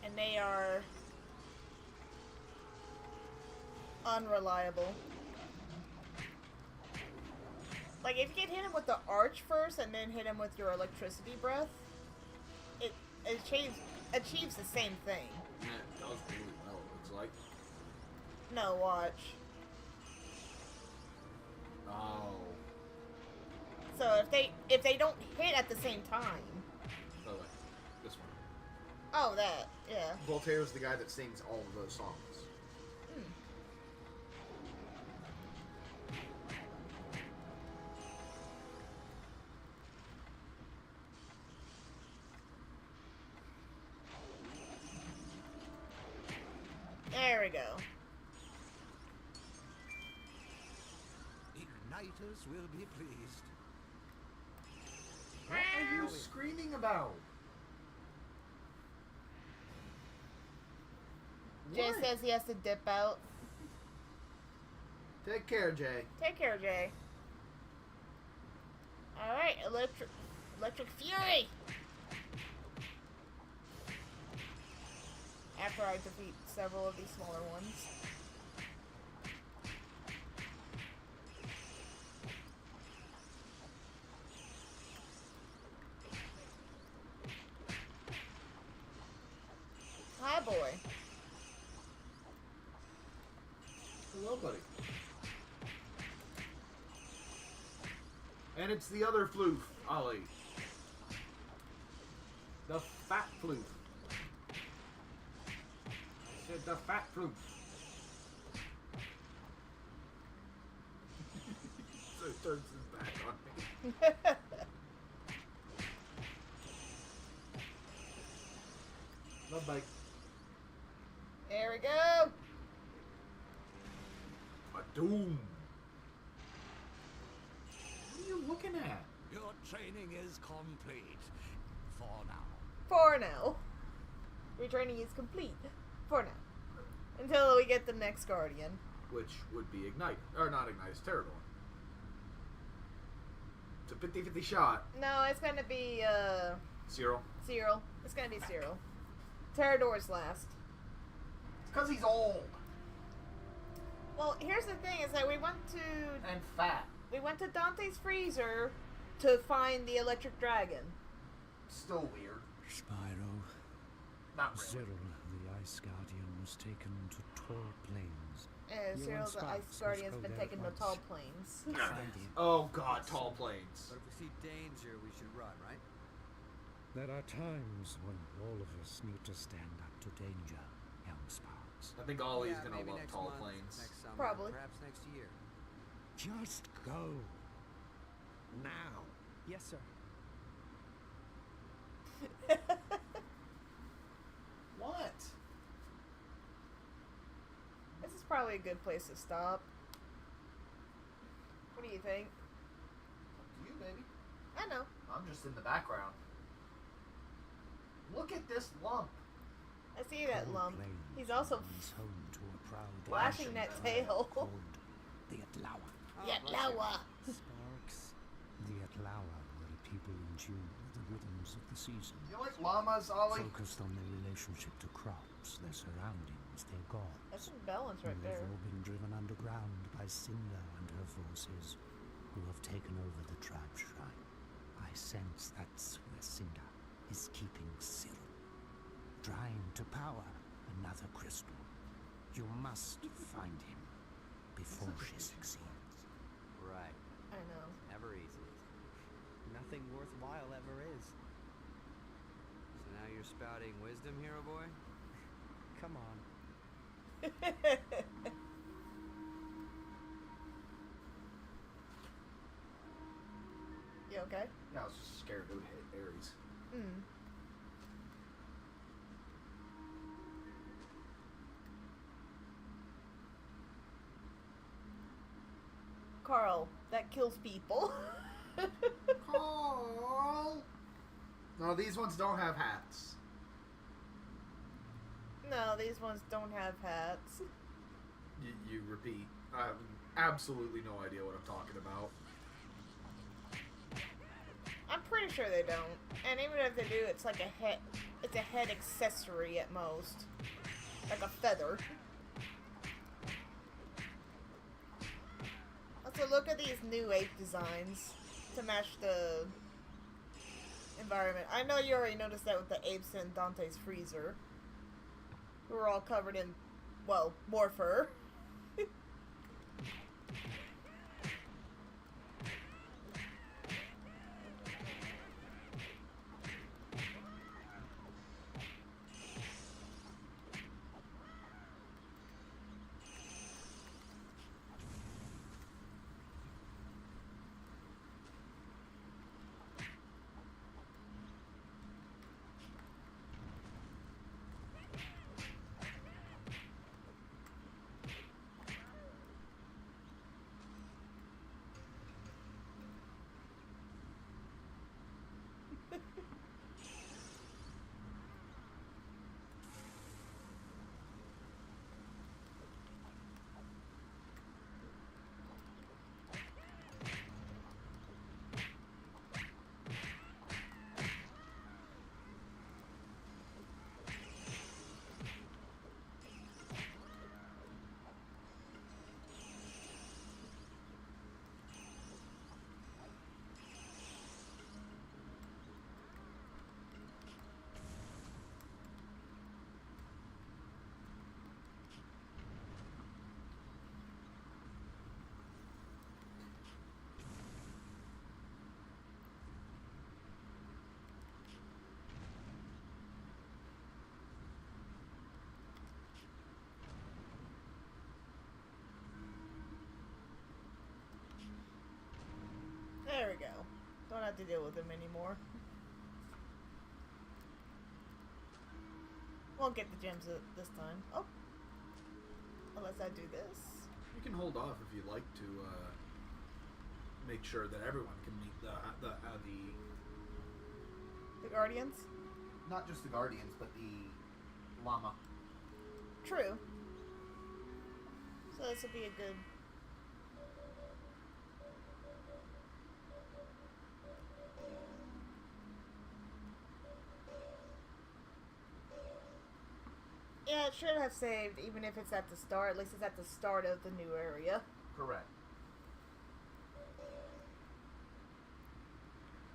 And they are unreliable. Like, if you can hit him with the arch first and then hit him with your electricity breath, it achieves the same thing. Yeah, it does really well, it looks like. No, watch. Oh. So if they don't hit at the same time. By the way, this one. Oh, that, yeah. Voltaire's the guy that sings all of those songs. There we go. Igniters will be pleased. What are you screaming about? Jay What? says he has to dip out. Take care, Jay. Take care, Jay. Alright, electric fury! After I defeat several of these smaller ones. Hi, boy. Hello, buddy. And it's the other floof, Ollie. The fat floof. I said the fat floof. So he turns his back on me. Love bike. There we go. A doom. What are you looking at? Your training is complete. For now. For now. Retraining is complete. For now. Until we get the next Guardian. Which would be Ignite. Or not Ignite, it's Terrador. It's a 50-50 shot. No, it's gonna be, Cyril. Cyril. It's gonna be Cyril. Terrador's last. It's because he's old Well, here's the thing, is that we went and fat. to Dante's Freezer to find the electric dragon. Still weird. Spyro, Not really. Cyril, the Ice Guardian, was taken to tall plains. You Cyril, and the Ice Sparks Guardian's must been go there taken at to tall once. plains. Oh god, tall plains. But if we see danger, we should run, right? There are times when all of us need to stand up to danger, young Sparks. I think Ollie's Yeah, gonna maybe love next tall month, plains. Next summer, Probably. perhaps next year. Just go. Now. Yes, sir. What? This is probably a good place to stop. What do you think? You, baby. I know. I'm just in the background. Look at this lump. I see that Tall lump. plains He's also runs home to a proud flashing that tail. called the Atlawa. Yatlawa. Sparks. The Atlawa were a people in tune with the rhythms of the season. You like llamas, Ollie? Focused on their relationship to crops, their surroundings, their gods. That's some balance right And there. they've all been driven underground by Cinder and her forces, who have taken over the tribe shrine. I sense that's where Cinder is keeping Cyril, trying to power another crystal. You must find him. before she succeeds. Right. I know. Never easy. Nothing worthwhile ever is. So now you're spouting wisdom, hero boy? Come on. You okay? Yeah, I was just scared it would hit Ares. Hmm. Carl, that kills people. Carl! No, these ones don't have hats. No, these ones don't have hats. You repeat. I have absolutely no idea what I'm talking about. I'm pretty sure they don't. And even if they do, it's like a head. It's a head accessory at most, like a feather. Also, look at these new ape designs to match the environment. I know you already noticed that with the apes in Dante's freezer, who were all covered in, well, more fur. There we go. Don't have to deal with him anymore. Won't get the gems this time. Oh. Unless I do this. You can hold off if you'd like to make sure that everyone can meet the The Guardians? not just the Guardians, but the llama. True. So this will be a good... Yeah, it should have saved, even if it's at the start. At least it's at the start of the new area. Correct.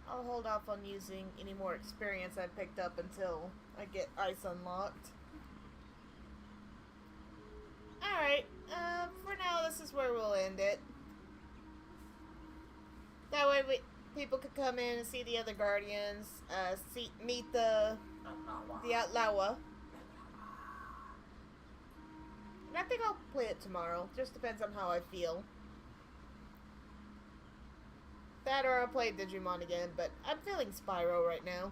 I'll hold off on using any more experience I picked up until I get ice unlocked. Alright, for now this is where we'll end it. That way people could come in and see the other Guardians, meet the Outlawa. And I think I'll play it tomorrow. Just depends on how I feel. That or I'll play Digimon again, but I'm feeling Spyro right now.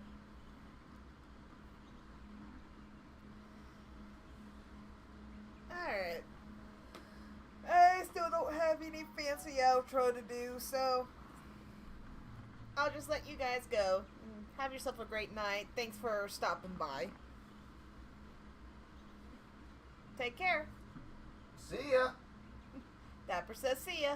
Alright. I still don't have any fancy outro to do, so I'll just let you guys go. Have yourself a great night. Thanks for stopping by. Take care. See ya. Dapper says see ya.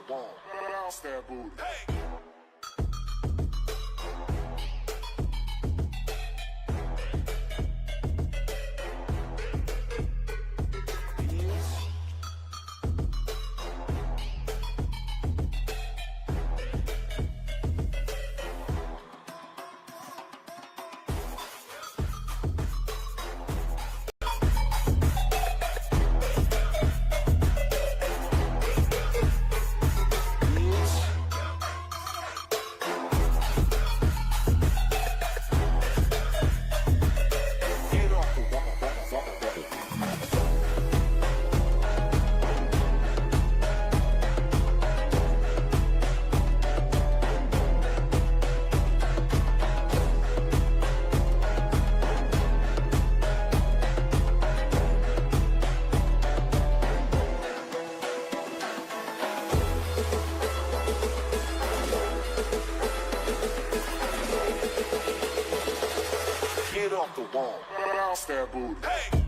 the wall. Bounce that booty. Hey! Get off the wall. Bounce that booty. Hey!